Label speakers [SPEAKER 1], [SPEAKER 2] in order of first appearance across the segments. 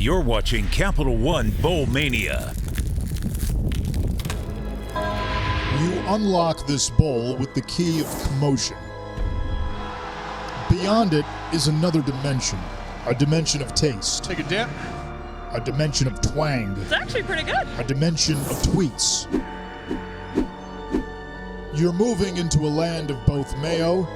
[SPEAKER 1] You're watching Capital One Bowl Mania.
[SPEAKER 2] You unlock this bowl with the key of commotion. Beyond it is another dimension, a dimension of taste.
[SPEAKER 3] Take a dip.
[SPEAKER 2] A dimension of twang.
[SPEAKER 4] It's actually pretty good.
[SPEAKER 2] A dimension of tweets. You're moving into a land of both Mayo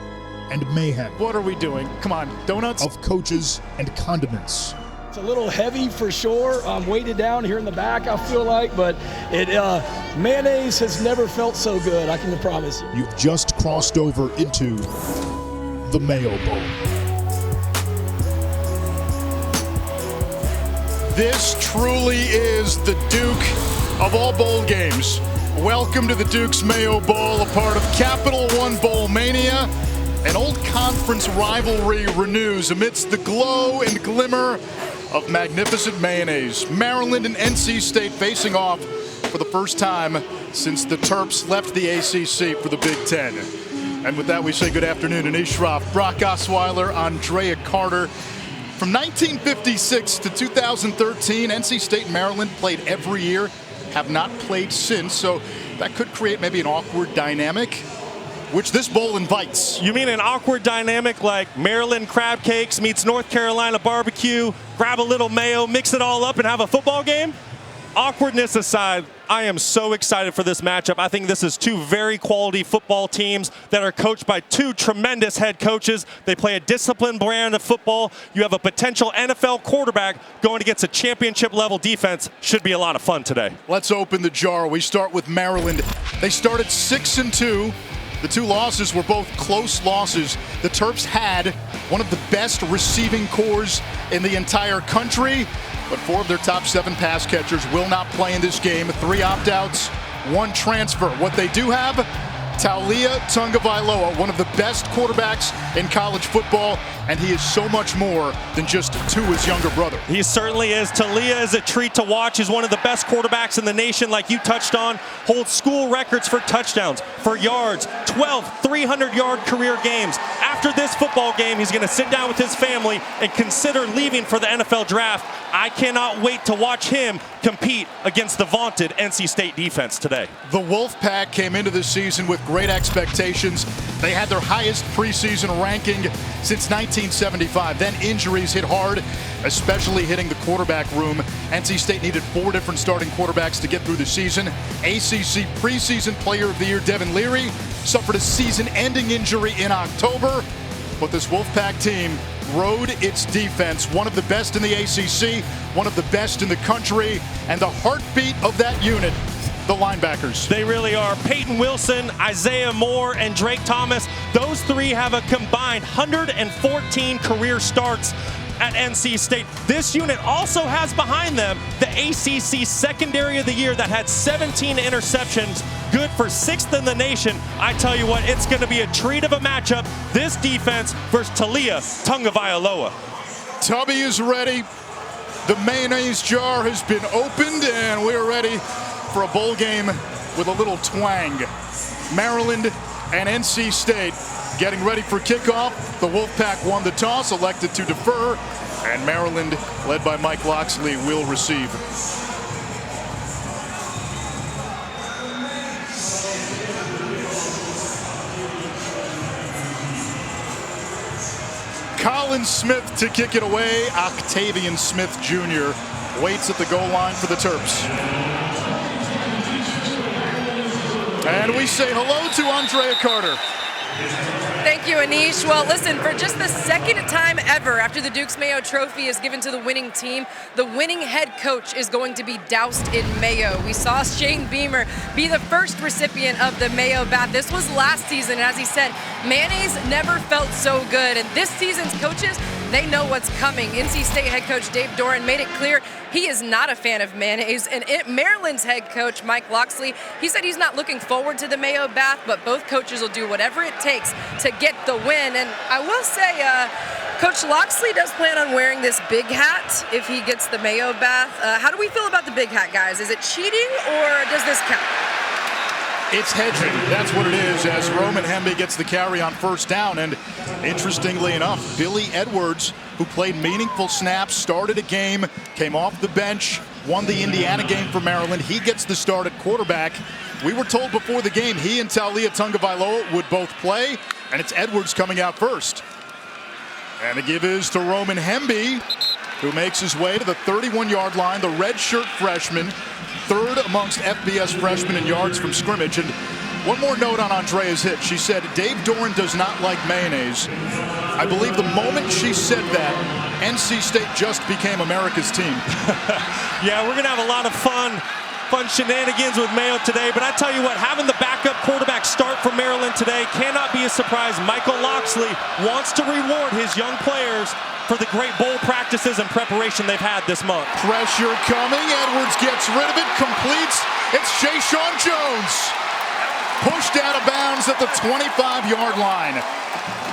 [SPEAKER 2] and mayhem.
[SPEAKER 3] What are we doing? Come on, donuts?
[SPEAKER 2] Of coaches and condiments.
[SPEAKER 5] It's a little heavy for sure. I'm weighted down here in the back, I feel like, but mayonnaise has never felt so good, I can promise you.
[SPEAKER 2] You've just crossed over into the Mayo Bowl.
[SPEAKER 3] This truly is the Duke of all bowl games. Welcome to the Duke's Mayo Bowl, a part of Capital One Bowl Mania. An old conference rivalry renews amidst the glow and glimmer of magnificent mayonnaise. Maryland and NC State facing off for the first time since the Terps left the ACC for the Big Ten. And with that, we say good afternoon to Anish Shroff, Brock Osweiler, Andrea Carter. From 1956 to 2013, NC State and Maryland played every year, have not played since, so that could create maybe an awkward dynamic, which this bowl invites.
[SPEAKER 6] You mean an awkward dynamic like Maryland crab cakes meets North Carolina barbecue, grab a little mayo, mix it all up and have a football game? Awkwardness aside, I am so excited for this matchup. I think this is two very quality football teams that are coached by two tremendous head coaches. They play a disciplined brand of football. You have a potential NFL quarterback going against a championship level defense. Should be a lot of fun today.
[SPEAKER 3] Let's open the jar. We start with Maryland. They started 6-2. The two losses were both close losses. The Terps had one of the best receiving corps in the entire country, but 4 of their top 7 pass catchers will not play in this game. 3 opt-outs, 1 transfer. What they do have, Taulia Tagovailoa, one of the best quarterbacks in college football, and he is so much more than just to his younger brother.
[SPEAKER 6] He certainly is. Taulia is a treat to watch. He's one of the best quarterbacks in the nation, like you touched on. Holds school records for touchdowns, for yards, 12 300-yard career games. After this football game, he's going to sit down with his family and consider leaving for the NFL draft. I cannot wait to watch him compete against the vaunted NC State defense today.
[SPEAKER 3] The Wolfpack came into this season with great expectations. They had their highest preseason ranking since 1975. Then injuries hit hard, especially hitting the quarterback room. NC State needed 4 different starting quarterbacks to get through the season. ACC preseason player of the year Devin Leary suffered a season-ending injury in October, but this Wolfpack team rode its defense, one of the best in the ACC, one of the best in the country, and the heartbeat of that unit, the linebackers.
[SPEAKER 6] They really are. Peyton Wilson, Isaiah Moore, and Drake Thomas, those 3 have a combined 114 career starts at NC State. This unit also has behind them the ACC Secondary of the Year that had 17 interceptions, good for 6th in the nation. I tell you what, it's going to be a treat of a matchup. This defense versus Taulia Tagovailoa.
[SPEAKER 3] Tubby is ready. The mayonnaise jar has been opened, and we're ready for a bowl game with a little twang. Maryland and NC State getting ready for kickoff. The Wolfpack won the toss, elected to defer, and Maryland, led by Mike Loxley, will receive. Colin Smith to kick it away. Octavian Smith Jr. waits at the goal line for the Terps. And we say hello to Andrea Carter.
[SPEAKER 4] Thank you, Anish. Well, listen, for just the second time ever after the Duke's Mayo Trophy is given to the winning team, the winning head coach is going to be doused in mayo. We saw Shane Beamer be the first recipient of the Mayo bath. This was last season, and as he said, mayonnaise never felt so good. And this season's coaches, they know what's coming. NC State head coach Dave Doran made it clear he is not a fan of mayonnaise. And Maryland's head coach Mike Loxley, he said he's not looking forward to the Mayo bath, but both coaches will do whatever it takes to get the win. And I will say, Coach Loxley does plan on wearing this big hat if he gets the Mayo bath. How do we feel about the big hat, guys? Is it cheating or does this count?
[SPEAKER 3] It's hedging. That's what it is, as Roman Hemby gets the carry on first down. And interestingly enough, Billy Edwards, who played meaningful snaps, started a game, came off the bench, won the Indiana game for Maryland. He gets the start at quarterback. We were told before the game he and Taulia Tagovailoa would both play, and it's Edwards coming out first. And the give is to Roman Hemby, who makes his way to the 31-yard line, the redshirt freshman, third amongst FBS freshmen in yards from scrimmage. And one more note on Andrea's hit. She said, Dave Doran does not like mayonnaise. I believe the moment she said that, NC State just became America's team.
[SPEAKER 6] Yeah, we're going to have a lot of fun shenanigans with Mayo today. But I tell you what, having the backup quarterback start for Maryland today cannot be a surprise. Michael Locksley wants to reward his young players for the great bowl practices and preparation they've had this month.
[SPEAKER 3] Pressure coming. Edwards gets rid of it, completes. It's Jayshon Jones. Pushed out of bounds at the 25-yard line.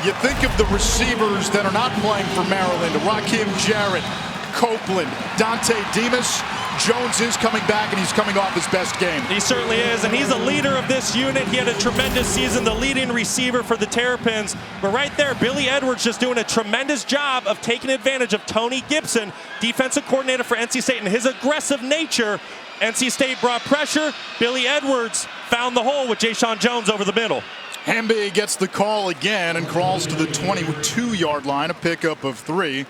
[SPEAKER 3] You think of the receivers that are not playing for Maryland. Rakim Jarrett, Copeland, Dante Demas. Jones is coming back, and he's coming off his best game.
[SPEAKER 6] He certainly is, and he's the leader of this unit. He had a tremendous season, the leading receiver for the Terrapins. But right there, Billy Edwards just doing a tremendous job of taking advantage of Tony Gibson, defensive coordinator for NC State, and his aggressive nature. NC State brought pressure. Billy Edwards found the hole with Jayshon Jones over the middle.
[SPEAKER 3] Hemby gets the call again and crawls to the 22-yard line, a pickup of 3.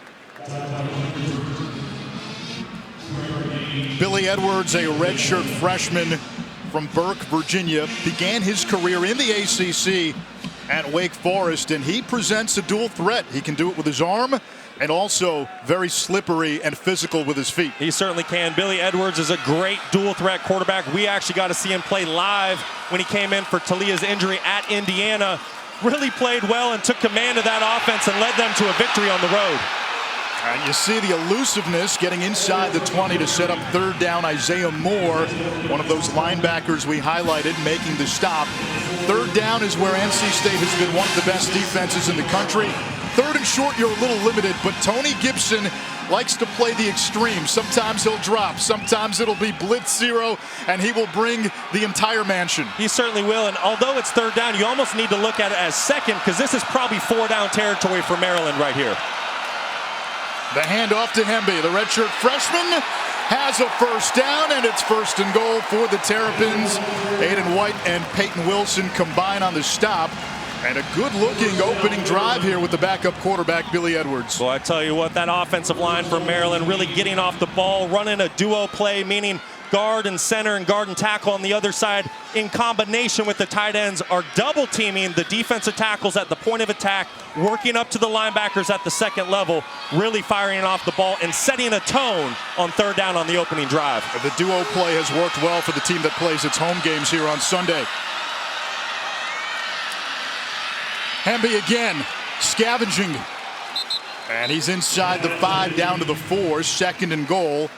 [SPEAKER 3] Billy Edwards, a redshirt freshman from Burke, Virginia, began his career in the ACC at Wake Forest, and he presents a dual threat. He can do it with his arm and also very slippery and physical with his feet.
[SPEAKER 6] He certainly can. Billy Edwards is a great dual threat quarterback. We actually got to see him play live when he came in for Talia's injury at Indiana. Really played well and took command of that offense and led them to a victory on the road.
[SPEAKER 3] And you see the elusiveness getting inside the 20 to set up third down. Isaiah Moore, one of those linebackers we highlighted, making the stop. Third down is where NC State has been one of the best defenses in the country. Third and short, you're a little limited, but Tony Gibson likes to play the extreme. Sometimes he'll drop, sometimes it'll be blitz zero, and he will bring the entire mansion.
[SPEAKER 6] He certainly will, and although it's third down, you almost need to look at it as second, because this is probably 4-down territory for Maryland right here.
[SPEAKER 3] The handoff to Hemby, the redshirt freshman, has a first down, and it's first and goal for the Terrapins. Aiden White and Peyton Wilson combine on the stop. And a good-looking opening drive here with the backup quarterback, Billy Edwards.
[SPEAKER 6] Well, I tell you what, that offensive line for Maryland really getting off the ball, running a duo play, meaning guard and center and guard and tackle on the other side in combination with the tight ends are double teaming the defensive tackles at the point of attack, working up to the linebackers at the second level, really firing off the ball and setting a tone on third down on the opening drive.
[SPEAKER 3] The duo play has worked well for the team that plays its home games here on Sunday. Hemby again, scavenging. And he's inside the 5, down to the 4, second and goal.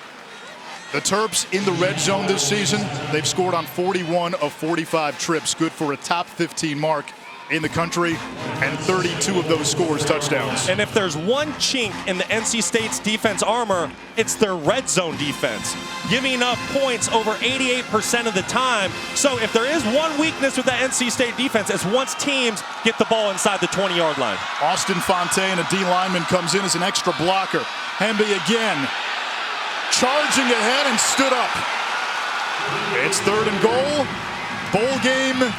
[SPEAKER 3] The Terps in the red zone this season. They've scored on 41 of 45 trips, good for a top 15 mark in the country, and 32 of those scores touchdowns.
[SPEAKER 6] And if there's one chink in the NC State's defense armor, it's their red zone defense, giving up points over 88% of the time. So if there is one weakness with that NC State defense, it's once teams get the ball inside the 20-yard line.
[SPEAKER 3] Austin Fontaine, a D lineman, comes in as an extra blocker. Hemby again, charging ahead and stood up. It's third and goal. Bowl game.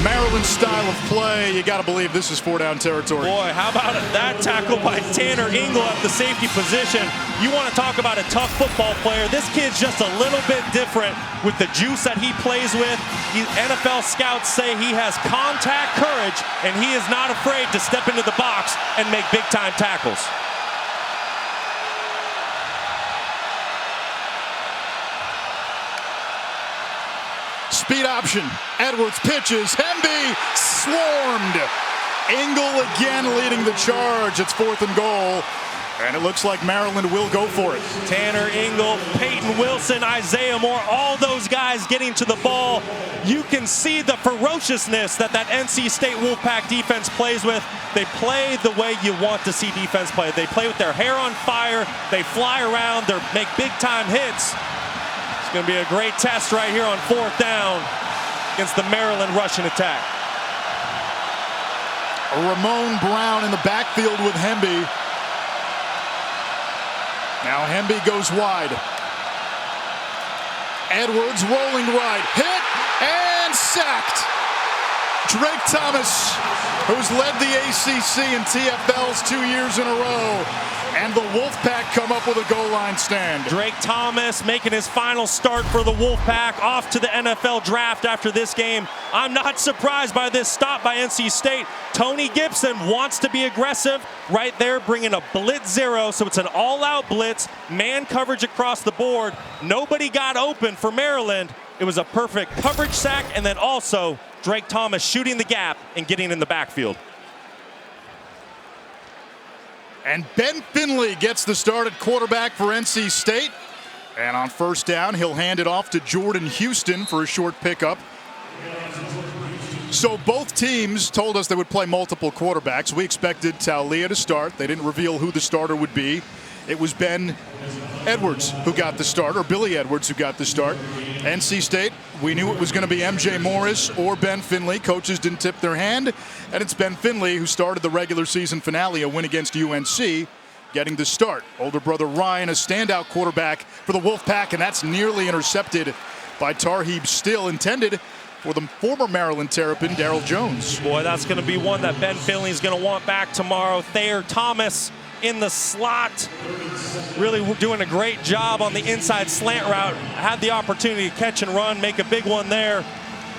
[SPEAKER 3] Maryland style of play. You got to believe this is 4-down territory.
[SPEAKER 6] Boy, how about that tackle by Tanner Ingle at the safety position? You want to talk about a tough football player. This kid's just a little bit different with the juice that he plays with. NFL scouts say he has contact courage, and he is not afraid to step into the box and make big-time tackles.
[SPEAKER 3] Speed option. Edwards pitches. Hemby swarmed. Ingle again leading the charge. It's fourth and goal. And it looks like Maryland will go for it.
[SPEAKER 6] Tanner Ingle, Peyton Wilson, Isaiah Moore, all those guys getting to the ball. You can see the ferociousness that NC State Wolfpack defense plays with. They play the way you want to see defense play. They play with their hair on fire. They fly around. They make big-time hits. It's going to be a great test right here on fourth down against the Maryland rushing attack.
[SPEAKER 3] Ramon Brown in the backfield with Hemby. Now Hemby goes wide. Edwards rolling right, hit and sacked. Drake Thomas, who's led the ACC and TFLs 2 years in a row, and the Wolfpack come up with a goal line stand.
[SPEAKER 6] Drake Thomas making his final start for the Wolfpack, off to the NFL draft after this game. I'm not surprised by this stop by NC State. Tony Gibson wants to be aggressive right there, bringing a blitz zero, so it's an all-out blitz, man coverage across the board. Nobody got open for Maryland. It was a perfect coverage sack, and then also Drake Thomas shooting the gap and getting in the backfield.
[SPEAKER 3] And Ben Finley gets the start at quarterback for NC State. And on first down, he'll hand it off to Jordan Houston for a short pickup. So both teams told us they would play multiple quarterbacks. We expected Taulia to start. They didn't reveal who the starter would be. It was Ben Edwards who got the start, or Billy Edwards who got the start. NC State, we knew it was going to be MJ Morris or Ben Finley. Coaches didn't tip their hand, and it's Ben Finley who started the regular season finale, a win against UNC, getting the start. Older brother Ryan, a standout quarterback for the Wolfpack, and that's nearly intercepted by Tarheeb Still, intended for the former Maryland Terrapin, Daryl Jones.
[SPEAKER 6] Boy, that's going to be one that Ben Finley is going to want back tomorrow. Thayer Thomas in the slot, really doing a great job on the inside slant route. Had the opportunity to catch and run, make a big one there.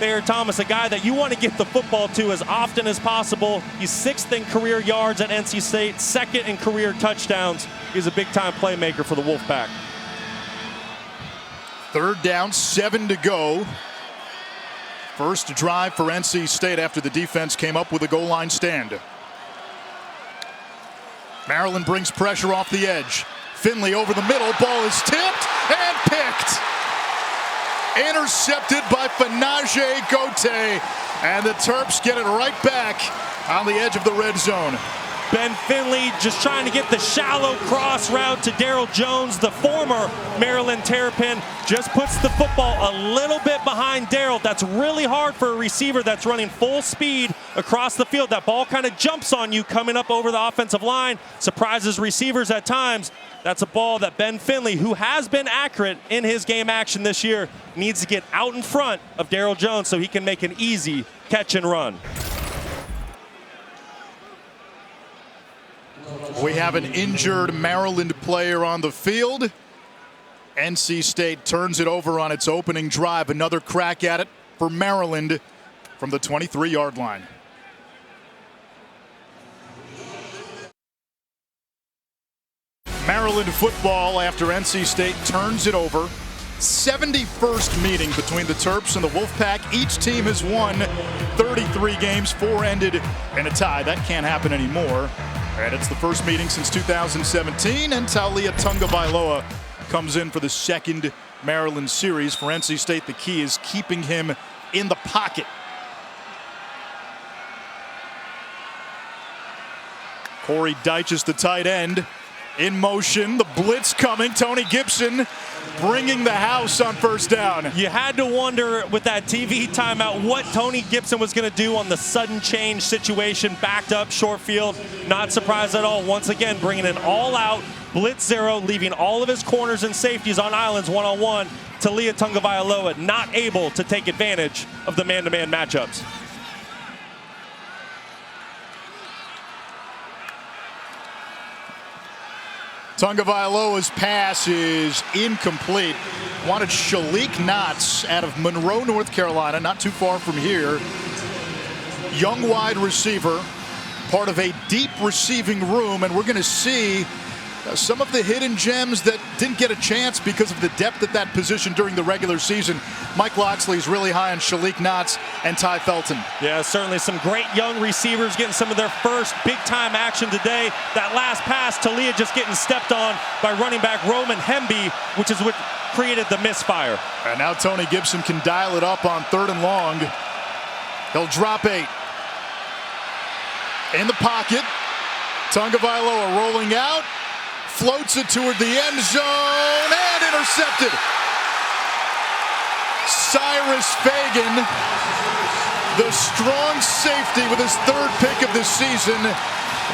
[SPEAKER 6] Thayer Thomas, a guy that you want to get the football to as often as possible. He's 6th in career yards at NC State, 2nd in career touchdowns. He's a big-time playmaker for the Wolfpack.
[SPEAKER 3] Third down, 7 to go. First drive for NC State after the defense came up with a goal line stand. Maryland brings pressure off the edge. Finley over the middle, ball is tipped and picked. Intercepted by Fanaje Gote, and the Terps get it right back on the edge of the red zone.
[SPEAKER 6] Ben Finley just trying to get the shallow cross route to Daryl Jones, the former Maryland Terrapin. Just puts the football a little bit behind Daryl. That's really hard for a receiver that's running full speed across the field. That ball kind of jumps on you coming up over the offensive line, surprises receivers at times. That's a ball that Ben Finley, who has been accurate in his game action this year, needs to get out in front of Daryl Jones so he can make an easy catch and run.
[SPEAKER 3] We have an injured Maryland player on the field. NC State turns it over on its opening drive. Another crack at it for Maryland from the 23-yard line. Maryland football after NC State turns it over. 71st meeting between the Terps and the Wolfpack. Each team has won 33 games, 4 ended in a tie. That can't happen anymore. And it's the first meeting since 2017, and Taulia Tungavailoa comes in for the second Maryland series. For NC State, the key is keeping him in the pocket. Corey Dyches, the tight end, in motion. The blitz coming. Tony Gibson bringing the house on first down.
[SPEAKER 6] You had to wonder with that TV timeout what Tony Gibson was going to do on the sudden change situation, backed up short field. Not surprised at all. Once again, bringing an all-out blitz zero, leaving all of his corners and safeties on islands one-on-one. Taulia Tungavailoa not able to take advantage of the man-to-man matchups.
[SPEAKER 3] Tungavailoa's pass is incomplete. Wanted Shalik Knotts out of Monroe, North Carolina, not too far from here. Young wide receiver, part of a deep receiving room, and we're going to see some of the hidden gems that didn't get a chance because of the depth at that position during the regular season. Mike Loxley's really high on Shalik Knotts and Ty Felton.
[SPEAKER 6] Yeah, certainly some great young receivers getting some of their first big-time action today. That last pass, Taulia just getting stepped on by running back Roman Hemby, which is what created the misfire.
[SPEAKER 3] And now Tony Gibson can dial it up on 3rd and long. He'll drop 8. In the pocket, Tungavailoa rolling out. Floats it toward the end zone and intercepted. Cyrus Fagan, the strong safety with his 3rd pick of the season,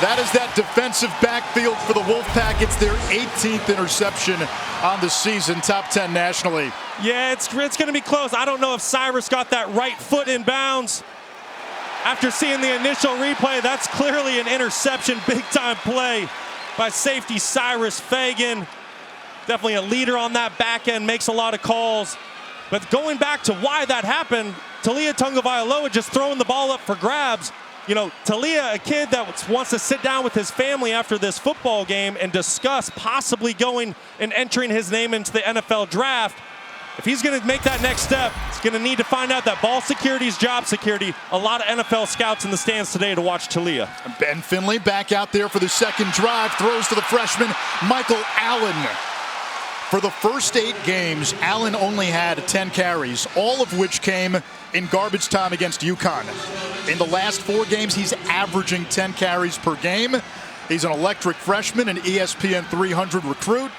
[SPEAKER 3] That is that defensive backfield for the Wolfpack. It's their 18th interception on the season, top 10 nationally.
[SPEAKER 6] Yeah, it's going to be close. I don't know if Cyrus got that right foot in bounds. After seeing the initial replay, that's clearly an interception. Big-time play by safety Cyrus Fagan. Definitely a leader on that back end, makes a lot of calls. But going back to why that happened, Talia Tungavailoa just throwing the ball up for grabs. You know, Talia, a kid that wants to sit down with his family after this football game and discuss possibly going and entering his name into the NFL draft. If he's going to make that next step, he's going to need to find out that ball security is job security. A lot of NFL scouts in the stands today to watch Talia.
[SPEAKER 3] Ben Finley back out there for the second drive, throws to the freshman, Michael Allen. For the first 8 games, Allen only had 10 carries, all of which came in garbage time against UConn. In the last 4 games, he's averaging 10 carries per game. He's an electric freshman, an ESPN 300 recruit,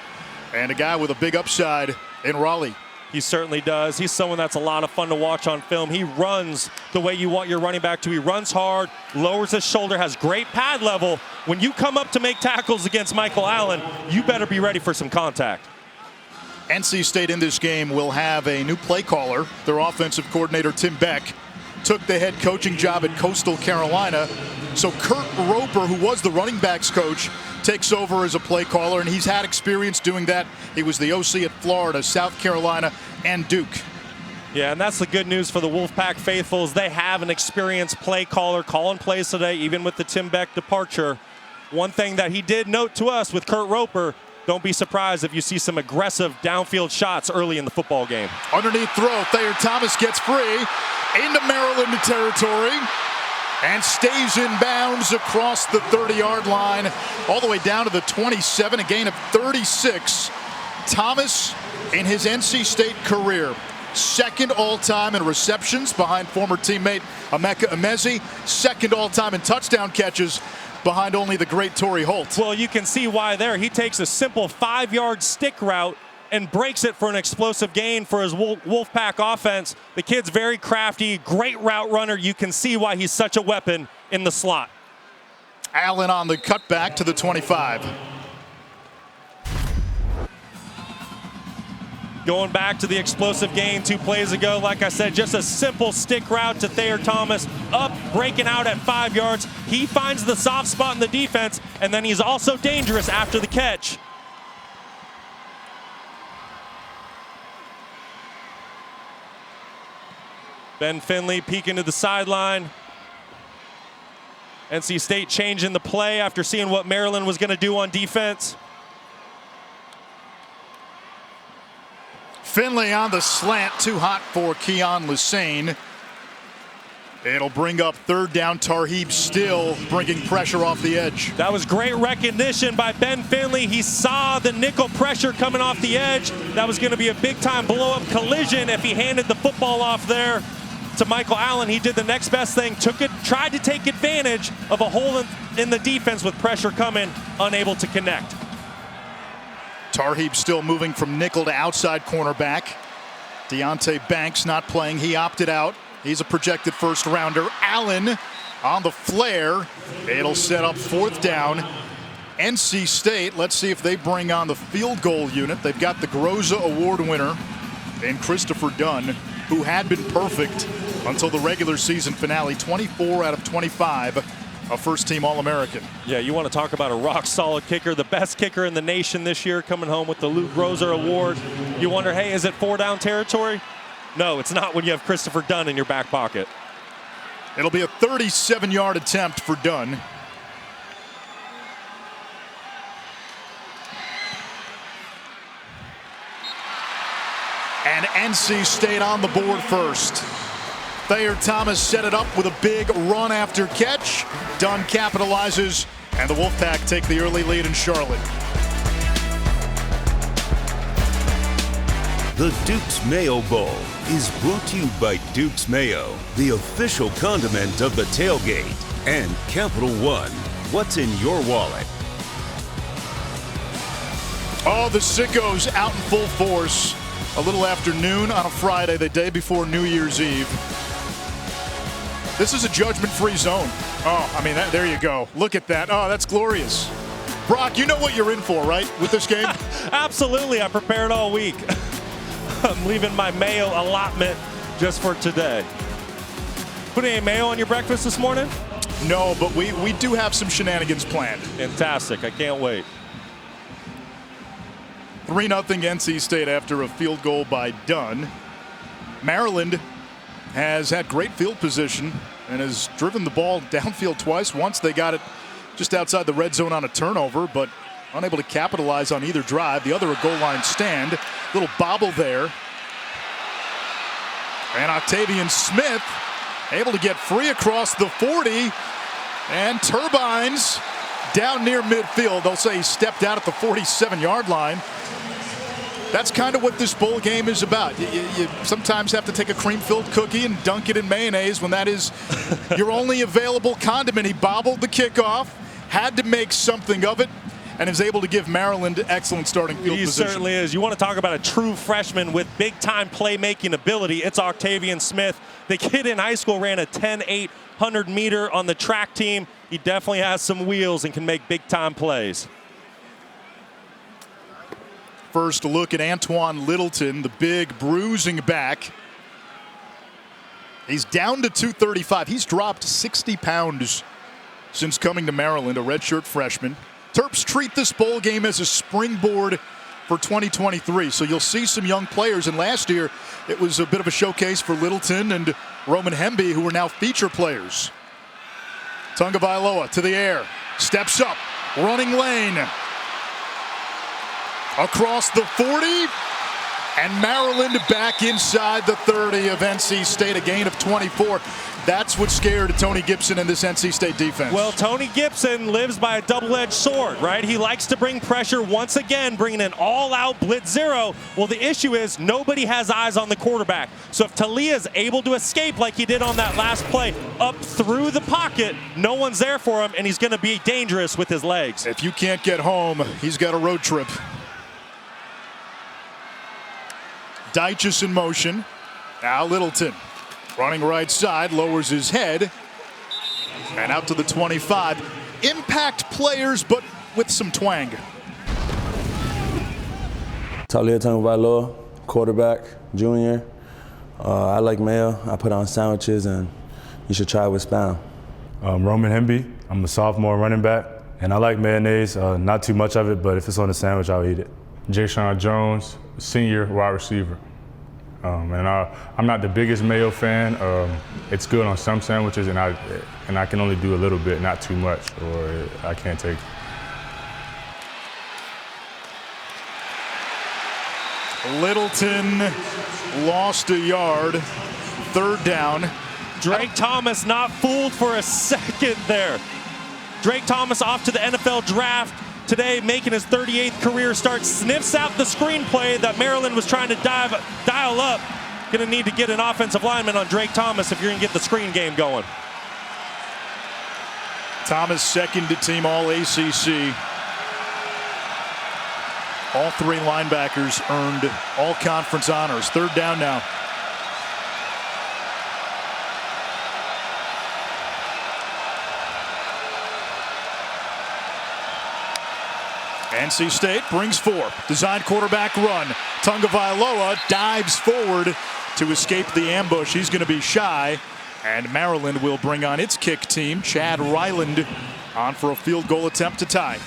[SPEAKER 3] and a guy with a big upside in Raleigh.
[SPEAKER 6] He certainly does. He's someone that's a lot of fun to watch on film. He runs the way you want your running back to. He runs hard, lowers his shoulder, has great pad level. When you come up to make tackles against Michael Allen, you better be ready for some contact.
[SPEAKER 3] NC State in this game will have a new play caller. Their offensive coordinator, Tim Beck, took the head coaching job at Coastal Carolina. So Kurt Roper, who was the running backs coach, takes over as a play caller, and he's had experience doing that. He was the OC at Florida, South Carolina, and Duke.
[SPEAKER 6] Yeah, and that's the good news for the Wolfpack faithfuls. They have an experienced play caller calling plays today, even with the Tim Beck departure. One thing that he did note to us with Kurt Roper, don't be surprised if you see some aggressive downfield shots early in the football game.
[SPEAKER 3] Underneath throw, Thayer Thomas gets free into Maryland territory and stays in bounds across the 30-yard line all the way down to the 27, a gain of 36. Thomas, in his NC State career, second all-time in receptions behind former teammate Emeka Emezi, second all-time in touchdown catches behind only the great Torrey Holt.
[SPEAKER 6] Well, you can see why there. He takes a simple 5-yard stick route and breaks it for an explosive gain for his Wolfpack offense. The kid's very crafty, great route runner. You can see why he's such a weapon in the slot.
[SPEAKER 3] Allen on the cutback to the 25.
[SPEAKER 6] Going back to the explosive gain 2 plays ago, like I said, just a simple stick route to Thayer Thomas, up, breaking out at 5 yards. He finds the soft spot in the defense, and then he's also dangerous after the catch. Ben Finley peeking to the sideline. NC State changing the play after seeing what Maryland was going to do on defense.
[SPEAKER 3] Finley on the slant, too hot for Keon Lesane. It'll bring up 3rd down. Tarheeb still bringing pressure off the edge.
[SPEAKER 6] That was great recognition by Ben Finley. He saw the nickel pressure coming off the edge. That was going to be a big-time blow-up collision if he handed the football off there to Michael Allen. He did the next best thing, tried to take advantage of a hole in the defense with pressure coming, unable to connect.
[SPEAKER 3] Tarheeb still moving from nickel to outside cornerback. Deontay Banks not playing. He opted out. He's a projected first rounder. Allen on the flare. It'll set up 4th down. NC State, let's see if they bring on the field goal unit. They've got the Groza Award winner in Christopher Dunn, who had been perfect until the regular season finale. 24 out of 25. A first-team All-American.
[SPEAKER 6] Yeah, you want to talk about a rock-solid kicker, the best kicker in the nation this year, coming home with the Luke Groza Award. You wonder, hey, is it 4-down territory? No, it's not when you have Christopher Dunn in your back pocket.
[SPEAKER 3] It'll be a 37-yard attempt for Dunn. And NC State on the board first. Thayer Thomas set it up with a big run after catch. Dunn capitalizes, and the Wolfpack take the early lead in Charlotte.
[SPEAKER 1] The Duke's Mayo Bowl is brought to you by Duke's Mayo, the official condiment of the tailgate, and Capital One. What's in your wallet?
[SPEAKER 3] Oh, the sickos out in full force. A little after noon on a Friday, the day before New Year's Eve. This is a judgment-free zone. Oh, I mean, there you go. Look at that. Oh, that's glorious. Brock, you know what you're in for, right, with this game?
[SPEAKER 6] Absolutely. I prepared all week. I'm leaving my Mayo allotment just for today. Put any Mayo on your breakfast this morning?
[SPEAKER 3] No, but we do have some shenanigans planned.
[SPEAKER 6] Fantastic. I can't wait.
[SPEAKER 3] 3-0 NC State after a field goal by Dunn. Maryland has had great field position and has driven the ball downfield twice. Once they got it just outside the red zone on a turnover, but unable to capitalize on either drive. The other a goal line stand. Little bobble there. And Octavian Smith able to get free across the 40. And Turbines down near midfield. They'll say he stepped out at the 47-yard line. That's kind of what this bowl game is about. You sometimes have to take a cream-filled cookie and dunk it in mayonnaise when that is your only available condiment. He bobbled the kickoff, had to make something of it, and is able to give Maryland excellent starting field position.
[SPEAKER 6] He certainly is. You want to talk about a true freshman with big-time playmaking ability. It's Octavian Smith. The kid in high school ran a 10.8 100-meter on the track team. He definitely has some wheels and can make big-time plays.
[SPEAKER 3] First look at Antoine Littleton, the big bruising back. He's down to 235. He's dropped 60 pounds since coming to Maryland, a redshirt freshman. Terps treat this bowl game as a springboard for 2023. So you'll see some young players. And last year, it was a bit of a showcase for Littleton and Roman Hemby, who are now feature players. Tungavailoa to the air, steps up, running lane. Across the 40, and Maryland back inside the 30 of NC State, a gain of 24. That's what scared Tony Gibson in this NC State defense.
[SPEAKER 6] Well, Tony Gibson lives by a double-edged sword, right? He likes to bring pressure once again, bringing an all-out blitz zero. Well, the issue is nobody has eyes on the quarterback. So if Talia is able to escape like he did on that last play up through the pocket, no one's there for him, and he's going to be dangerous with his legs.
[SPEAKER 3] If you can't get home, he's got a road trip. Deitchus in motion. Now Littleton running right side, lowers his head. And out to the 25. Impact players, but with some twang.
[SPEAKER 7] Talia Tungavailoa, quarterback, junior. I like Mayo. I put on sandwiches, and you should try it with Spam.
[SPEAKER 8] Roman Hemby. I'm a sophomore running back, and I like mayonnaise. Not too much of it, but if it's on a sandwich, I'll eat it. Jayshon Jones, senior wide receiver. And I'm not the biggest Mayo fan. It's good on some sandwiches, and I can only do a little bit, not too much, or I can't take it.
[SPEAKER 3] Littleton lost a yard. Third down.
[SPEAKER 6] Drake Thomas not fooled for a second there. Drake Thomas off to the NFL draft today, making his 38th career start, sniffs out the screenplay that Maryland was trying to dial up. Going to need to get an offensive lineman on Drake Thomas if you're going to get the screen game going.
[SPEAKER 3] Thomas second to team all ACC. All three linebackers earned all conference honors. Third down now. NC State brings four. Designed quarterback run. Tungavailoa dives forward to escape the ambush. He's going to be shy. And Maryland will bring on its kick team. Chad Ryland on for a field goal attempt to tie.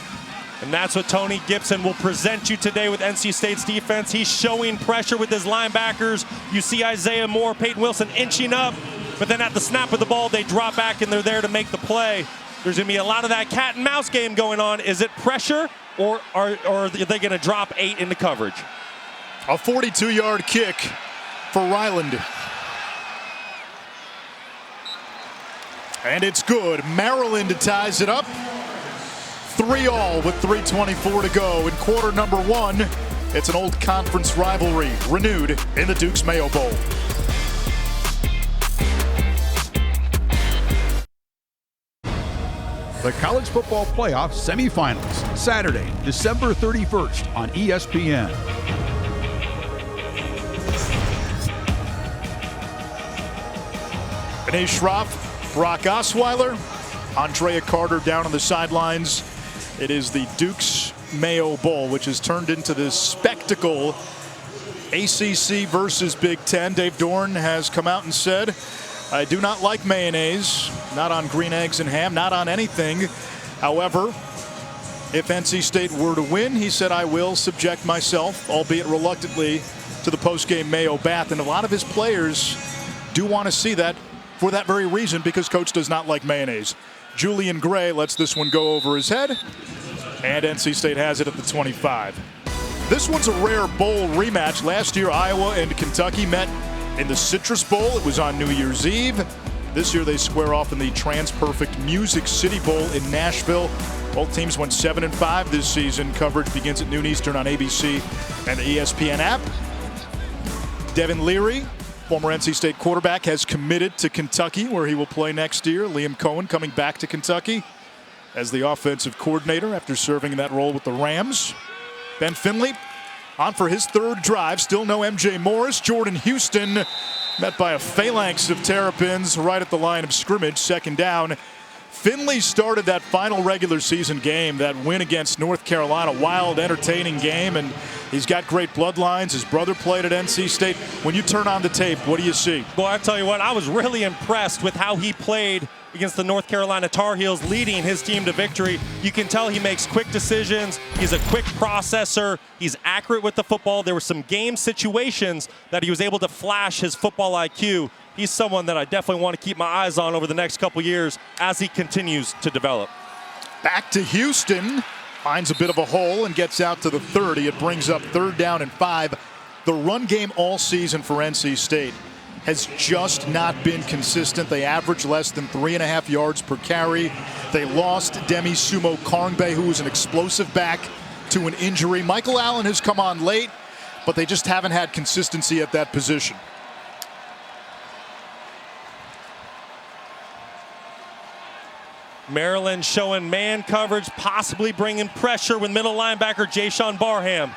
[SPEAKER 6] And that's what Tony Gibson will present you today with NC State's defense. He's showing pressure with his linebackers. You see Isaiah Moore, Peyton Wilson inching up. But then at the snap of the ball, they drop back and they're there to make the play. There's going to be a lot of that cat and mouse game going on. Is it pressure? Or are they going to drop 8 into coverage?
[SPEAKER 3] A 42-yard kick for Ryland. And it's good. Maryland ties it up. 3-all with 3:24 to go in quarter number 1. It's an old conference rivalry renewed in the Duke's Mayo Bowl.
[SPEAKER 9] The College Football Playoff Semifinals, Saturday, December 31st on ESPN.
[SPEAKER 3] Anish Shroff, Brock Osweiler, Andrea Carter down on the sidelines. It is the Dukes Mayo Bowl, which has turned into this spectacle. ACC versus Big Ten. Dave Dorn has come out and said, I do not like mayonnaise, not on green eggs and ham, not on anything. However, if NC State were to win, he said, I will subject myself, albeit reluctantly, to the post-game Mayo bath. And a lot of his players do want to see that for that very reason, because Coach does not like mayonnaise. Julian Gray lets this one go over his head, and NC State has it at the 25. This one's a rare bowl rematch. Last year, Iowa and Kentucky met in the Citrus Bowl. It was on New Year's Eve. This year, they square off in the TransPerfect Music City Bowl in Nashville. Both teams went 7-5 this season. Coverage begins at noon Eastern on ABC and the ESPN app. Devin Leary, former NC State quarterback, has committed to Kentucky, where he will play next year. Liam Cohen coming back to Kentucky as the offensive coordinator after serving in that role with the Rams. Ben Finley on for his third drive. Still no MJ Morris. Jordan Houston met by a phalanx of Terrapins right at the line of scrimmage. Second down. Finley started that final regular season game, that win against North Carolina. Wild, entertaining game, and he's got great bloodlines. His brother played at NC State. When you turn on the tape, what do you see?
[SPEAKER 6] Well, I tell you what, I was really impressed with how he played against the North Carolina Tar Heels, leading his team to victory. You can tell he makes quick decisions. He's a quick processor. He's accurate with the football. There were some game situations that he was able to flash his football IQ. He's someone that I definitely want to keep my eyes on over the next couple years as he continues to develop.
[SPEAKER 3] Back to Houston. Finds a bit of a hole and gets out to the 30. It brings up 3rd down and 5. The run game all season for NC State has just not been consistent. They average less than 3.5 yards per carry. They lost Demi Sumo Karngbe, who was an explosive back, to an injury. Michael Allen has come on late, but they just haven't had consistency at that position.
[SPEAKER 6] Maryland showing man coverage, possibly bringing pressure with middle linebacker Jayshon Barham.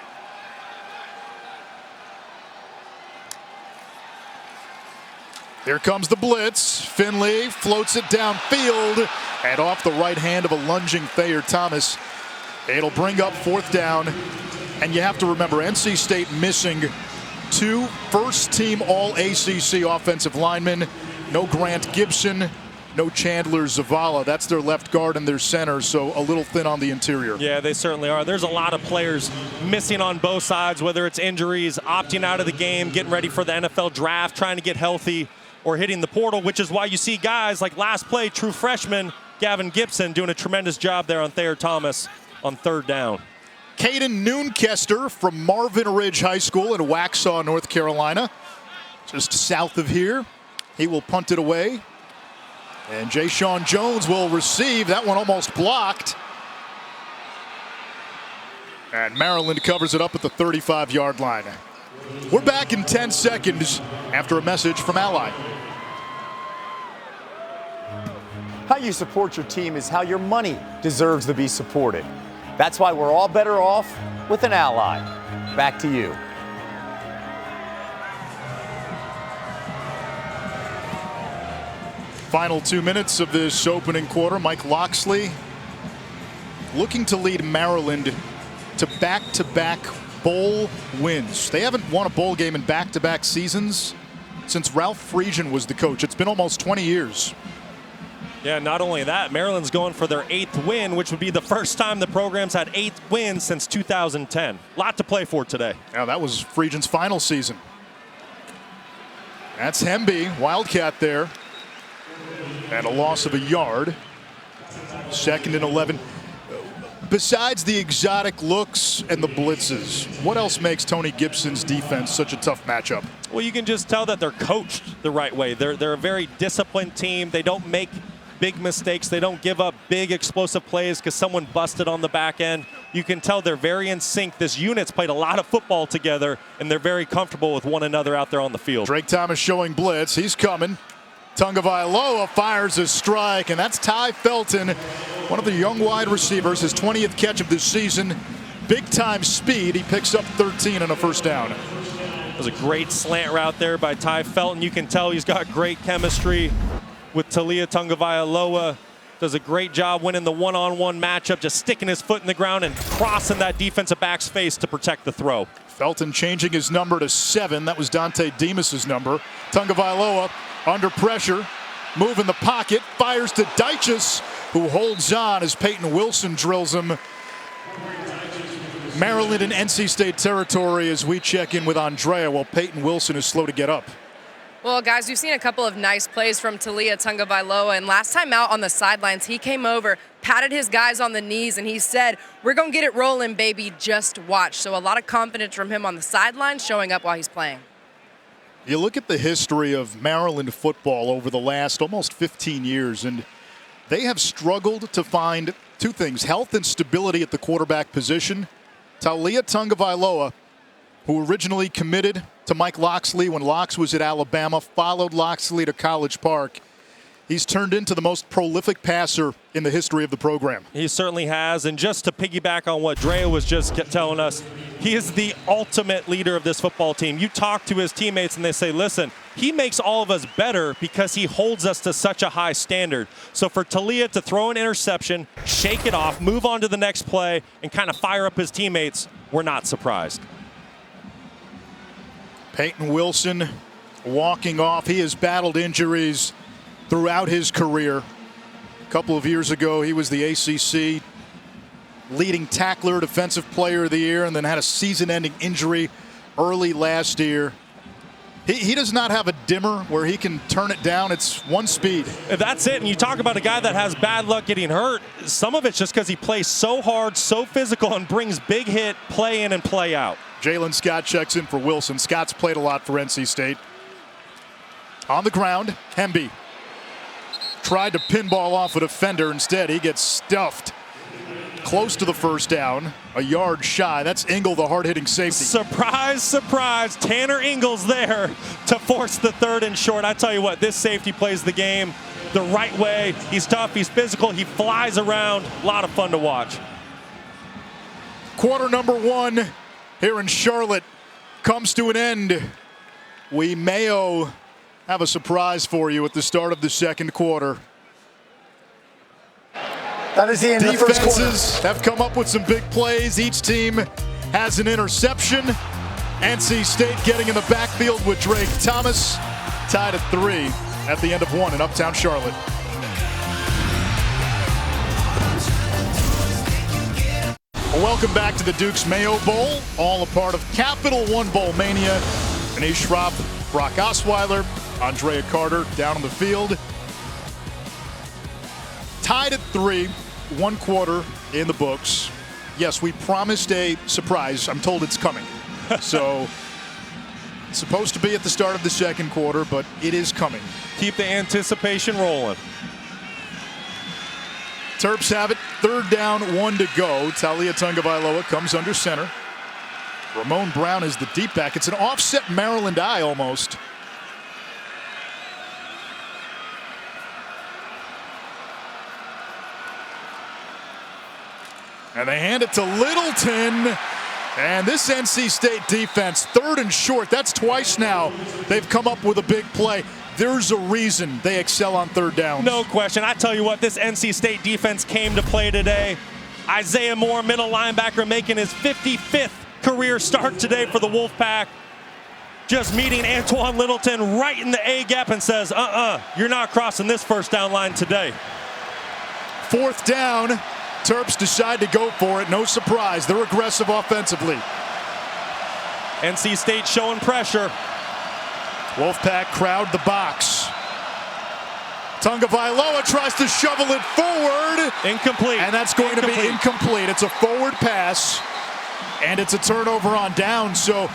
[SPEAKER 3] Here comes the blitz. Finley floats it downfield and off the right hand of a lunging Thayer Thomas. It'll bring up 4th down. And you have to remember, NC State missing 2 first-team All-ACC offensive linemen. No Grant Gibson, no Chandler Zavala. That's their left guard and their center, so a little thin on the interior.
[SPEAKER 6] Yeah, they certainly are. There's a lot of players missing on both sides, whether it's injuries, opting out of the game, getting ready for the NFL draft, trying to get healthy, or hitting the portal, which is why you see guys like last play, true freshman Gavin Gibson doing a tremendous job there on Thayer Thomas on 3rd down.
[SPEAKER 3] Caden Noonkester from Marvin Ridge High School in Waxhaw, North Carolina, just south of here. He will punt it away. And Jayshon Jones will receive. That one almost blocked. And Maryland covers it up at the 35-yard line. We're back in 10 seconds after a message from Ally.
[SPEAKER 10] How you support your team is how your money deserves to be supported. That's why we're all better off with an Ally. Back to you.
[SPEAKER 3] Final 2 minutes of this opening quarter. Mike Loxley looking to lead Maryland to back-to-back bowl wins. They haven't won a bowl game in back-to-back seasons since Ralph Friedgen was the coach. It's been almost 20 years.
[SPEAKER 6] Yeah, not only that, Maryland's going for their 8th win, which would be the first time the program's had 8 wins since 2010. A lot to play for today.
[SPEAKER 3] Now, that was Friedgen's final season. That's Hemby, Wildcat there. And a loss of a yard. 2nd and 11. Besides the exotic looks and the blitzes, what else makes Tony Gibson's defense such a tough matchup?
[SPEAKER 6] Well, you can just tell that they're coached the right way. They're a very disciplined team. They don't make big mistakes. They don't give up big explosive plays because someone busted on the back end. You can tell they're very in sync. This unit's played a lot of football together, and they're very comfortable with one another out there on the field.
[SPEAKER 3] Drake Thomas showing blitz. He's coming. Tagovailoa fires a strike, and that's Ty Felton, one of the young wide receivers, his 20th catch of this season. Big-time speed. He picks up 13 and a first down.
[SPEAKER 6] It was a great slant route there by Ty Felton. You can tell he's got great chemistry with Talia Tagovailoa. does a great job winning the one-on-one matchup, just sticking his foot in the ground and crossing that defensive back's face to protect the throw.
[SPEAKER 3] Felton changing his number to 7. That was Dante Demas's number. Tagovailoa under pressure, moving the pocket, fires to Deichus, who holds on as Peyton Wilson drills him. Maryland and NC State territory as we check in with Andrea while Peyton Wilson is slow to get up.
[SPEAKER 4] Well, guys, we've seen a couple of nice plays from Taulia Tagovailoa, and last time out on the sidelines, he came over, patted his guys on the knees, and he said, "We're going to get it rolling, baby, just watch." So a lot of confidence from him on the sidelines, showing up while he's playing.
[SPEAKER 3] You look at the history of Maryland football over the last almost 15 years, and they have struggled to find two things: health and stability at the quarterback position. Taulia Tagovailoa, who originally committed to Mike Loxley when Lox was at Alabama, followed Loxley to College Park. He's turned into the most prolific passer in the history of the program.
[SPEAKER 6] He certainly has, and just to piggyback on what Drea was just telling us, he is the ultimate leader of this football team. You talk to his teammates and they say, listen, he makes all of us better because he holds us to such a high standard. So for Taulia to throw an interception, shake it off, move on to the next play, and kind of fire up his teammates, we're not surprised.
[SPEAKER 3] Peyton Wilson walking off. He has battled injuries throughout his career. A couple of years ago, he was the ACC leading tackler, defensive player of the year, and then had a season-ending injury early last year. He does not have a dimmer where he can turn it down. It's one speed.
[SPEAKER 6] That's it. And you talk about a guy that has bad luck getting hurt. Some of it's just because he plays so hard, so physical, and brings big hit, play in and play out.
[SPEAKER 3] Jalen Scott checks in for Wilson. Scott's played a lot for NC State. On the ground, Hemby tried to pinball off a defender. Instead, he gets stuffed. Close to the first down, a yard shy. That's Ingle, the hard-hitting safety.
[SPEAKER 6] Surprise, surprise. Tanner Ingles there to force the 3rd and short. I tell you what, this safety plays the game the right way. He's tough, he's physical, he flies around. A lot of fun to watch.
[SPEAKER 3] Quarter number 1 here in Charlotte comes to an end. We Mayo have a surprise for you at the start of the second quarter.
[SPEAKER 11] That is the end of the first quarter.
[SPEAKER 3] Defenses have come up with some big plays. Each team has an interception. NC State getting in the backfield with Drake Thomas. Tied at 3 at the end of 1 in Uptown Charlotte. Welcome back to the Duke's Mayo Bowl, all a part of Capital One Bowl Mania. Anish Schropp, Brock Osweiler, Andrea Carter down on the field. Tied at 3, 1 quarter in the books. Yes, we promised a surprise. I'm told it's coming. So it's supposed to be at the start of the second quarter, but it is coming.
[SPEAKER 6] Keep the anticipation rolling.
[SPEAKER 3] Terps have it. 3rd down, 1 to go. Taulia Tagovailoa comes under center. Ramon Brown is the deep back. It's an offset Maryland eye almost. And they hand it to Littleton. And this NC State defense, 3rd and short. That's twice now they've come up with a big play. There's a reason they excel on 3rd downs.
[SPEAKER 6] No question. I tell you what, this NC State defense came to play today. Isaiah Moore, middle linebacker, making his 55th career start today for the Wolfpack. Just meeting Antoine Littleton right in the A-gap and says, you're not crossing this first down line today.
[SPEAKER 3] 4th down. Terps decide to go for it. No surprise. They're aggressive offensively.
[SPEAKER 6] NC State showing pressure.
[SPEAKER 3] Wolfpack crowd the box. Tagovailoa tries to shovel it forward.
[SPEAKER 6] Incomplete.
[SPEAKER 3] And that's going to be incomplete. It's a forward pass, and it's a turnover on down. So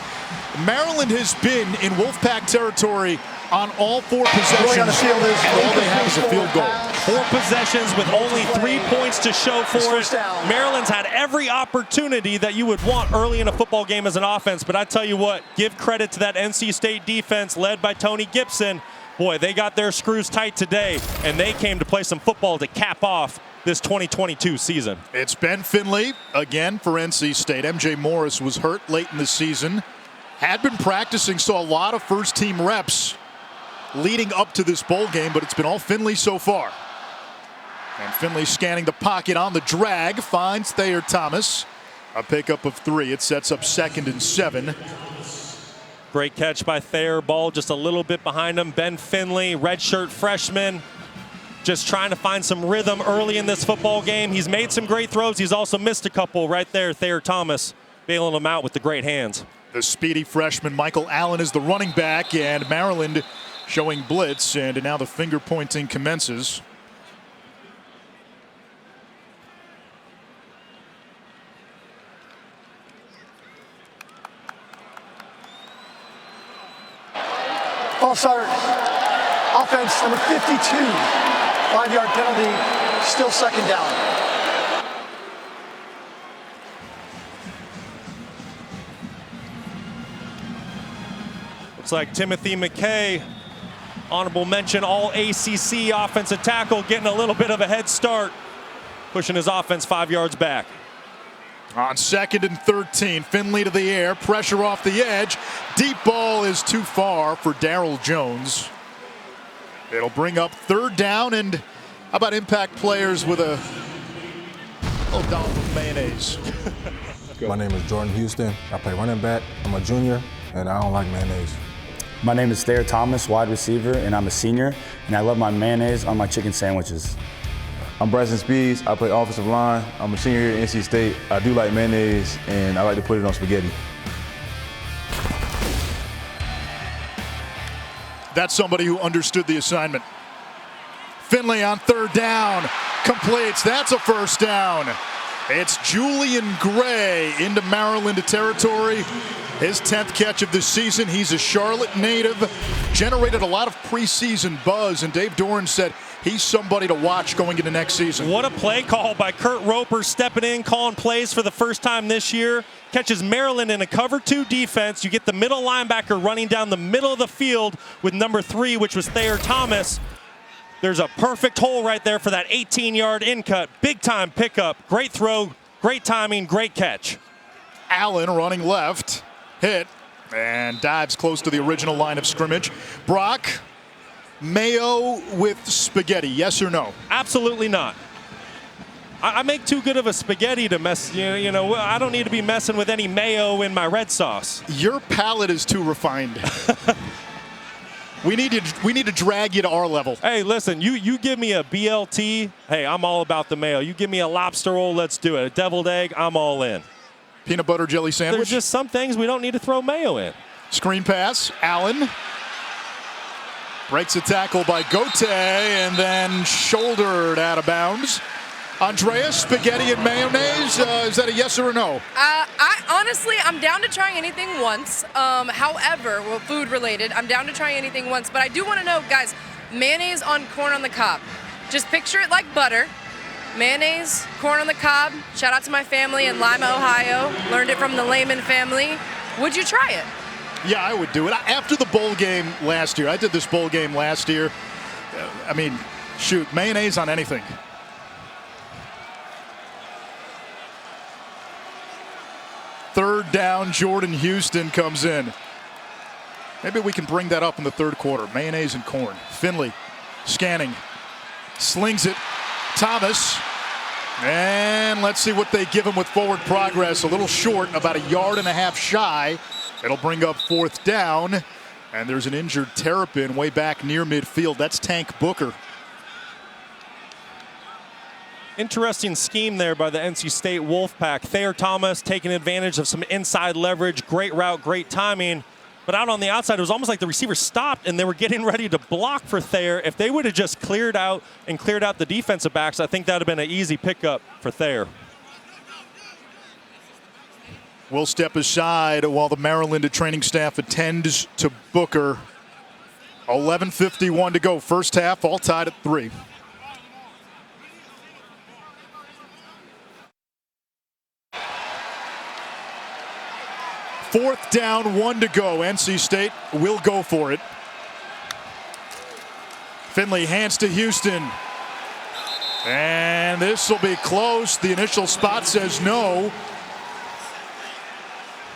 [SPEAKER 3] Maryland has been in Wolfpack territory on all 4 possessions,
[SPEAKER 11] on the field is
[SPEAKER 3] and all they have is a field goal.
[SPEAKER 6] 4 possessions with only 3 points to show for it. Maryland's had every opportunity that you would want early in a football game as an offense, but I tell you what, give credit to that NC State defense led by Tony Gibson. Boy, they got their screws tight today, and they came to play some football to cap off this 2022 season.
[SPEAKER 3] It's Ben Finley again for NC State. MJ Morris was hurt late in the season. Had been practicing, saw a lot of first-team reps leading up to this bowl game, but it's been all Finley so far. And Finley scanning the pocket on the drag, finds Thayer Thomas. A pickup of 3. It sets up 2nd and 7.
[SPEAKER 6] Great catch by Thayer. Ball just a little bit behind him. Ben Finley, redshirt freshman, just trying to find some rhythm early in this football game. He's made some great throws. He's also missed a couple right there. Thayer Thomas bailing him out with the great hands.
[SPEAKER 3] The speedy freshman Michael Allen is the running back, and Maryland showing blitz, and now the finger pointing commences.
[SPEAKER 11] False start. Offense number 52. 5-yard penalty. Still 2nd down.
[SPEAKER 6] Looks like Timothy McKay, honorable mention, all ACC offensive tackle, getting a little bit of a head start, pushing his offense 5 yards back.
[SPEAKER 3] On 2nd and 13, Finley to the air, pressure off the edge. Deep ball is too far for Darryl Jones. It'll bring up 3rd down, and how about impact players with a little dollop of mayonnaise?
[SPEAKER 12] My name is Jordan Houston. I play running back. I'm a junior, and I don't like mayonnaise.
[SPEAKER 13] My name is Thayer Thomas, wide receiver, and I'm a senior, and I love my mayonnaise on my chicken sandwiches.
[SPEAKER 14] I'm Bryson Speeds. I play offensive line. I'm a senior here at NC State. I do like mayonnaise, and I like to put it on spaghetti.
[SPEAKER 3] That's somebody who understood the assignment. Finley on 3rd down, completes. That's a 1st down. It's Julian Gray into Maryland territory. His 10th catch of the season. He's a Charlotte native. Generated a lot of preseason buzz, and Dave Doran said he's somebody to watch going into next season.
[SPEAKER 6] What a play call by Kurt Roper, stepping in, calling plays for the first time this year. Catches Maryland in a cover 2 defense. You get the middle linebacker running down the middle of the field with number 3, which was Thayer Thomas. There's a perfect hole right there for that 18-yard in cut. Big time pickup. Great throw, great timing, great catch.
[SPEAKER 3] Allen running left, hit, and dives close to the original line of scrimmage. Brock, Mayo with spaghetti, yes or no?
[SPEAKER 6] Absolutely not. I make too good of a spaghetti to mess, you know, I don't need to be messing with any mayo in my red sauce.
[SPEAKER 3] Your palate is too refined. We need to drag you to our level.
[SPEAKER 6] Hey, listen, you give me a BLT, hey, I'm all about the mayo. You give me a lobster roll, let's do it. A deviled egg, I'm all in.
[SPEAKER 3] Peanut butter jelly sandwich?
[SPEAKER 6] There's just some things we don't need to throw mayo in.
[SPEAKER 3] Screen pass, Allen. Breaks a tackle by Gote and then shouldered out of bounds. Andreas, spaghetti and mayonnaise, is that a yes or a no?
[SPEAKER 4] I'm down to try anything once. However, well, food related, I'm down to try anything once. But I do want to know, guys, mayonnaise on corn on the cob. Just picture it like butter. Mayonnaise, corn on the cob. Shout out to my family in Lima, Ohio. Learned it from the Lehman family. Would you try it?
[SPEAKER 3] Yeah, I would do it. After the bowl game last year, I did this bowl game last year. I mean, shoot, mayonnaise on anything. Third down, Jordan Houston comes in. Maybe we can bring that up in the 3rd quarter. Mayonnaise and corn. Finley scanning, slings it. Thomas, and let's see what they give him with forward progress. A little short, about 1.5 yards shy. It'll bring up 4th down, and there's an injured Terrapin way back near midfield. That's Tank Booker.
[SPEAKER 6] Interesting scheme there by the NC State Wolfpack. Thayer Thomas taking advantage of some inside leverage. Great route, great timing. But out on the outside, it was almost like the receiver stopped and they were getting ready to block for Thayer. If they would have just cleared out the defensive backs, I think that would have been an easy pickup for Thayer.
[SPEAKER 3] We'll step aside while the Maryland training staff attends to Booker. 11:51 to go. First half, all tied at 3. Fourth down, 1 to go. NC State will go for it. Finley hands to Houston. And this will be close. The initial spot says no.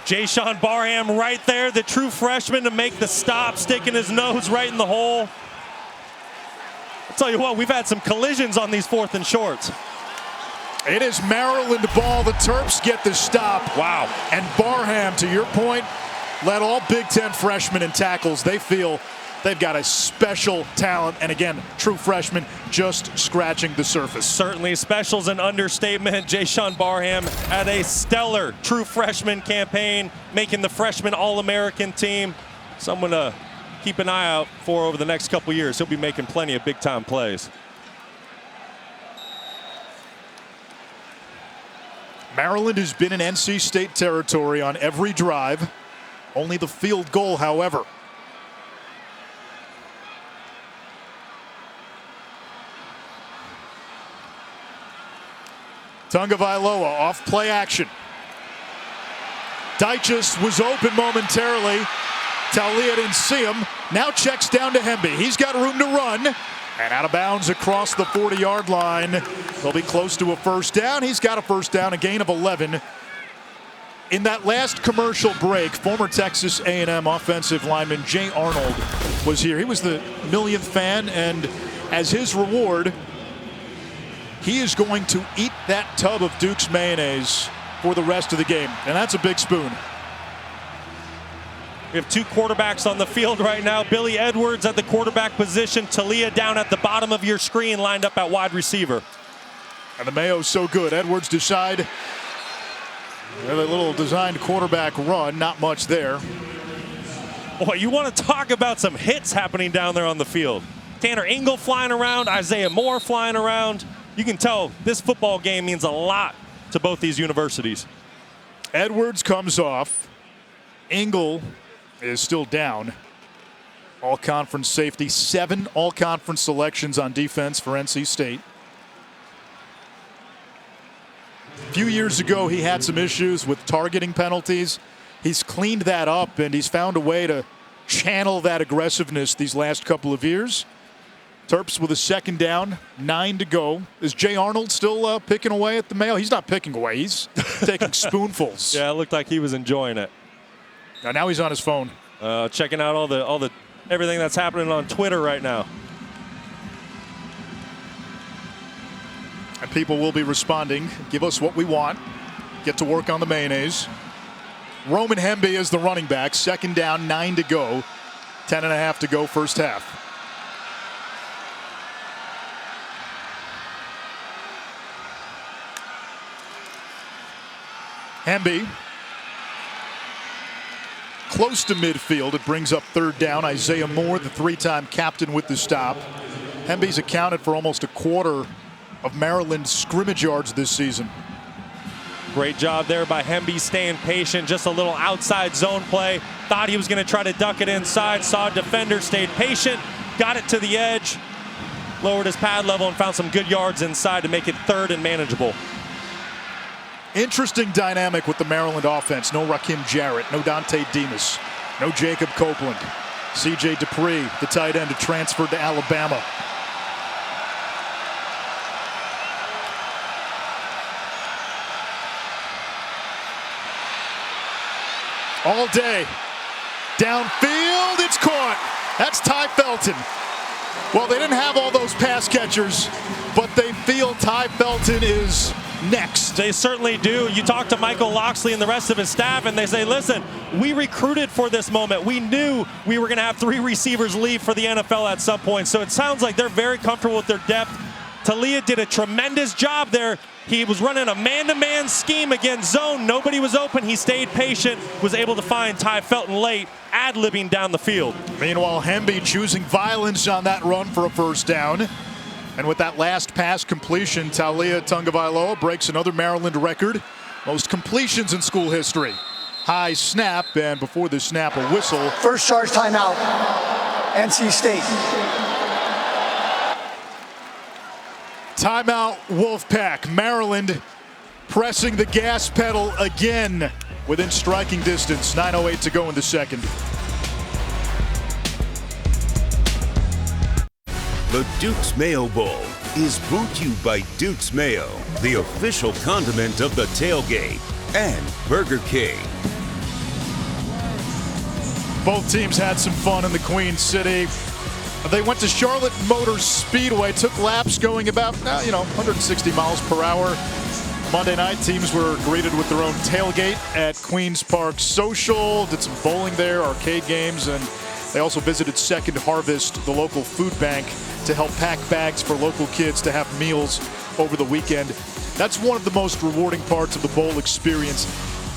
[SPEAKER 6] Jayshon Barham right there, the true freshman to make the stop, sticking his nose right in the hole. I'll tell you what, we've had some collisions on these 4th and shorts.
[SPEAKER 3] It is Maryland ball. The Terps get the stop.
[SPEAKER 6] Wow.
[SPEAKER 3] And Barham, to your point, led all Big Ten freshmen in tackles. They feel they've got a special talent. And again, true freshman just scratching the surface.
[SPEAKER 6] Certainly special's an understatement. Jayshawn Barham had a stellar true freshman campaign, making the freshman All-American team. Someone to keep an eye out for over the next couple years. He'll be making plenty of big-time plays.
[SPEAKER 3] Maryland has been in NC State territory on every drive. Only the field goal, however. Tagovailoa off play action. Dyches was open momentarily. Taulia didn't see him. Now checks down to Hemby. He's got room to run. And out of bounds across the 40-yard line. They'll be close to a first down. He's got a first down, a gain of 11. In that last commercial break, former Texas A&M offensive lineman Jay Arnold was here. He was the millionth fan, and as his reward, he is going to eat that tub of Duke's mayonnaise for the rest of the game, and that's a big spoon.
[SPEAKER 6] We have 2 quarterbacks on the field right now. Billy Edwards at the quarterback position. Taulia down at the bottom of your screen, lined up at wide receiver.
[SPEAKER 3] And the Mayo's so good. Edwards decide a little designed quarterback run. Not much there.
[SPEAKER 6] Boy, you want to talk about some hits happening down there on the field. Tanner Ingle flying around, Isaiah Moore flying around. You can tell this football game means a lot to both these universities.
[SPEAKER 3] Edwards comes off. Ingle is still down. All-conference safety, 7 all-conference selections on defense for NC State. A few years ago, he had some issues with targeting penalties. He's cleaned that up, and he's found a way to channel that aggressiveness these last couple of years. Terps with a second down, 9 to go. Is Jay Arnold still picking away at the Mayo? He's not picking away. He's taking spoonfuls.
[SPEAKER 6] Yeah, it looked like he was enjoying it.
[SPEAKER 3] Now he's on his phone.
[SPEAKER 6] Checking out all the everything that's happening on Twitter right now.
[SPEAKER 3] And people will be responding. Give us what we want. Get to work on the mayonnaise. Roman Hemby is the running back. Second down, 9 to go. 10.5 to go first half. Hemby close to midfield. It brings up third down. Isaiah Moore, the 3-time captain, with the stop. Hemby's accounted for almost a quarter of Maryland's scrimmage yards this season.
[SPEAKER 6] Great job there by Hemby, staying patient. Just a little outside zone play. Thought he was going to try to duck it inside. Saw a defender, stayed patient, got it to the edge, lowered his pad level, and found some good yards inside to make it third and manageable.
[SPEAKER 3] Interesting dynamic with the Maryland offense. No Rakim Jarrett, no Dante Demas, no Jacob Copeland. C.J. Dupree, the tight end, transferred to Alabama. All day. Downfield, it's caught. That's Ty Felton. Well, they didn't have all those pass catchers, but they feel Ty Felton is next.
[SPEAKER 6] They certainly do. You talk to Michael Loxley and the rest of his staff, and they say, listen, we recruited for this moment. We knew we were going to have 3 receivers leave for the NFL at some point. So it sounds like they're very comfortable with their depth. Taulia did a tremendous job there. He was running a man-to-man scheme against zone. Nobody was open. He stayed patient, was able to find Ty Felton late, ad-libbing down the field.
[SPEAKER 3] Meanwhile, Hemby choosing violence on that run for a first down. And with that last pass completion, Taulia Tagovailoa breaks another Maryland record. Most completions in school history. High snap, and before the snap, a whistle.
[SPEAKER 11] First charge timeout, NC State.
[SPEAKER 3] Timeout, Wolfpack. Maryland pressing the gas pedal again within striking distance. 9:08 to go in the second.
[SPEAKER 1] The Duke's Mayo Bowl is brought to you by Duke's Mayo, the official condiment of the tailgate, and Burger King.
[SPEAKER 3] Both teams had some fun in the Queen City. They went to Charlotte Motor Speedway, took laps going about, 160 miles per hour. Monday night, teams were greeted with their own tailgate at Queens Park Social, did some bowling there, arcade games, and they also visited Second Harvest, the local food bank, to help pack bags for local kids to have meals over the weekend. That's one of the most rewarding parts of the bowl experience,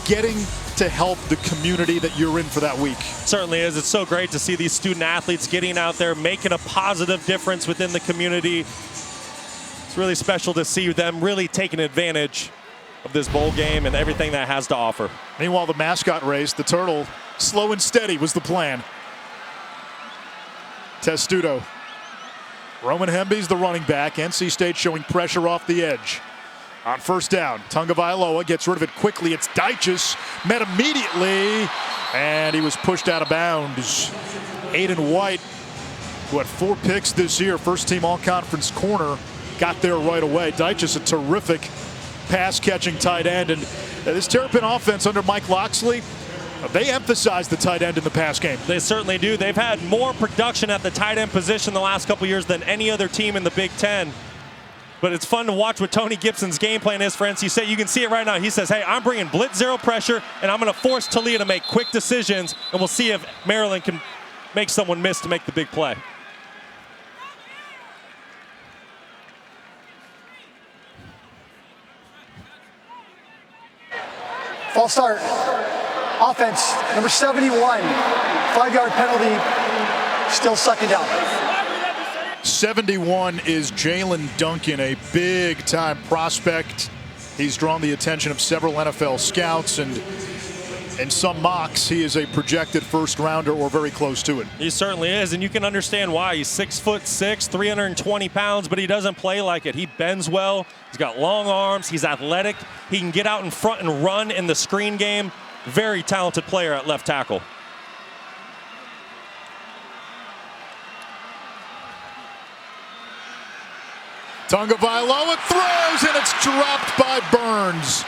[SPEAKER 3] getting to help the community that you're in for that week.
[SPEAKER 6] Certainly is. It's so great to see these student athletes getting out there, making a positive difference within the community. It's really special to see them really taking advantage of this bowl game and everything that it has to offer.
[SPEAKER 3] Meanwhile, the mascot race, the turtle, slow and steady was the plan. Testudo. Roman Hemby's the running back. NC State showing pressure off the edge. On first down, Tagovailoa gets rid of it quickly. It's Dyches, met immediately, and he was pushed out of bounds. Aiden White, who had 4 picks this year, first-team all-conference corner, got there right away. Dyches, a terrific pass-catching tight end. And this Terrapin offense under Mike Loxley, they emphasize the tight end in the pass game.
[SPEAKER 6] They certainly do. They've had more production at the tight end position the last couple years than any other team in the Big Ten. But it's fun to watch what Tony Gibson's game plan is for NC State. You can see it right now. He says, hey, I'm bringing blitz zero pressure, and I'm going to force Talia to make quick decisions, and we'll see if Maryland can make someone miss to make the big play.
[SPEAKER 11] False start. Offense, number 71. 5-yard penalty, still second down.
[SPEAKER 3] 71 is Jalen Duncan, a big-time prospect. He's drawn the attention of several NFL scouts, and in some mocks, he is a projected first-rounder or very close to it.
[SPEAKER 6] He certainly is, and you can understand why. He's 6'6", 320 pounds, but he doesn't play like it. He bends well. He's got long arms. He's athletic. He can get out in front and run in the screen game. Very talented player at left tackle.
[SPEAKER 3] Tagovailoa throws, and it's dropped by Burns.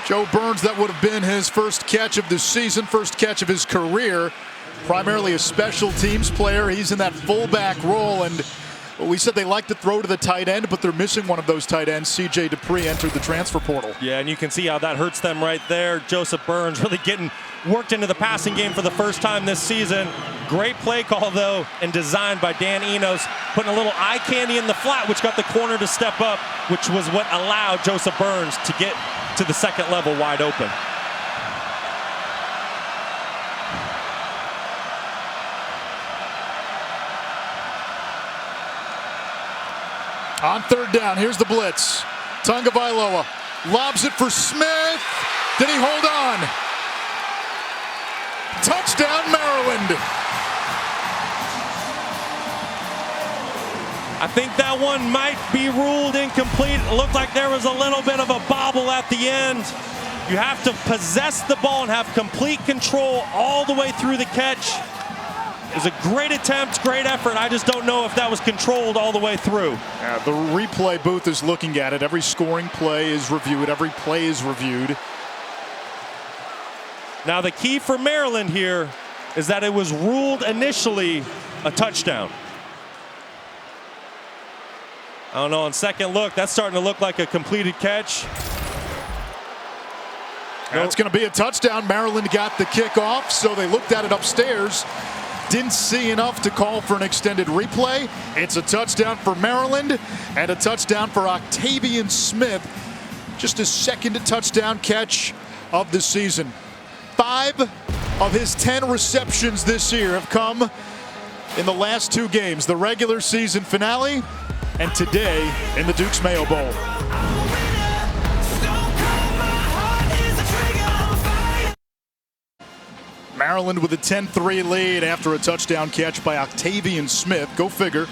[SPEAKER 3] Joe Burns, that would have been his first catch of the season, first catch of his career. Primarily a special teams player. He's in that fullback role, and we said they like to throw to the tight end, but they're missing one of those tight ends. C.J. Dupree entered the transfer portal.
[SPEAKER 6] Yeah, and you can see how that hurts them right there. Joseph Burns really getting worked into the passing game for the first time this season. Great play call, though, and designed by Dan Enos, putting a little eye candy in the flat, which got the corner to step up, which was what allowed Joseph Burns to get to the second level wide open.
[SPEAKER 3] On third down, here's the blitz. Tagovailoa lobs it for Smith. Did he hold on? Touchdown, Maryland.
[SPEAKER 6] I think that one might be ruled incomplete. It looked like there was a little bit of a bobble at the end. You have to possess the ball and have complete control all the way through the catch. It was a great attempt, great effort. I just don't know if that was controlled all the way through.
[SPEAKER 3] The replay booth is looking at it. Every scoring play is reviewed. Every play is reviewed.
[SPEAKER 6] Now the key for Maryland here is that it was ruled initially a touchdown. I don't know, on second look, that's starting to look like a completed catch.
[SPEAKER 3] It's going to be a touchdown. Maryland got the kickoff, so they looked at it upstairs. Didn't see enough to call for an extended replay. It's a touchdown for Maryland and a touchdown for Octavian Smith. Just his second touchdown catch of the season. 5 of his 10 receptions this year have come in the last 2 games, the regular season finale and today in the Dukes Mayo Bowl. Maryland with a 10-3 lead after a touchdown catch by Octavian Smith. Go figure.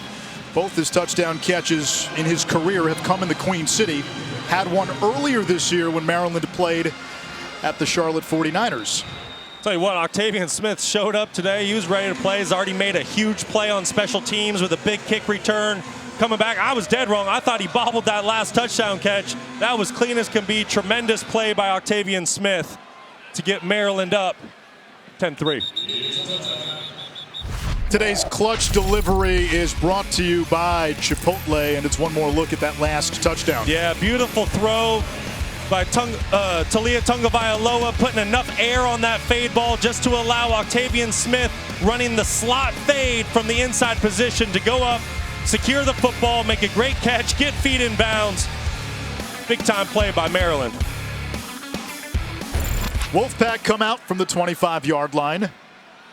[SPEAKER 3] Both his touchdown catches in his career have come in the Queen City. Had one earlier this year when Maryland played at the Charlotte 49ers.
[SPEAKER 6] Tell you what, Octavian Smith showed up today. He was ready to play. He's already made a huge play on special teams with a big kick return. Coming back, I was dead wrong. I thought he bobbled that last touchdown catch. That was clean as can be. Tremendous play by Octavian Smith to get Maryland up 10-3.
[SPEAKER 3] Today's clutch delivery is brought to you by Chipotle, and it's one more look at that last touchdown.
[SPEAKER 6] Yeah, beautiful throw by Talia Tungavailoa, putting enough air on that fade ball just to allow Octavian Smith running the slot fade from the inside position to go up, secure the football, make a great catch, get feet in bounds. Big time play by Maryland.
[SPEAKER 3] Wolfpack come out from the 25-yard line,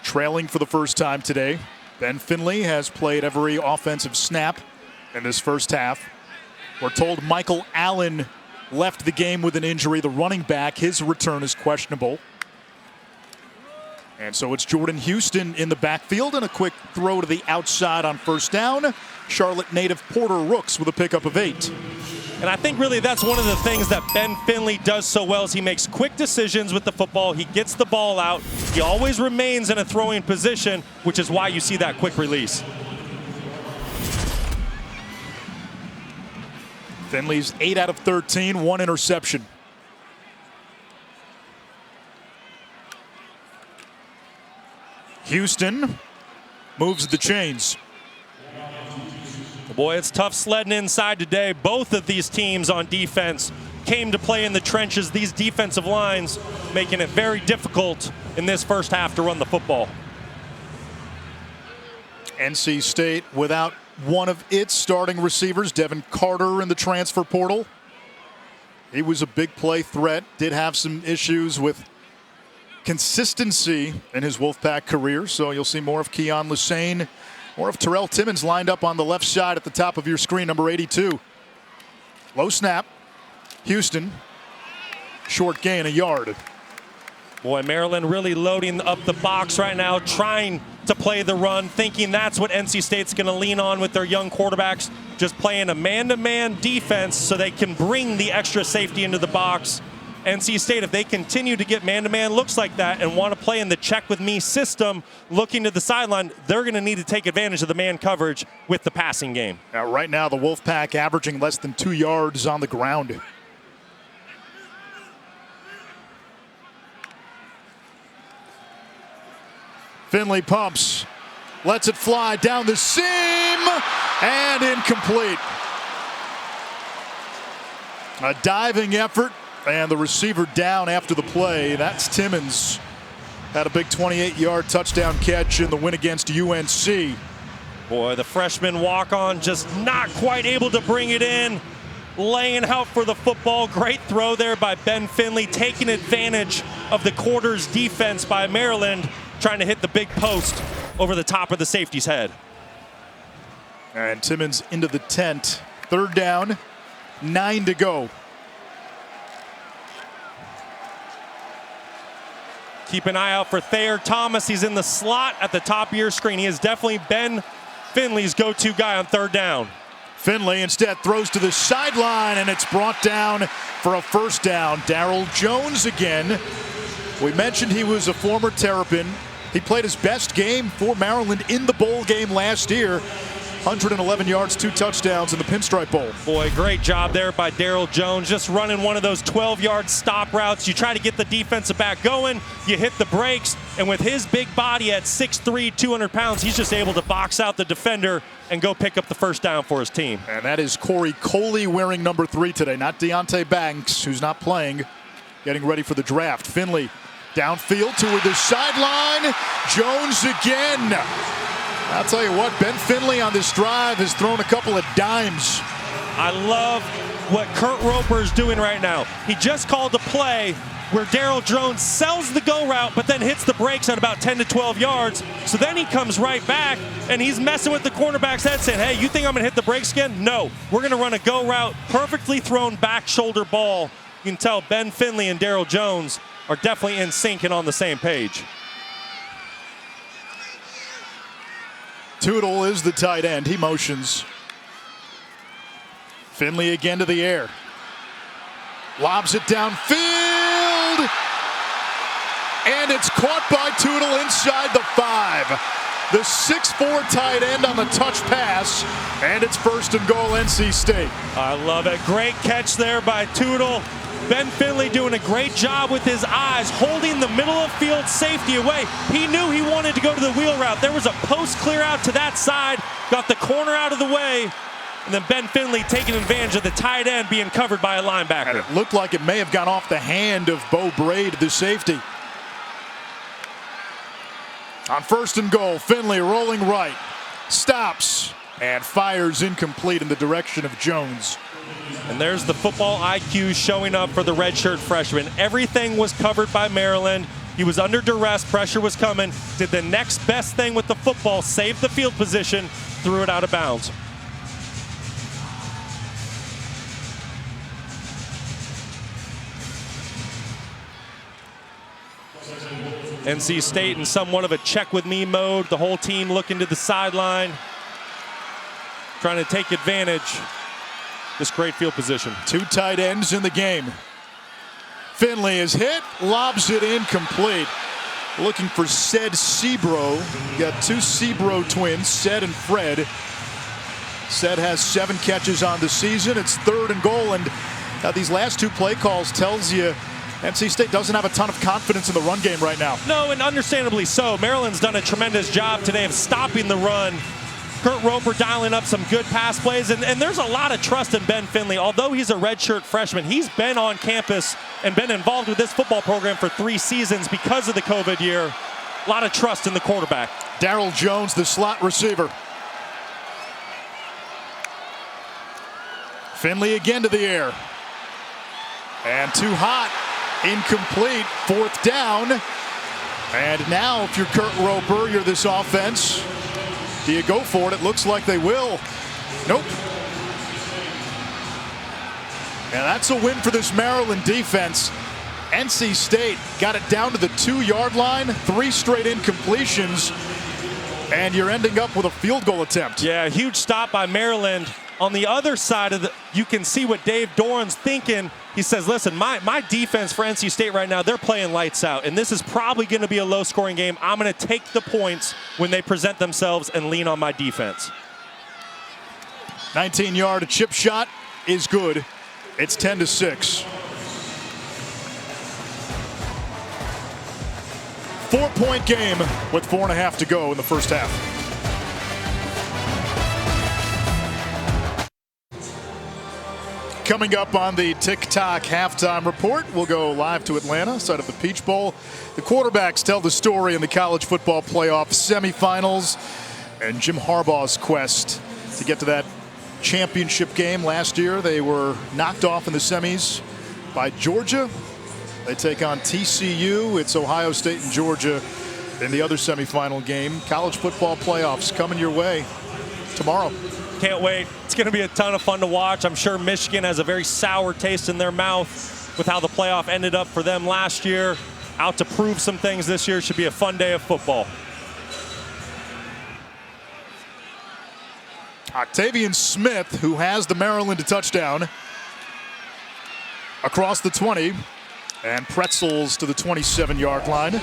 [SPEAKER 3] trailing for the first time today. Ben Finley has played every offensive snap in this first half. We're told Michael Allen left the game with an injury. The running back, his return is questionable. And so it's Jordan Houston in the backfield, and a quick throw to the outside on first down. Charlotte native Porter Rooks with a pickup of 8.
[SPEAKER 6] And I think really that's one of the things that Ben Finley does so well is he makes quick decisions with the football. He gets the ball out. He always remains in a throwing position, which is why you see that quick release.
[SPEAKER 3] Finley's 8 out of 13, 1 interception. Houston moves the chains.
[SPEAKER 6] Boy, it's tough sledding inside today. Both of these teams on defense came to play in the trenches. These defensive lines making it very difficult in this first half to run the football.
[SPEAKER 3] NC State without one of its starting receivers, Devin Carter, in the transfer portal. He was a big play threat, did have some issues with consistency in his Wolfpack career, so you'll see more of Keon Lusane, more of Terrell Timmons lined up on the left side at the top of your screen, number 82. Low snap, Houston, short gain, a yard.
[SPEAKER 6] Boy, Maryland really loading up the box right now, trying to play the run, thinking that's what NC State's going to lean on with their young quarterbacks, just playing a man-to-man defense so they can bring the extra safety into the box. NC State, if they continue to get man-to-man looks like that and want to play in the check with me system, looking to the sideline, they're going to need to take advantage of the man coverage with the passing game.
[SPEAKER 3] Now, right now, the Wolfpack averaging less than 2 yards on the ground. Finley pumps, lets it fly down the seam, and incomplete. A diving effort. And the receiver down after the play. That's Timmons. Had a big 28-yard touchdown catch in the win against UNC.
[SPEAKER 6] Boy, the freshman walk-on just not quite able to bring it in. Laying out for the football. Great throw there by Ben Finley, taking advantage of the quarter's defense by Maryland, trying to hit the big post over the top of the safety's head.
[SPEAKER 3] And Timmons into the tent. Third down, 9 to go.
[SPEAKER 6] Keep an eye out for Thayer Thomas. He's in the slot at the top of your screen. He is definitely Ben Finley's go-to guy on third down.
[SPEAKER 3] Finley instead throws to the sideline, and it's brought down for a first down. Darrell Jones again. We mentioned he was a former Terrapin. He played his best game for Maryland in the bowl game last year. 111 yards, 2 touchdowns in the Pinstripe Bowl.
[SPEAKER 6] Boy, great job there by Darrell Jones, just running one of those 12-yard stop routes. You try to get the defensive back going, you hit the brakes, and with his big body at 6'3", 200 pounds, he's just able to box out the defender and go pick up the first down for his team.
[SPEAKER 3] And that is Corey Coley wearing number 3 today, not Deontay Banks, who's not playing, getting ready for the draft. Finley downfield to the sideline. Jones again. I'll tell you what, Ben Finley on this drive has thrown a couple of dimes.
[SPEAKER 6] I love what Kurt Roper is doing right now. He just called a play where Darrell Jones sells the go route but then hits the brakes at about 10 to 12 yards. So then he comes right back and he's messing with the cornerback's head saying, hey, you think I'm going to hit the brakes again? No, we're going to run a go route, perfectly thrown back shoulder ball. You can tell Ben Finley and Darrell Jones are definitely in sync and on the same page.
[SPEAKER 3] Tootle is the tight end. He motions. Finley again to the air. Lobs it downfield. And it's caught by Tootle inside the 5. The 6'4" tight end on the touch pass. And it's first and goal, NC State.
[SPEAKER 6] I love it. Great catch there by Tootle. Ben Finley doing a great job with his eyes, holding the middle of field safety away. He knew he wanted to go go to the wheel route. There was a post clear out to that side, got the corner out of the way, and then Ben Finley taking advantage of the tight end being covered by a linebacker.
[SPEAKER 3] And it looked like it may have gone off the hand of Bo Braid, the safety. On 1st and goal, Finley rolling right, stops, and fires incomplete in the direction of Jones.
[SPEAKER 6] And there's the football IQ showing up for the redshirt freshman. Everything was covered by Maryland. He was under duress, pressure was coming, did the next best thing with the football, saved the field position, threw it out of bounds. NC State in somewhat of a check with me mode. The whole team looking to the sideline, trying to take advantage. This great field position.
[SPEAKER 3] 2 tight ends in the game. Finley is hit, lobs it incomplete. Looking for Ced Sebro. Got 2 Sebro twins, Ced and Fred. Ced has 7 catches on the season. It's 3rd and goal, and now these last 2 play calls tells you NC State doesn't have a ton of confidence in the run game right now.
[SPEAKER 6] No, and understandably so. Maryland's done a tremendous job today of stopping the run. Kurt Roper dialing up some good pass plays, and there's a lot of trust in Ben Finley. Although he's a redshirt freshman, he's been on campus and been involved with this football program for 3 seasons because of the COVID year. A lot of trust in the quarterback.
[SPEAKER 3] Darryl Jones, the slot receiver. Finley again to the air. And too hot, incomplete, 4th down. And now if you're Kurt Roper, you're this offense. Do you go for it? It looks like they will. Nope. And that's a win for this Maryland defense. NC State got it down to the 2-yard line, 3 straight incompletions, and you're ending up with a field goal attempt.
[SPEAKER 6] Yeah, huge stop by Maryland. On the other side of you can see what Dave Doran's thinking. He says, listen, my defense for NC State right now, they're playing lights out, and this is probably going to be a low-scoring game. I'm going to take the points when they present themselves and lean on my defense.
[SPEAKER 3] 19-yard chip shot is good. It's 10-6. 4-point game with 4.5 to go in the first half. Coming up on the TikTok halftime report, we'll go live to Atlanta, side of the Peach Bowl. The quarterbacks tell the story in the college football playoff semifinals and Jim Harbaugh's quest to get to that championship game. Last year, they were knocked off in the semis by Georgia. They take on TCU. It's Ohio State and Georgia in the other semifinal game. College football playoffs coming your way tomorrow.
[SPEAKER 6] Can't wait. It's going to be a ton of fun to watch. I'm sure Michigan has a very sour taste in their mouth with how the playoff ended up for them last year. Out to prove some things this year. Should be a fun day of football.
[SPEAKER 3] Octavian Smith, who has the Maryland touchdown, across the 20, and pretzels to the 27-yard line.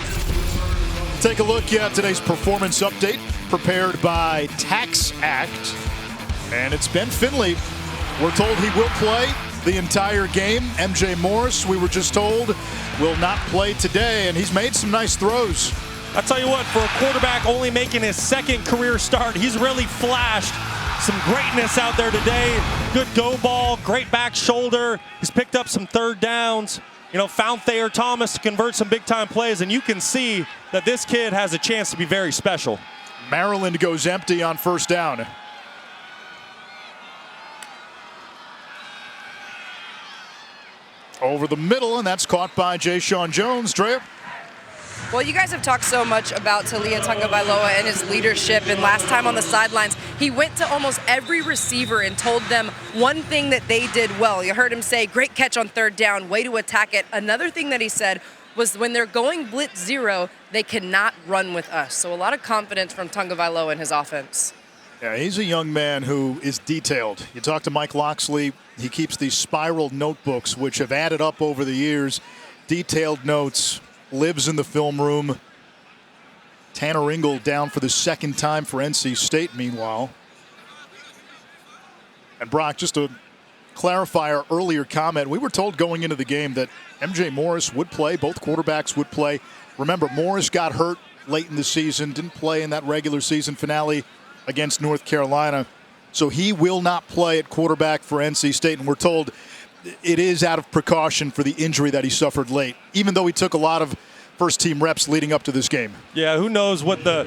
[SPEAKER 3] Take a look at today's performance update prepared by Tax Act. And it's Ben Finley. We're told he will play the entire game. MJ Morris, we were just told, will not play today, and he's made some nice throws.
[SPEAKER 6] I'll tell you what, for a quarterback only making his 2nd career start, he's really flashed some greatness out there today. Good go ball, great back shoulder. He's picked up some 3rd downs. You know, found Thayer Thomas to convert some big-time plays, and you can see that this kid has a chance to be very special.
[SPEAKER 3] Maryland goes empty on 1st down. Over the middle, and that's caught by Jay-Sean Jones. Drea?
[SPEAKER 4] Well, you guys have talked so much about Talia Tagovailoa and his leadership, and last time on the sidelines, he went to almost every receiver and told them one thing that they did well. You heard him say, great catch on 3rd down, way to attack it. Another thing that he said was when they're going blitz 0, they cannot run with us. So a lot of confidence from Tagovailoa in his offense.
[SPEAKER 3] Yeah, he's a young man who is detailed. You talk to Mike Loxley, he keeps these spiral notebooks, which have added up over the years. Detailed notes, lives in the film room. Tanner Ingle down for the 2nd time for NC State, meanwhile. And Brock, just to clarify our earlier comment, we were told going into the game that MJ Morris would play, both quarterbacks would play. Remember, Morris got hurt late in the season, didn't play in that regular season finale against North Carolina. So he will not play at quarterback for NC State, and we're told it is out of precaution for the injury that he suffered late, even though he took a lot of first-team reps leading up to this game.
[SPEAKER 6] Yeah, who knows what the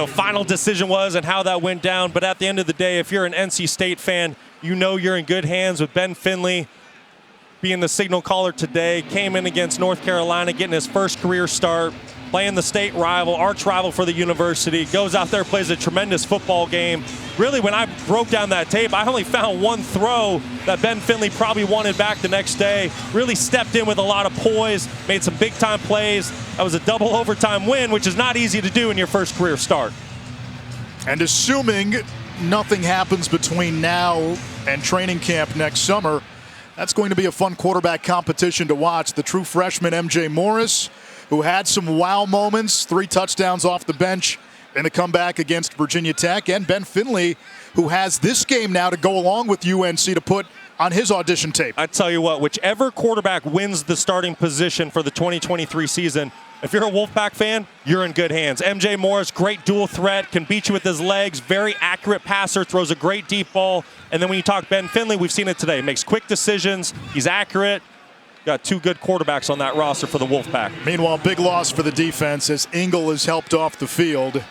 [SPEAKER 6] final decision was and how that went down. But at the end of the day, if you're an NC State fan, you know you're in good hands with Ben Finley being the signal caller today. Came in against North Carolina, getting his first career start, playing the state rival, arch rival for the university. Goes out there, plays a tremendous football game. Really, when I broke down that tape, I only found one throw that Ben Finley probably wanted back the next day. Really stepped in with a lot of poise, made some big-time plays. That was a double overtime win, which is not easy to do in your first career start.
[SPEAKER 3] And assuming nothing happens between now and training camp next summer, that's going to be a fun quarterback competition to watch. The true freshman MJ Morris, who had some wow moments, 3 touchdowns off the bench in the comeback against Virginia Tech, and Ben Finley, who has this game now to go along with UNC to put on his audition tape.
[SPEAKER 6] I tell you what, whichever quarterback wins the starting position for the 2023 season, if you're a Wolfpack fan, you're in good hands. MJ Morris, great dual threat, can beat you with his legs, very accurate passer, throws a great deep ball. And then when you talk Ben Finley, we've seen it today. Makes quick decisions, he's accurate. Got 2 good quarterbacks on that roster for the Wolfpack.
[SPEAKER 3] Meanwhile, big loss for the defense as Engel is helped off the field.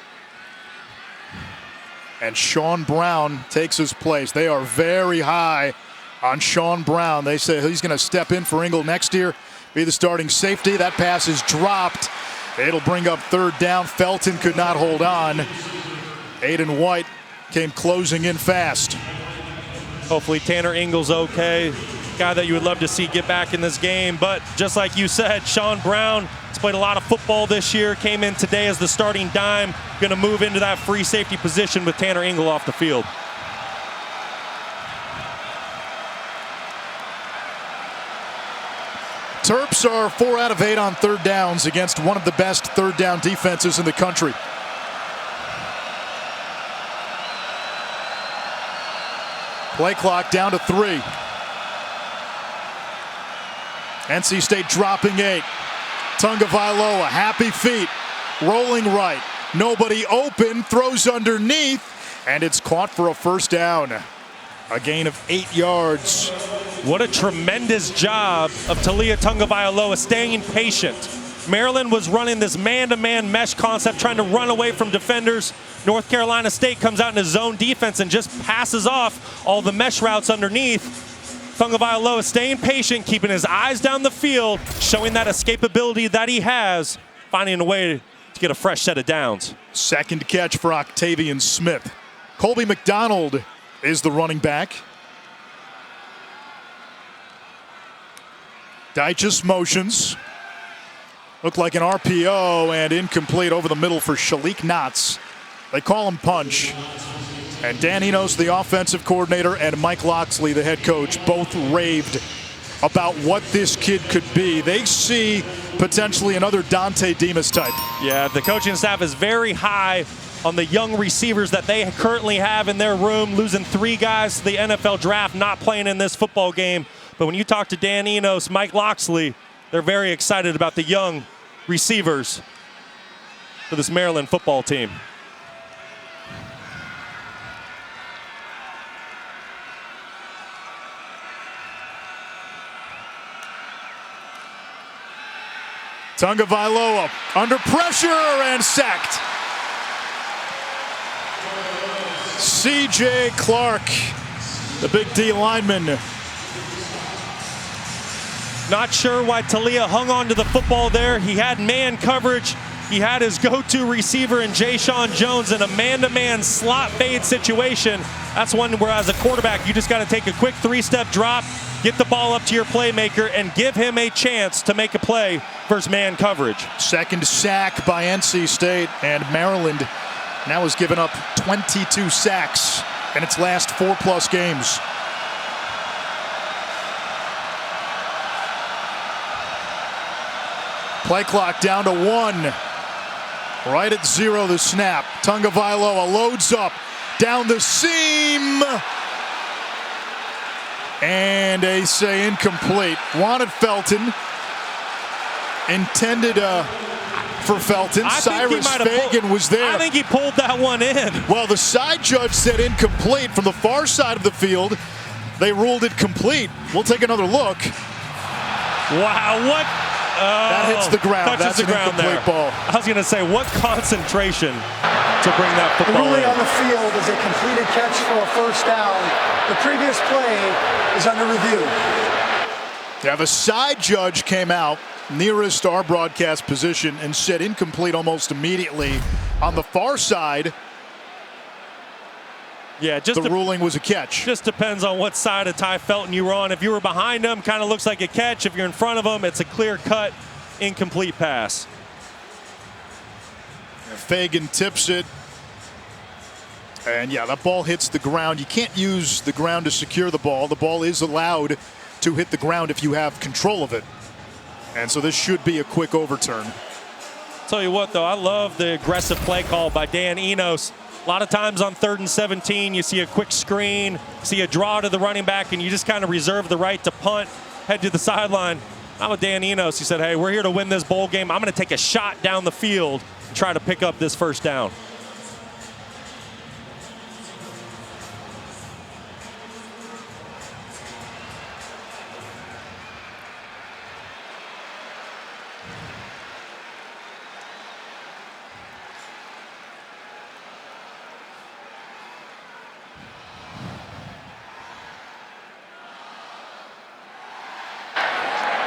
[SPEAKER 3] And Sean Brown takes his place. They are very high on Sean Brown. They say he's going to step in for Engel next year, be the starting safety. That pass is dropped. It'll bring up 3rd down. Felton could not hold on. Aiden White came closing in fast.
[SPEAKER 6] Hopefully Tanner Engel's okay. Guy that you would love to see get back in this game. But just like you said, Sean Brown has played a lot of football this year. Came in today as the starting dime. Going to move into that free safety position with Tanner Engel off the field.
[SPEAKER 3] Terps are 4 out of 8 on 3rd downs against one of the best 3rd down defenses in the country. Play clock down to 3. NC State dropping 8. Tungavailoa, happy feet, rolling right. Nobody open, throws underneath, and it's caught for a 1st down. A gain of 8 yards.
[SPEAKER 6] What a tremendous job of Talia Tungavailoa staying patient. Maryland was running this man-to-man mesh concept, trying to run away from defenders. North Carolina State comes out into zone defense and just passes off all the mesh routes underneath. Tungavailoa staying patient, keeping his eyes down the field, showing that escapability that he has, finding a way to get a fresh set of downs.
[SPEAKER 3] 2nd catch for Octavian Smith. Colby McDonald is the running back. Digest motions. Looked like an RPO and incomplete over the middle for Shalik Knotts. They call him punch. And Dan Enos, the offensive coordinator, and Mike Locksley, the head coach, both raved about what this kid could be. They see potentially another Dante Demas type.
[SPEAKER 6] Yeah, the coaching staff is very high on the young receivers that they currently have in their room, losing 3 guys to the NFL draft, not playing in this football game. But when you talk to Dan Enos, Mike Locksley, they're very excited about the young receivers for this Maryland football team.
[SPEAKER 3] Tungavailoa under pressure and sacked. C.J. Clark, the big D lineman.
[SPEAKER 6] Not sure why Talia hung on to the football there. He had man coverage. He had his go-to receiver in Jayshon Jones in a man-to-man slot fade situation. That's one where, as a quarterback, you just got to take a quick 3-step drop, get the ball up to your playmaker, and give him a chance to make a play versus man coverage.
[SPEAKER 3] 2nd sack by NC State, and Maryland now has given up 22 sacks in its last 4+ games. Play clock down to 1. Right at 0 the snap. Tungavailoa loads up down the seam. And they say incomplete. Wanted Felton. Intended a for Felton. Cyrus Fagan was there.
[SPEAKER 6] I think he pulled that one in.
[SPEAKER 3] Well, the side judge said incomplete from the far side of the field. They ruled it complete. We'll take another look.
[SPEAKER 6] Wow, what?
[SPEAKER 3] That hits the ground.
[SPEAKER 6] Touches
[SPEAKER 3] That's
[SPEAKER 6] the
[SPEAKER 3] an
[SPEAKER 6] ground there.
[SPEAKER 3] incomplete ball.
[SPEAKER 6] I was going to say, what concentration to bring that
[SPEAKER 11] The
[SPEAKER 6] football
[SPEAKER 11] ruling
[SPEAKER 6] in.
[SPEAKER 11] on the field is a completed catch for a first down. The previous play is under review.
[SPEAKER 3] Yeah, the side judge came out nearest our broadcast position and said incomplete almost immediately. On the far side,
[SPEAKER 6] yeah,
[SPEAKER 3] the ruling was a catch.
[SPEAKER 6] Just depends on what side of Ty Felton you were on. If you were behind him, kind of looks like a catch. If you're in front of him, it's a clear-cut, incomplete pass.
[SPEAKER 3] Fagan tips it. And yeah, that ball hits the ground. You can't use the ground to secure the ball. The ball is allowed to hit the ground if you have control of it. And so this should be a quick overturn.
[SPEAKER 6] Tell you what, though, I love the aggressive play call by Dan Enos. A lot of times on 3rd and 17, you see a quick screen, see a draw to the running back, and you just kind of reserve the right to punt, head to the sideline. I'm with Dan Enos. He said, hey, we're here to win this bowl game. I'm going to take a shot down the field and try to pick up this first down.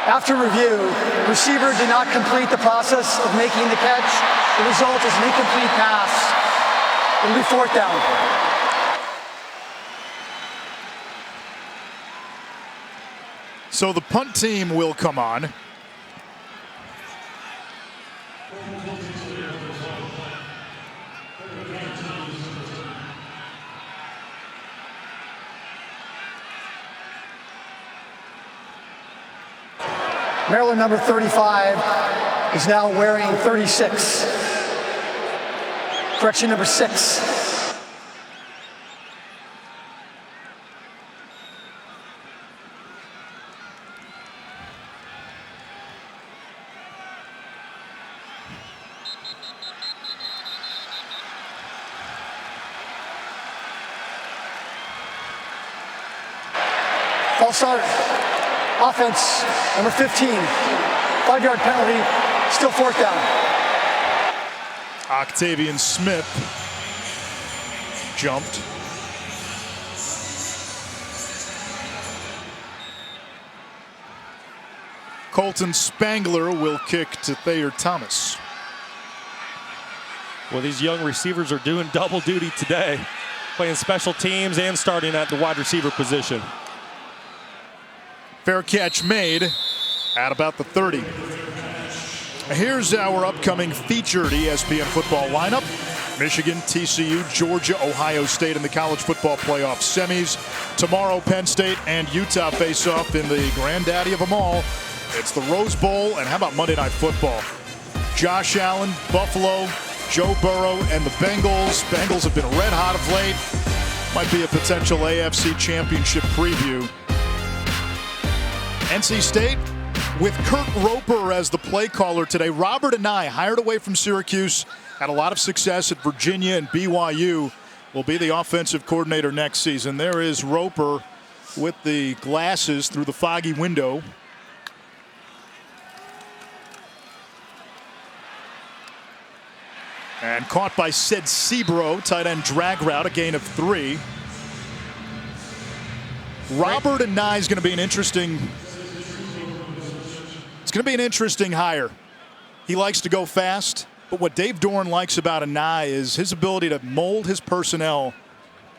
[SPEAKER 11] After review, receiver did not complete the process of making the catch. The result is an incomplete pass. It'll be 4th down.
[SPEAKER 3] So the punt team will come on.
[SPEAKER 11] Maryland number 35 is now wearing 36. Correction, number 6. False start. Offense, number 15, 5-yard penalty, still 4th down.
[SPEAKER 3] Octavian Smith jumped. Colton Spangler will kick to Thayer Thomas.
[SPEAKER 6] Well, these young receivers are doing double duty today, playing special teams and starting at the wide receiver position.
[SPEAKER 3] Fair catch made at about the 30. Here's our upcoming featured ESPN football lineup. Michigan, TCU, Georgia, Ohio State in the college football playoff semis. Tomorrow, Penn State and Utah face off in the granddaddy of them all. It's the Rose Bowl, and how about Monday Night Football? Josh Allen, Buffalo, Joe Burrow, and the Bengals. Bengals have been red hot of late. Might be a potential AFC championship preview. NC State with Kurt Roper as the play caller today. Robert Anae, hired away from Syracuse, had a lot of success at Virginia and BYU, will be the offensive coordinator next season. There is Roper with the glasses through the foggy window. And caught by Sid Sebro, tight end drag route, a gain of 3. Robert Anae is going to be an interesting... It's going to be an interesting hire. He likes to go fast, but what Dave Doran likes about Anae is his ability to mold his personnel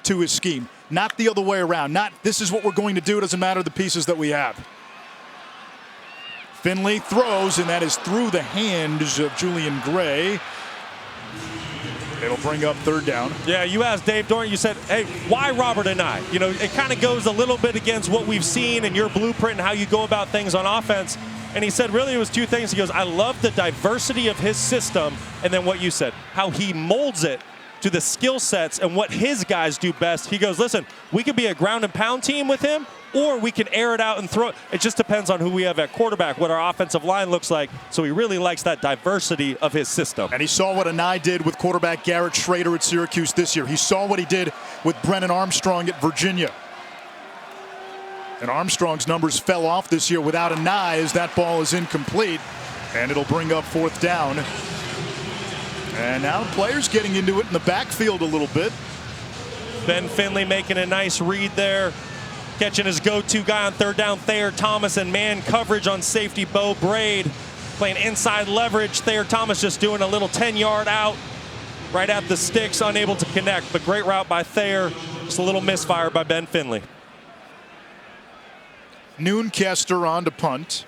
[SPEAKER 3] to his scheme. Not the other way around. Not this is what we're going to do. It doesn't matter the pieces that we have. Finley throws, and that is through the hands of Julian Gray. It'll bring up 3rd down.
[SPEAKER 6] Yeah, you asked Dave Doran, you said, hey, why Robert Anae? You know, it kind of goes a little bit against what we've seen in your blueprint and how you go about things on offense. And he said really it was 2 things. He goes, I love the diversity of his system, and then what you said, how he molds it to the skill sets and what his guys do best. He goes, listen, we could be a ground and pound team with him, or we can air it out and throw it. It just depends on who we have at quarterback, what our offensive line looks like. So he really likes that diversity of his system.
[SPEAKER 3] And he saw what Anai did with quarterback Garrett Schrader at Syracuse this year. He saw what he did with Brennan Armstrong at Virginia. And Armstrong's numbers fell off this year without Anai as that ball is incomplete. And it'll bring up 4th down. And now the players getting into it in the backfield a little bit.
[SPEAKER 6] Ben Finley making a nice read there. Catching his go-to guy on 3rd down, Thayer Thomas, and man coverage on safety, Bo Braid. Playing inside leverage. Thayer Thomas just doing a little 10-yard out. Right at the sticks, unable to connect. But great route by Thayer. Just a little misfire by Ben Finley.
[SPEAKER 3] Noonkester on to punt.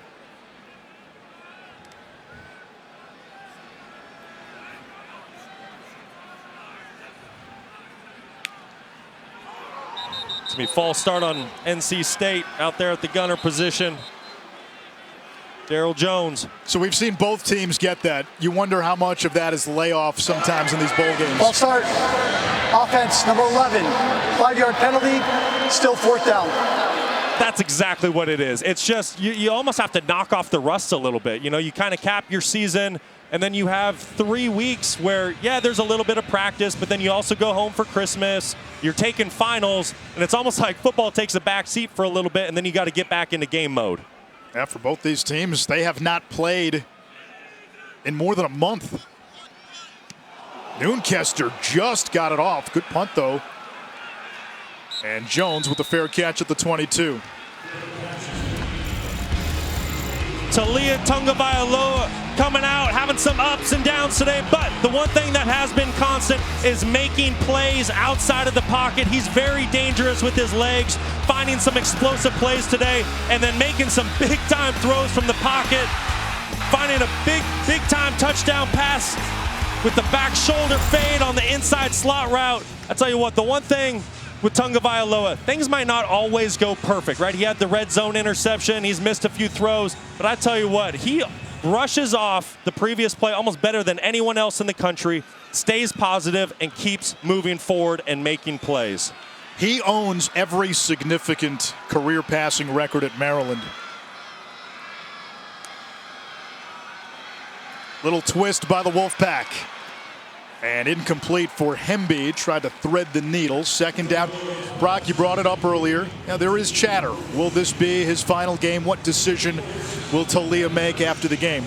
[SPEAKER 6] It's going to be false start on NC State out there at the gunner position. Daryl Jones.
[SPEAKER 3] So we've seen both teams get that. You wonder how much of that is layoff sometimes in these bowl games.
[SPEAKER 11] False start. Offense, number 11. 5-yard penalty. Still 4th down.
[SPEAKER 6] That's exactly what it is. It's just you almost have to knock off the rust a little bit. You know, you kind of cap your season, and then you have 3 weeks where, yeah, there's a little bit of practice, but then you also go home for Christmas. You're taking finals, and it's almost like football takes a back seat for a little bit, and then you got to get back into game mode.
[SPEAKER 3] Yeah, for both these teams, they have not played in more than a month. Noonkester just got it off. Good punt, though. And Jones with a fair catch at the 22.
[SPEAKER 6] Talia Tungavailoa coming out, having some ups and downs today, but the one thing that has been constant is making plays outside of the pocket. He's very dangerous with his legs, finding some explosive plays today, and then making some big-time throws from the pocket, finding a big-time touchdown pass with the back shoulder fade on the inside slot route. I tell you what, the one thing with Tungavailoa, things might not always go perfect, right? He had the red zone interception. He's missed a few throws. But I tell you what, he brushes off the previous play almost better than anyone else in the country, stays positive, and keeps moving forward and making plays.
[SPEAKER 3] He owns every significant career passing record at Maryland. Little twist by the Wolfpack. And incomplete for Hemby. Tried to thread the needle. 2nd down. Brock, you brought it up earlier. Now, there is chatter. Will this be his final game? What decision will Talia make after the game?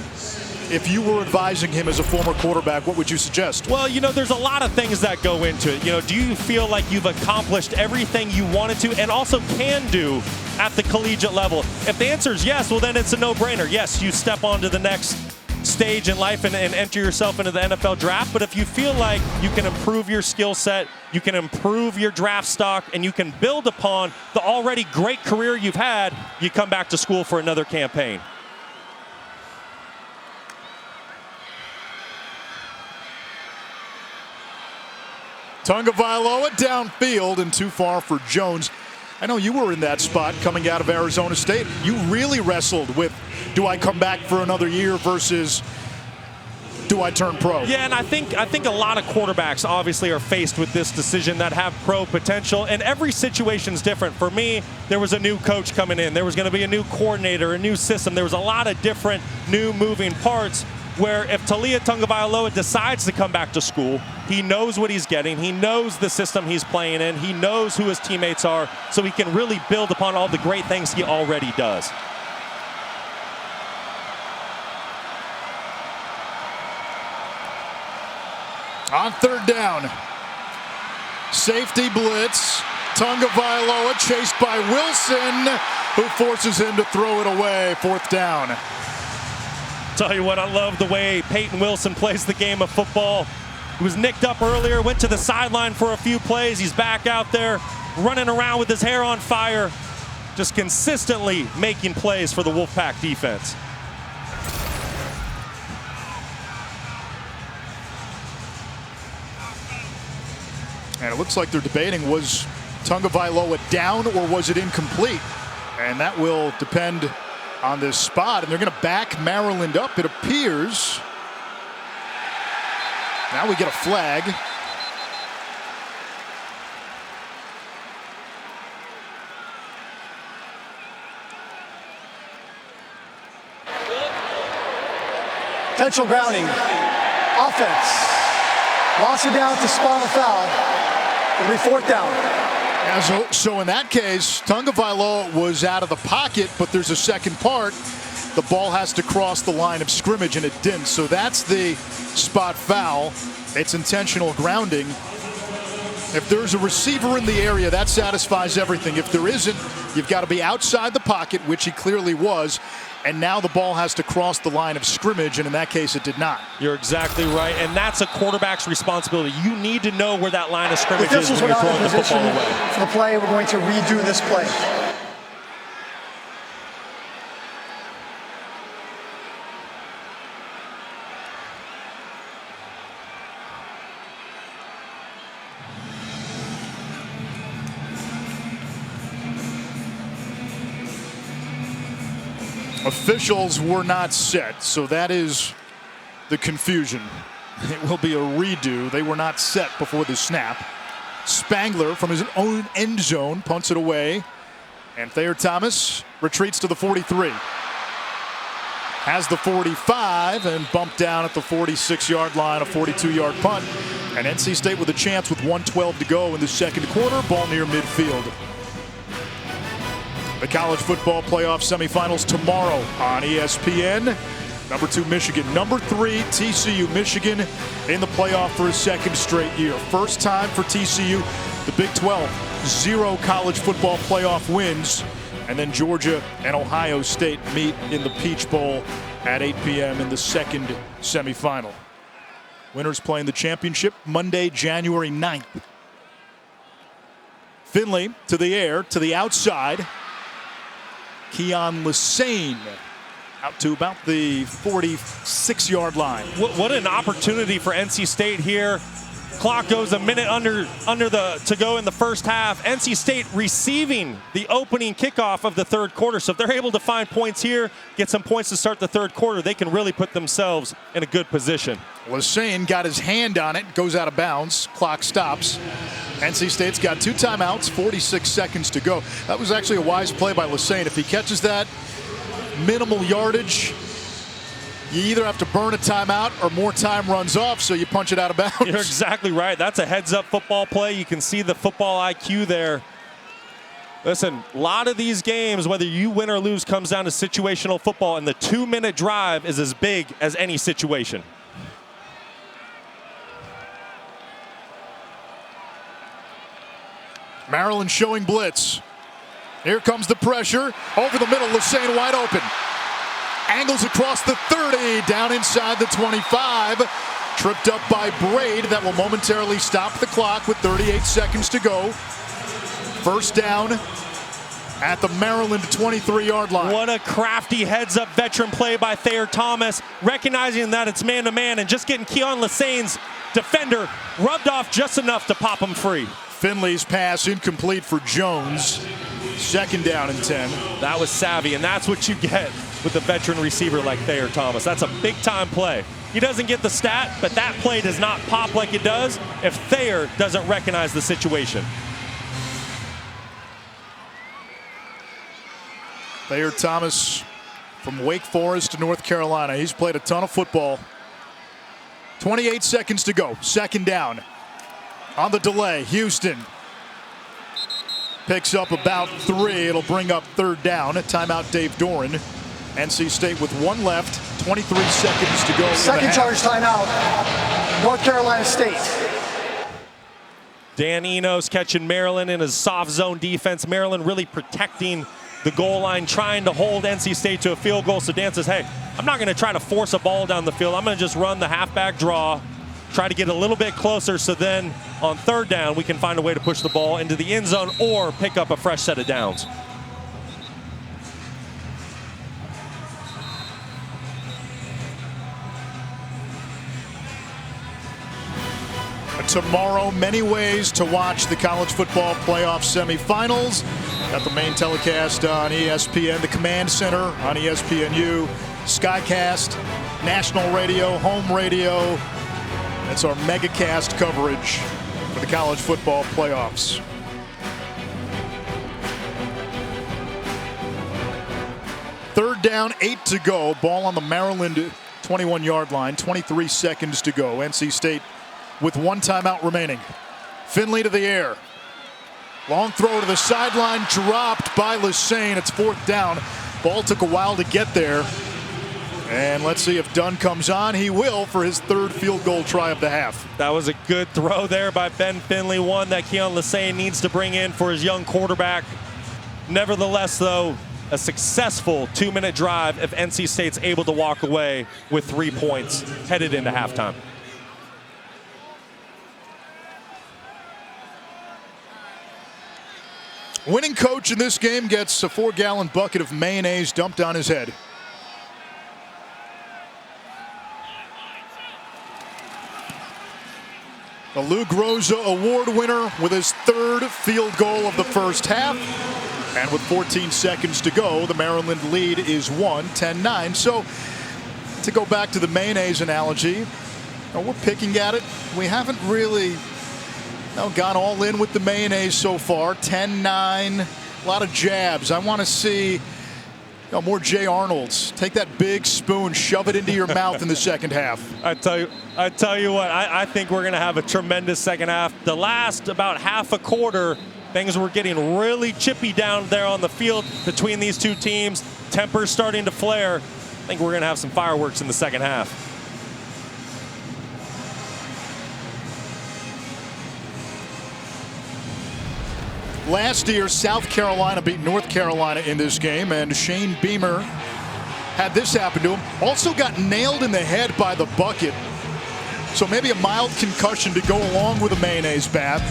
[SPEAKER 3] If you were advising him as a former quarterback, what would you suggest?
[SPEAKER 6] Well, you know, there's a lot of things that go into it. You know, do you feel like you've accomplished everything you wanted to and also can do at the collegiate level? If the answer is yes, well, then it's a no-brainer. Yes, you step on to the next stage in life and enter yourself into the NFL draft. But if you feel like you can improve your skill set, you can improve your draft stock, and you can build upon the already great career you've had, you come back to school for another campaign.
[SPEAKER 3] Tungavailoa downfield and too far for Jones. I know you were in that spot coming out of Arizona State. You really wrestled with, do I come back for another year versus do I turn pro?
[SPEAKER 6] Yeah, and I think a lot of quarterbacks obviously are faced with this decision that have pro potential, and every situation's different. For me, there was a new coach coming in. There was going to be a new coordinator, a new system. There was a lot of different new moving parts where if Talia Tungavailoa decides to come back to school, he knows what he's getting. He knows the system he's playing in. He knows who his teammates are, so he can really build upon all the great things he already does.
[SPEAKER 3] On 3rd down, safety blitz. Tungavailoa chased by Wilson, who forces him to throw it away. 4th down.
[SPEAKER 6] Tell you what, I love the way Peyton Wilson plays the game of football. He was nicked up earlier, went to the sideline for a few plays. He's back out there running around with his hair on fire, just consistently making plays for the Wolfpack defense.
[SPEAKER 3] And it looks like they're debating, was Tungavailoa down or was it incomplete? And that will depend on this spot. And they're going to back Maryland up, it appears. Now we get a flag.
[SPEAKER 11] Potential grounding. Offense. Lost it down to spot a foul. It'll be fourth down.
[SPEAKER 3] Yeah, so in that case, Tagovailoa was out of the pocket, but there's a second part. The ball has to cross the line of scrimmage, and it didn't. So that's the spot foul. It's intentional grounding. If there's a receiver in the area, that satisfies everything. If there isn't, you've got to be outside the pocket, which he clearly was. And now the ball has to cross the line of scrimmage, and in that case, it did not.
[SPEAKER 6] You're exactly right, and that's a quarterback's responsibility. You need to know where that line of scrimmage is when you're throwing the football away.
[SPEAKER 11] For the play, we're going to redo this play.
[SPEAKER 3] Officials were not set, so that is the confusion. It will be a redo. They were not set before the snap. Spangler from his own end zone punts it away, and Thayer Thomas retreats to the 43. Has the 45 and bumped down at the 46-yard line, a 42-yard punt. And NC State with a chance with 1:12 to go in the second quarter, ball near midfield. The college football playoff semifinals tomorrow on ESPN. Number 2 Michigan, number 3 TCU. Michigan in the playoff for a second straight year. First time for TCU. The Big 12, 0 college football playoff wins. And then Georgia and Ohio State meet in the Peach Bowl at 8 p.m. in the second semifinal. Winners playing the championship Monday, January 9th. Finley to the air, to the outside. Keon Lesane out to about the 46-yard line.
[SPEAKER 6] What an opportunity for NC State here. Clock goes a minute to go in the first half. NC State receiving the opening kickoff of the third quarter. So if they're able to find points here, get some points to start the third quarter, they can really put themselves in a good position.
[SPEAKER 3] Lesane got his hand on it, goes out of bounds. Clock stops. NC State's got 2 timeouts, 46 seconds to go. That was actually a wise play by Lesane. If he catches that minimal yardage, you either have to burn a timeout or more time runs off, so you punch it out of bounds.
[SPEAKER 6] You're exactly right. That's a heads-up football play. You can see the football IQ there. Listen, a lot of these games, whether you win or lose, comes down to situational football, and the 2-minute drive is as big as any situation.
[SPEAKER 3] Maryland showing blitz. Here comes the pressure. Over the middle, Lesane wide open. Angles across the 30, down inside the 25. Tripped up by Braid. That will momentarily stop the clock with 38 seconds to go. First down at the Maryland 23-yard line.
[SPEAKER 6] What a crafty heads-up veteran play by Thayer Thomas, recognizing that it's man-to-man and just getting Keon Lesane's defender rubbed off just enough to pop him free.
[SPEAKER 3] Finley's pass incomplete for Jones. Second down and 10.
[SPEAKER 6] That was savvy, and that's what you get with a veteran receiver like Thayer Thomas. That's a big-time play. He doesn't get the stat, but that play does not pop like it does if Thayer doesn't recognize the situation.
[SPEAKER 3] Thayer Thomas from Wake Forest to North Carolina. He's played a ton of football. 28 seconds to go. Second down. On the delay, Houston picks up about 3. It'll bring up third down. Timeout, Dave Doran. NC State with 1 left, 23 seconds to go.
[SPEAKER 11] Second charge timeout, North Carolina State.
[SPEAKER 6] Dan Enos catching Maryland in his soft zone defense. Maryland really protecting the goal line, trying to hold NC State to a field goal. So Dan says, hey, I'm not going to try to force a ball down the field. I'm going to just run the halfback draw, try to get a little bit closer, so then on third down we can find a way to push the ball into the end zone or pick up a fresh set of downs.
[SPEAKER 3] Tomorrow, many ways to watch the college football playoff semifinals. Got the main telecast on ESPN, the Command Center on ESPNU, Skycast, national radio, home radio. That's our megacast coverage for the college football playoffs. Third down, 8 to go. Ball on the Maryland 21-yard line, 23 seconds to go. NC State with 1 timeout remaining. Finley to the air. Long throw to the sideline, dropped by Lassane. It's 4th down. Ball took a while to get there. And let's see if Dunn comes on. He will for his 3rd field goal try of the half.
[SPEAKER 6] That was a good throw there by Ben Finley, one that Keon Lassane needs to bring in for his young quarterback. Nevertheless, though, a successful 2-minute drive if NC State's able to walk away with 3 points headed into halftime.
[SPEAKER 3] Winning coach in this game gets a 4-gallon bucket of mayonnaise dumped on his head. The Lou Groza Award winner with his 3rd field goal of the first half. And with 14 seconds to go, the Maryland lead is 10-9. So to go back to the mayonnaise analogy, we're picking at it. We haven't really gone all in with the mayonnaise so far. 10-9, a lot of jabs. I want to see more Jay Arnolds. Take that big spoon, shove it into your mouth in the second half.
[SPEAKER 6] I tell you what, I think we're going to have a tremendous second half. The last about half a quarter, things were getting really chippy down there on the field between these two teams. Tempers starting to flare. I think we're going to have some fireworks in the second half.
[SPEAKER 3] Last year, South Carolina beat North Carolina in this game, and Shane Beamer had this happen to him. Also got nailed in the head by the bucket. So maybe a mild concussion to go along with a mayonnaise bath.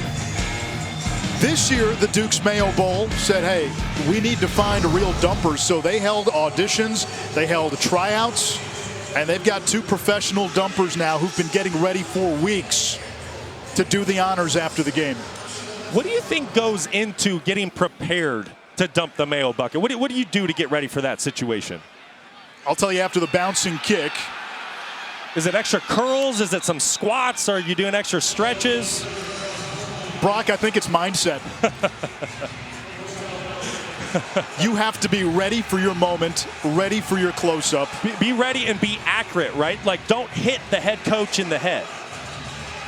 [SPEAKER 3] This year, the Duke's Mayo Bowl said, hey, we need to find real dumpers. So they held auditions, they held tryouts, and they've got 2 professional dumpers now who've been getting ready for weeks to do the honors after the game.
[SPEAKER 6] What do you think goes into getting prepared to dump the Mayo bucket? What do you do to get ready for that situation?
[SPEAKER 3] I'll tell you after the bouncing kick.
[SPEAKER 6] Is it extra curls? Is it some squats? Are you doing extra stretches?
[SPEAKER 3] Brock, I think it's mindset. You have to be ready for your moment, ready for your close-up.
[SPEAKER 6] Be ready and be accurate, right? Like, don't hit the head coach in the head.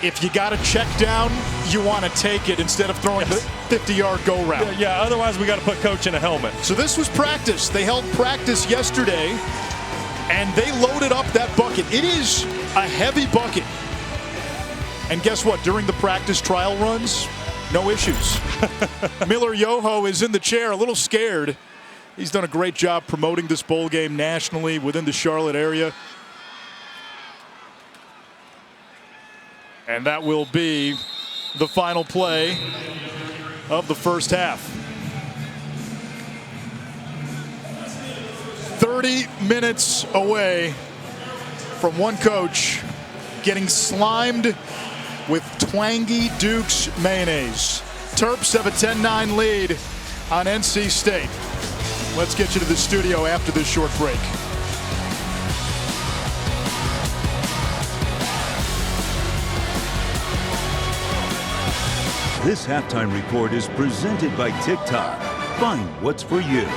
[SPEAKER 3] If you got a check down, you want to take it instead of throwing the 50-yard go route.
[SPEAKER 6] Yeah, otherwise we got to put coach in a helmet.
[SPEAKER 3] So this was practice. They held practice yesterday, and they loaded up that bucket. It is a heavy bucket. And guess what? During the practice trial runs, no issues. Miller Yoho is in the chair, a little scared. He's done a great job promoting this bowl game nationally within the Charlotte area. And that will be the final play of the first half. 30 minutes away from one coach getting slimed with twangy Duke's mayonnaise. Terps have a 10-9 lead on NC State. Let's get you to the studio after this short break.
[SPEAKER 1] This halftime report is presented by TikTok. Find what's for you.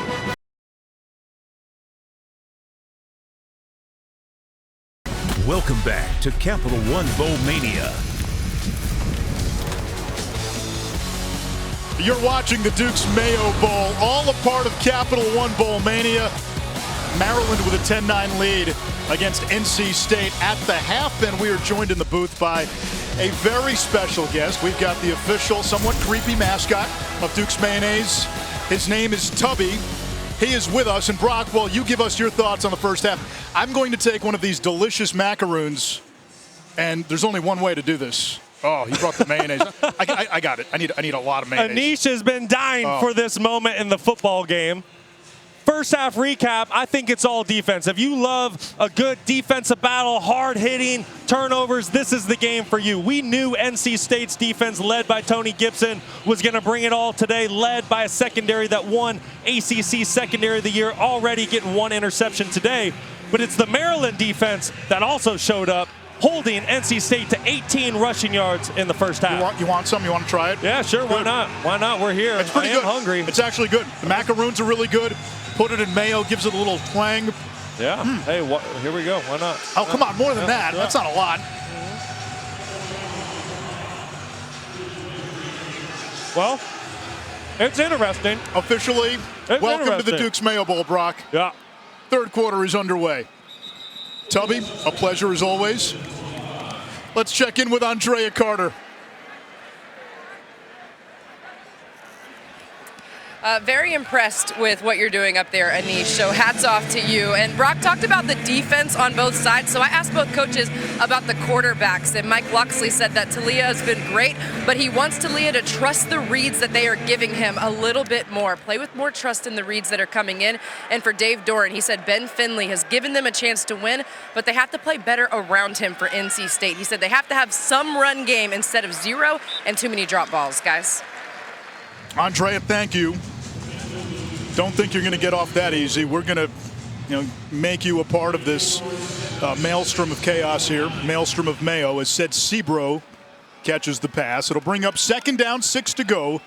[SPEAKER 1] Welcome back to Capital One Bowl Mania.
[SPEAKER 3] You're watching the Duke's Mayo Bowl, all a part of Capital One Bowl Mania. Maryland with a 10-9 lead against NC State at the half, and we are joined in the booth by a very special guest. We've got the official, somewhat creepy mascot of Duke's Mayonnaise. His name is Tubby. He is with us. And Brock, well, you give us your thoughts on the first half. I'm going to take one of these delicious macaroons, and there's only one way to do this. Oh, he brought the mayonnaise. I got it. I need a lot of mayonnaise.
[SPEAKER 6] Anish has been dying for this moment in the football game. First half recap, I think it's all defense. If you love a good defensive battle, hard hitting, turnovers, this is the game for you. We knew NC State's defense, led by Tony Gibson, was going to bring it all today, led by a secondary that won ACC Secondary of the Year, already getting 1 interception today. But it's the Maryland defense that also showed up, holding NC State to 18 rushing yards in the first half.
[SPEAKER 3] You want some? You want to try it?
[SPEAKER 6] Yeah, sure. Good. Why not? Why not? We're here.
[SPEAKER 3] It's pretty good. Hungry. It's actually good. The macaroons are really good. Put it in mayo, gives it a little twang.
[SPEAKER 6] Yeah. Hey, here we go. Why not?
[SPEAKER 3] Oh, come on, more than that. That's not a lot.
[SPEAKER 6] Well, it's interesting.
[SPEAKER 3] Officially, welcome to the Dukes Mayo Bowl, Brock.
[SPEAKER 6] Yeah.
[SPEAKER 3] Third quarter is underway. Tubby, a pleasure as always. Let's check in with Andrea Carter.
[SPEAKER 4] Very impressed with what you're doing up there, Anish, so hats off to you. And Brock talked about the defense on both sides, so I asked both coaches about the quarterbacks, and Mike Loxley said that Talia has been great, but he wants Talia to trust the reads that they are giving him a little bit more, play with more trust in the reads that are coming in. And for Dave Doran, he said Ben Finley has given them a chance to win, but they have to play better around him for NC State. He said they have to have some run game instead of zero and too many drop balls, guys.
[SPEAKER 3] Andrea, thank you. Don't think you're going to get off that easy. We're going to, make you a part of this maelstrom of chaos here. Maelstrom of Mayo, as said Sebro catches the pass. It'll bring up second down, 6 to go.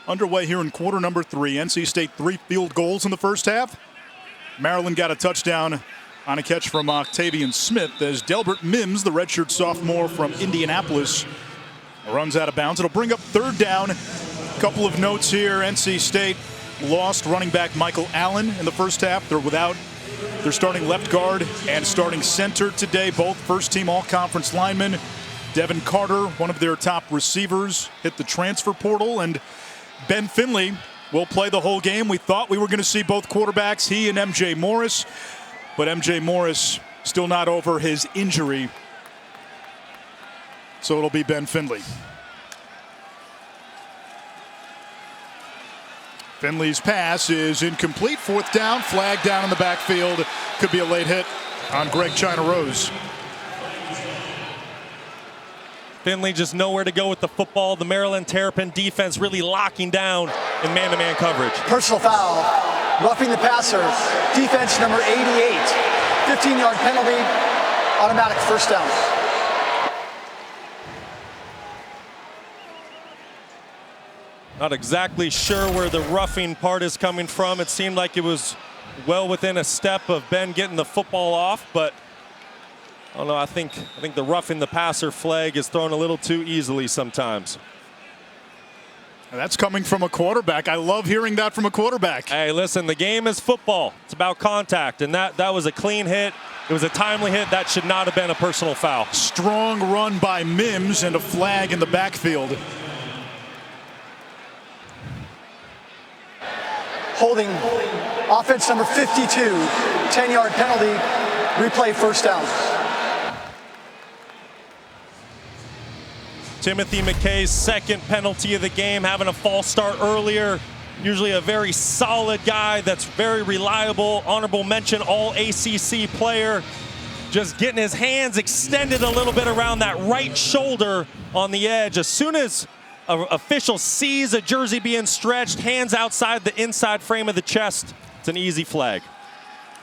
[SPEAKER 3] Underway here in quarter number 3. NC State 3 field goals in the first half. Maryland got a touchdown on a catch from Octavian Smith as Delbert Mims, the redshirt sophomore from Indianapolis, runs out of bounds. It'll bring up third down. A couple of notes here. NC State lost running back Michael Allen in the first half. They're without their starting left guard and starting center today, both first-team all-conference linemen. Devin Carter, one of their top receivers, hit the transfer portal, and Ben Finley will play the whole game. We thought we were going to see both quarterbacks, he and MJ Morris, but MJ Morris still not over his injury, so it'll be Ben Finley. Finley's pass is incomplete. Fourth down, flag down in the backfield. Could be a late hit on Greg China Rose.
[SPEAKER 6] Finley just nowhere to go with the football. The Maryland Terrapin defense really locking down in man-to-man coverage.
[SPEAKER 11] Personal foul, roughing the passer, defense number 88. 15-yard penalty, automatic first down.
[SPEAKER 6] Not exactly sure where the roughing part is coming from. It seemed like it was well within a step of Ben getting the football off, but I don't know. I think the roughing the passer flag is thrown a little too easily sometimes.
[SPEAKER 3] And that's coming from a quarterback. I love hearing that from a quarterback.
[SPEAKER 6] Hey, listen, the game is football. It's about contact, and that was a clean hit. It was a timely hit. That should not have been a personal foul.
[SPEAKER 3] Strong run by Mims and a flag in the backfield.
[SPEAKER 11] Holding offense number 52, 10-yard penalty, replay first down.
[SPEAKER 6] Timothy McKay's second penalty of the game, having a false start earlier. Usually a very solid guy that's very reliable. Honorable mention, all ACC player. Just getting his hands extended a little bit around that right shoulder on the edge. As soon as an official sees a jersey being stretched, hands outside the inside frame of the chest, it's an easy flag.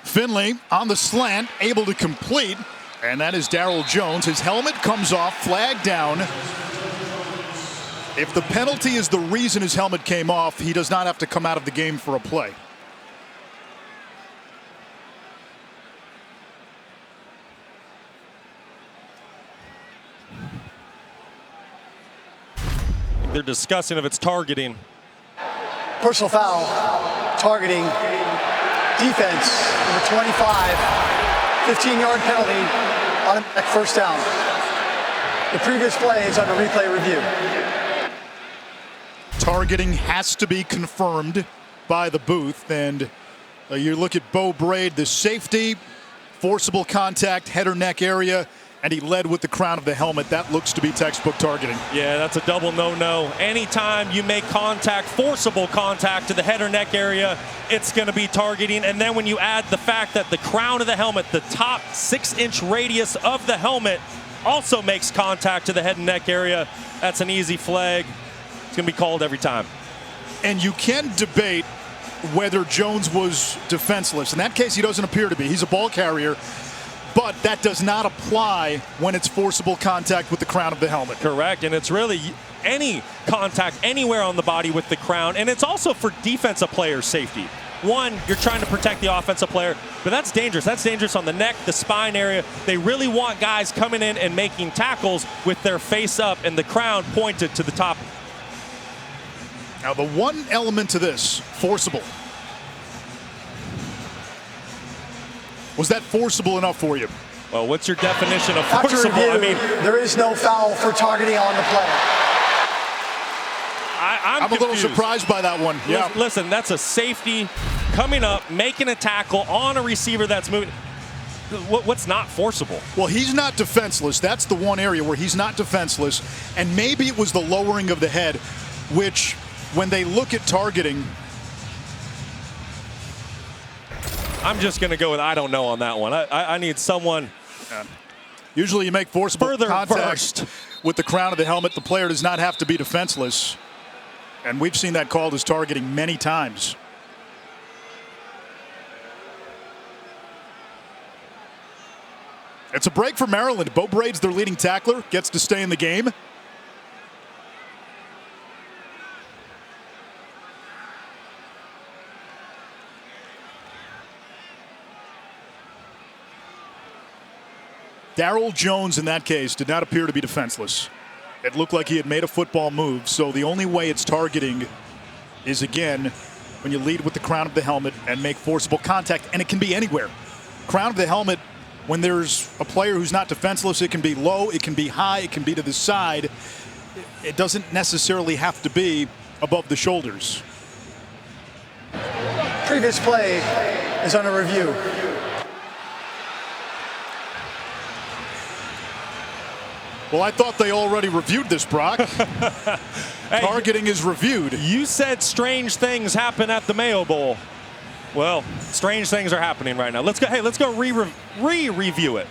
[SPEAKER 3] Finley on the slant, able to complete, and that is Darryl Jones. His helmet comes off, flag down. If the penalty is the reason his helmet came off, he does not have to come out of the game for a play.
[SPEAKER 6] They're discussing if it's targeting.
[SPEAKER 11] Personal foul, targeting, defense, number 25, 15-yard penalty, automatic first down. The previous play is under replay review.
[SPEAKER 3] Targeting has to be confirmed by the booth, and you look at Bo Braid, the safety, forcible contact, head or neck area, and he led with the crown of the helmet. That looks to be textbook targeting.
[SPEAKER 6] Yeah, that's a double no-no. Anytime you make contact, forcible contact to the head or neck area, it's going to be targeting. And then when you add the fact that the crown of the helmet, the top 6-inch radius of the helmet, also makes contact to the head and neck area, that's an easy flag. It's going to be called every time.
[SPEAKER 3] And you can debate whether Jones was defenseless. In that case, he doesn't appear to be. He's a ball carrier. But that does not apply when it's forcible contact with the crown of the helmet.
[SPEAKER 6] Correct, and it's really any contact anywhere on the body with the crown, and it's also for defensive players' safety. One, you're trying to protect the offensive player, but that's dangerous. That's dangerous on the neck, the spine area. They really want guys coming in and making tackles with their face up and the crown pointed to the top.
[SPEAKER 3] Now the one element to this, forcible. Was that forcible enough for you?
[SPEAKER 6] Well, what's your definition of
[SPEAKER 11] After
[SPEAKER 6] forcible?
[SPEAKER 11] review,
[SPEAKER 6] I mean,
[SPEAKER 11] there is no foul for targeting on the play.
[SPEAKER 6] I'm
[SPEAKER 3] a little
[SPEAKER 6] confused.
[SPEAKER 3] surprised by that one. Yeah.
[SPEAKER 6] Listen, that's a safety coming up, making a tackle on a receiver that's moving. What's not forcible?
[SPEAKER 3] Well, he's not defenseless. That's the one area where he's not defenseless. And maybe it was the lowering of the head, which when they look at targeting,
[SPEAKER 6] I'm just going to go with I don't know on that one. I need someone.
[SPEAKER 3] Usually you make forcible
[SPEAKER 6] Further
[SPEAKER 3] contact
[SPEAKER 6] first.
[SPEAKER 3] with the crown of the helmet. The player does not have to be defenseless. And we've seen that called as targeting many times. It's a break for Maryland. Bo Braid's their leading tackler, gets to stay in the game. Darryl Jones, in that case, did not appear to be defenseless. It looked like he had made a football move, so the only way it's targeting is, again, when you lead with the crown of the helmet and make forcible contact, and it can be anywhere. Crown of the helmet, when there's a player who's not defenseless, it can be low, it can be high, it can be to the side. It doesn't necessarily have to be above the shoulders.
[SPEAKER 11] Previous play is under review.
[SPEAKER 3] Well, I thought they already reviewed this, Brock. Hey, targeting is reviewed.
[SPEAKER 6] You said strange things happen at the Mayo Bowl. Well, strange things are happening right now. Let's go. Hey, let's go review it.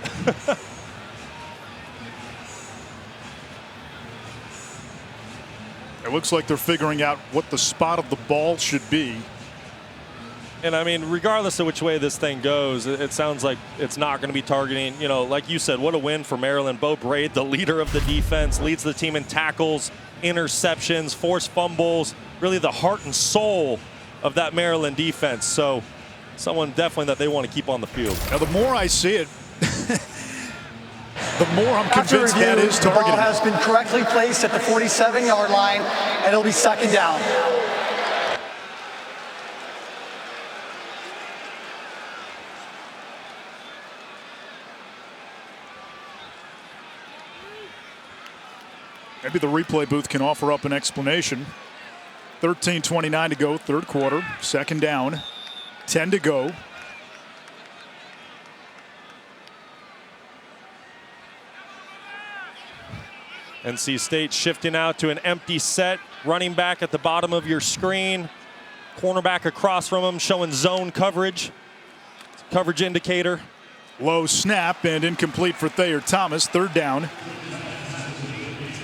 [SPEAKER 3] It looks like they're figuring out what the spot of the ball should be.
[SPEAKER 6] And I mean, regardless of which way this thing goes, it sounds like it's not going to be targeting. You know, like you said, what a win for Maryland. Bo Braid, the leader of the defense, leads the team in tackles, interceptions, forced fumbles, really the heart and soul of that Maryland defense. So someone definitely that they want to keep on the field.
[SPEAKER 3] Now, the more I see it, the more I'm convinced that is targeting.
[SPEAKER 11] The ball has been correctly placed at the 47-yard line, and it'll be second down.
[SPEAKER 3] Maybe the replay booth can offer up an explanation. 13:29 to go, third quarter, second down, 10 to go.
[SPEAKER 6] NC State shifting out to an empty set, running back at the bottom of your screen, cornerback across from him showing zone coverage, coverage indicator.
[SPEAKER 3] Low snap and incomplete for Thayer Thomas, third down.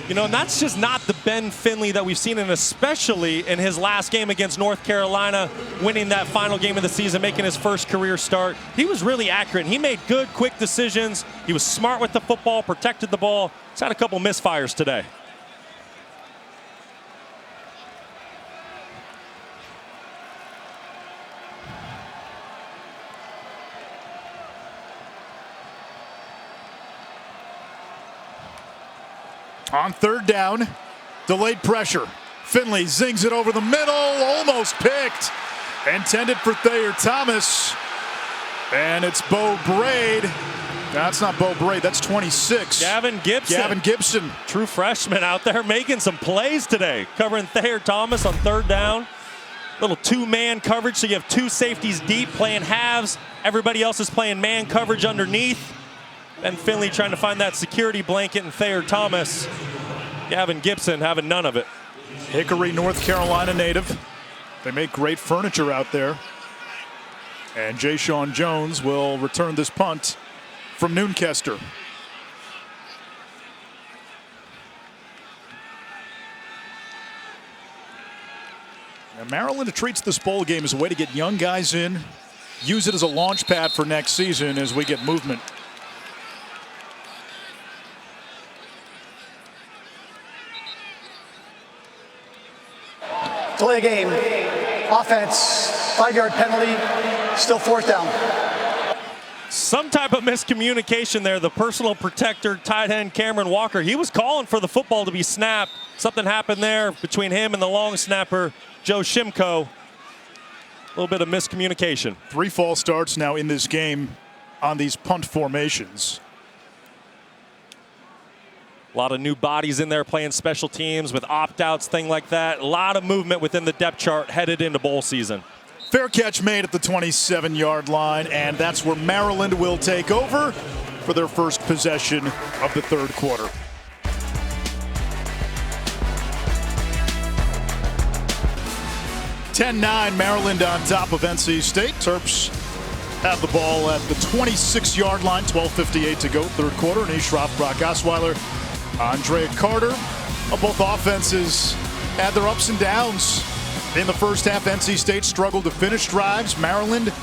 [SPEAKER 6] You know, and that's just not the Ben Finley that we've seen, and especially in his last game against North Carolina, winning that final game of the season, making his first career start. He was really accurate. He made good, quick decisions. He was smart with the football, protected the ball. He's had a couple misfires today.
[SPEAKER 3] On third down, delayed pressure. Finley zings it over the middle, almost picked. Intended for Thayer Thomas. And it's Bo Braid. That's not Bo Braid, that's 26.
[SPEAKER 6] Gavin Gibson.
[SPEAKER 3] Gavin Gibson.
[SPEAKER 6] True freshman out there making some plays today. Covering Thayer Thomas on third down. Little two-man coverage, so you have two safeties deep playing halves. Everybody else is playing man coverage underneath. Ben Finley trying to find that security blanket, and Thayer Thomas, Gavin Gibson having none of it.
[SPEAKER 3] Hickory, North Carolina native. They make great furniture out there. And Ja'Shawn Jones will return this punt from Noonkester. Now, Maryland treats this bowl game as a way to get young guys in, use it as a launch pad for next season as we get movement.
[SPEAKER 11] Delay game. Offense 5-yard penalty, still 4th down.
[SPEAKER 6] Some type of miscommunication there. The personal protector, tight end Cameron Walker, he was calling for the football to be snapped. Something happened there between him and the long snapper, Joe Shimko. A little bit of miscommunication.
[SPEAKER 3] 3 false starts now in this game on these punt formations.
[SPEAKER 6] A lot of new bodies in there playing special teams with opt-outs, thing like that. A lot of movement within the depth chart headed into bowl season.
[SPEAKER 3] Fair catch made at the 27-yard line, and that's where Maryland will take over for their first possession of the 3rd quarter. (10-9) Maryland on top of NC State. Terps have the ball at the 26-yard line, 12:58 to go, 3rd quarter. Anish Shroff, Brock Osweiler, Andre Carter. Both offenses had their ups and downs. In the first half, NC State struggled to finish drives. Maryland,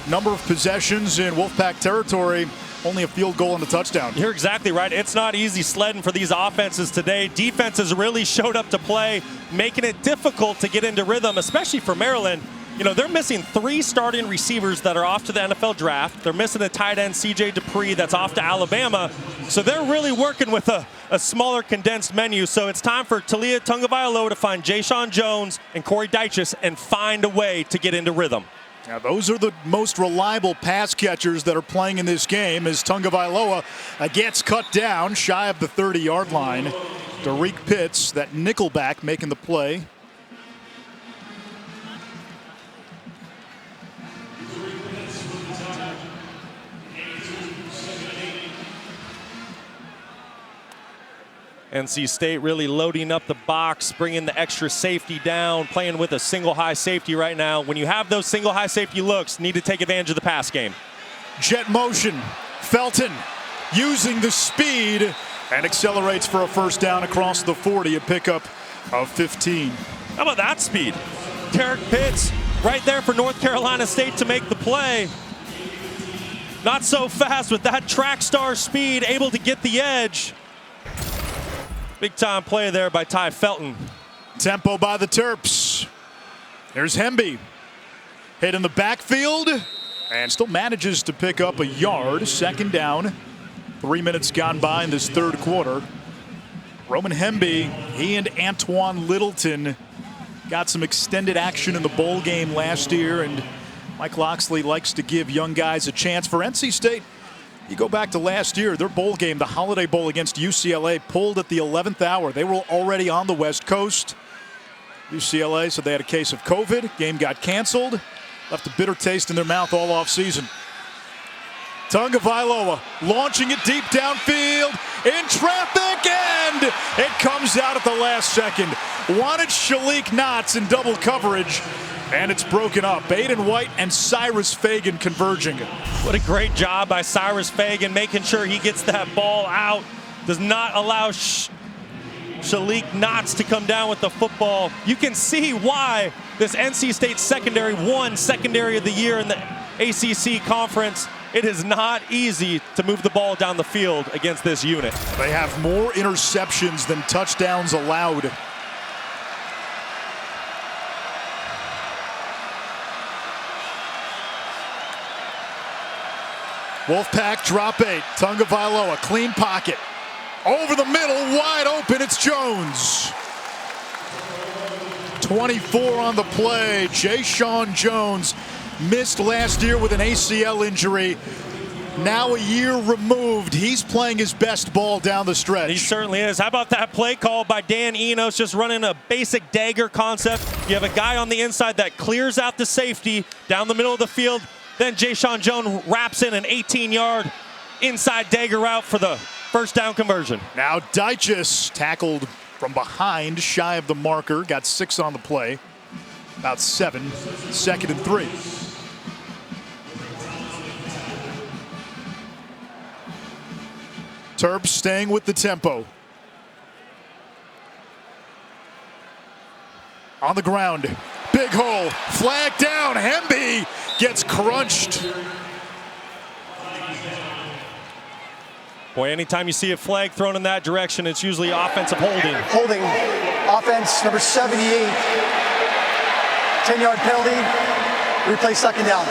[SPEAKER 3] number of possessions in Wolfpack territory, only a field goal and a touchdown.
[SPEAKER 6] You're exactly right. It's not easy sledding for these offenses today. Defenses really showed up to play, making it difficult to get into rhythm, especially for Maryland. You know, they're missing 3 starting receivers that are off to the NFL draft. They're missing a tight end, C.J. Dupree, that's off to Alabama. So they're really working with a smaller, condensed menu. So it's time for Talia Tungavailoa to find Jayshon Jones and Corey Dyches and find a way to get into rhythm.
[SPEAKER 3] Now, those are the most reliable pass catchers that are playing in this game as Tungavailoa gets cut down shy of the 30-yard line. Derek Pitts, that nickelback, making the play.
[SPEAKER 6] NC State really loading up the box, bringing the extra safety down, playing with a single high safety right now. When you have those single high safety looks, need to take advantage of the pass game.
[SPEAKER 3] Jet motion. Felton using the speed and accelerates for a first down across the 40, a pickup of 15.
[SPEAKER 6] How about that speed? Derek Pitts right there for North Carolina State to make the play. Not so fast with that track star speed, able to get the edge. Big time play there by Ty Felton.
[SPEAKER 3] Tempo by the Terps. There's Hemby. Hit in the backfield and still manages to pick up a yard. 2nd down. 3 minutes gone by in this 3rd quarter. Roman Hemby, he and Antoine Littleton got some extended action in the bowl game last year, and Mike Loxley likes to give young guys a chance. For NC State, you go back to last year, their bowl game, the Holiday Bowl against UCLA, pulled at the 11th hour. They were already on the West Coast. UCLA said they had a case of COVID. Game got canceled. Left a bitter taste in their mouth all off season. Tungavailoa launching it deep downfield in traffic, and it comes out at the last second. Wanted Shalik Knotts in double coverage, and it's broken up. Baden White and Cyrus Fagan converging.
[SPEAKER 6] What a great job by Cyrus Fagan, making sure he gets that ball out. Does not allow Shalik Knotts to come down with the football. You can see why this NC State secondary won Secondary of the Year in the ACC Conference. It is not easy to move the ball down the field against this unit.
[SPEAKER 3] They have more interceptions than touchdowns allowed. Wolfpack drop 8. Tungavailoa, clean pocket. Over the middle, wide open, it's Jones. 24 on the play. Jayshon Jones missed last year with an ACL injury. Now a year removed, he's playing his best ball down the stretch.
[SPEAKER 6] He certainly is. How about that play call by Dan Enos, just running a basic dagger concept. You have a guy on the inside that clears out the safety down the middle of the field. Then Jayshon Jones wraps in an 18-yard inside dagger route for the first down conversion.
[SPEAKER 3] Now Dyches tackled from behind, shy of the marker. Got 6 on the play. About 7. 2nd and 3. Terps staying with the tempo. On the ground. Big hole. Flag down. Hemby gets crunched.
[SPEAKER 6] Boy, anytime you see a flag thrown in that direction, it's usually offensive holding.
[SPEAKER 11] Holding. Offense number 78. 10-yard penalty. replay second down.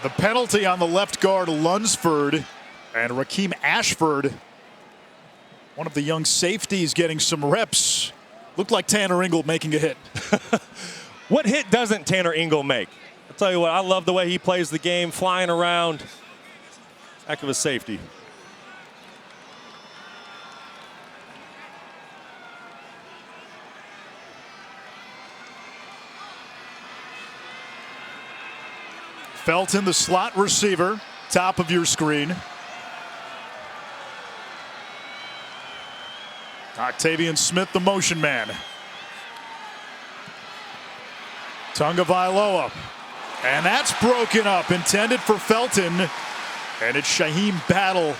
[SPEAKER 3] The penalty on the left guard, Lunsford, and Raheem Ashford, one of the young safeties, getting some reps. Looked like Tanner Ingle making a hit.
[SPEAKER 6] What hit doesn't Tanner Ingle make? I'll tell you what, I love the way he plays the game, flying around. Heck of a safety.
[SPEAKER 3] Felton, the slot receiver, top of your screen. Octavian Smith, the motion man. Tagovailoa. And that's broken up, intended for Felton. And it's Shaheem Battle.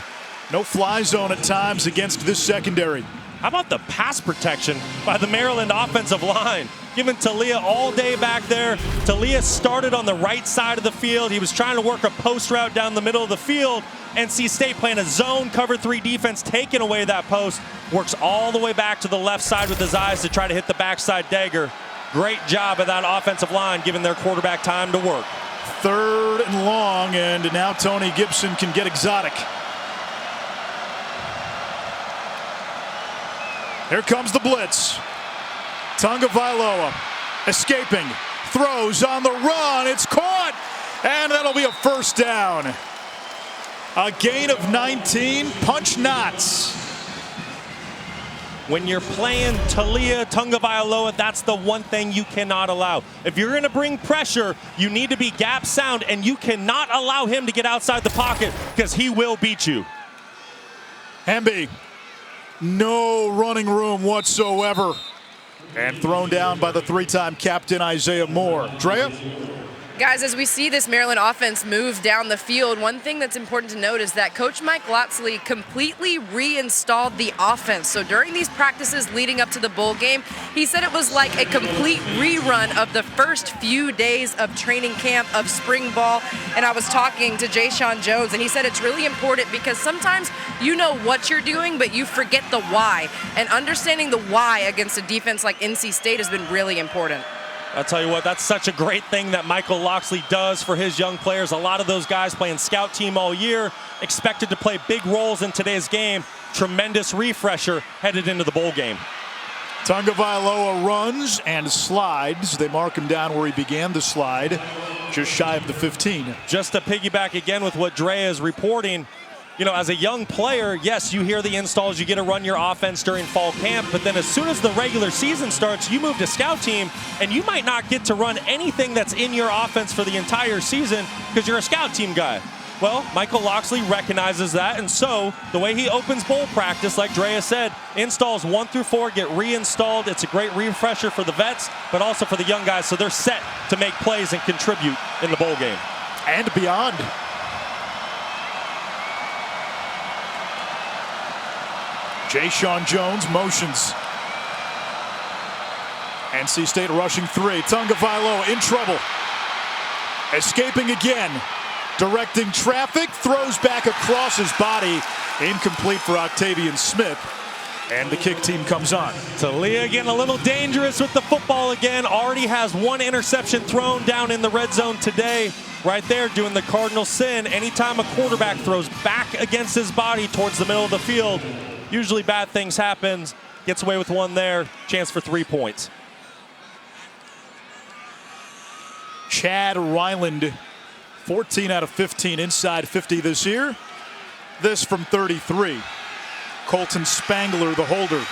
[SPEAKER 3] No fly zone at times against this secondary.
[SPEAKER 6] How about the pass protection by the Maryland offensive line? Giving Talia all day back there. Talia started on the right side of the field. He was trying to work a post route down the middle of the field. NC State playing a zone cover 3 defense, taking away that post. Works all the way back to the left side with his eyes to try to hit the backside dagger. Great job of that offensive line, giving their quarterback time to work.
[SPEAKER 3] 3rd and long, and now Tony Gibson can get exotic. Here comes the blitz. Tagovailoa escaping, throws on the run, it's caught, and that'll be a first down. A gain of 19, punch knots.
[SPEAKER 6] When you're playing Talia Tagovailoa, that's the one thing you cannot allow. If you're going to bring pressure, you need to be gap sound, and you cannot allow him to get outside the pocket because he will beat you.
[SPEAKER 3] Hemby, no running room whatsoever. And thrown down by the 3-time captain Isaiah Moore. Drea?
[SPEAKER 4] Guys, as we see this Maryland offense move down the field, one thing that's important to note is that Coach Mike Locksley completely reinstalled the offense. So during these practices leading up to the bowl game, he said it was like a complete rerun of the first few days of training camp of spring ball. And I was talking to Jay-Sean Jones, and he said it's really important because sometimes you know what you're doing, but you forget the why. And understanding the why against a defense like NC State has been really important.
[SPEAKER 6] I'll tell you what, that's such a great thing that Michael Locksley does for his young players. A lot of those guys playing scout team all year, expected to play big roles in today's game. Tremendous refresher headed into the bowl game.
[SPEAKER 3] Tagovailoa runs and slides. They mark him down where he began the slide, just shy of the 15.
[SPEAKER 6] Just to piggyback again with what Drea is reporting, you know, as a young player, yes, you hear the installs, you get to run your offense during fall camp, but then as soon as the regular season starts, you move to scout team, and you might not get to run anything that's in your offense for the entire season because you're a scout team guy. Well, Michael Locksley recognizes that, and so the way he opens bowl practice, like Drea said, installs 1 through 4 get reinstalled. It's a great refresher for the vets, but also for the young guys, so they're set to make plays and contribute in the bowl game.
[SPEAKER 3] And beyond. Jay-Sean Jones motions. NC State rushing 3. Tagovailoa in trouble. Escaping again. Directing traffic. Throws back across his body. Incomplete for Octavian Smith. And the kick team comes on.
[SPEAKER 6] Talia getting a little dangerous with the football again. Already has 1 interception thrown down in the red zone today. Right there doing the cardinal sin. Anytime a quarterback throws back against his body towards the middle of the field, usually bad things happen. Gets away with 1 there. Chance for 3 points.
[SPEAKER 3] Chad Ryland, 14 out of 15 inside 50 this year. This from 33. Colton Spangler, the holder.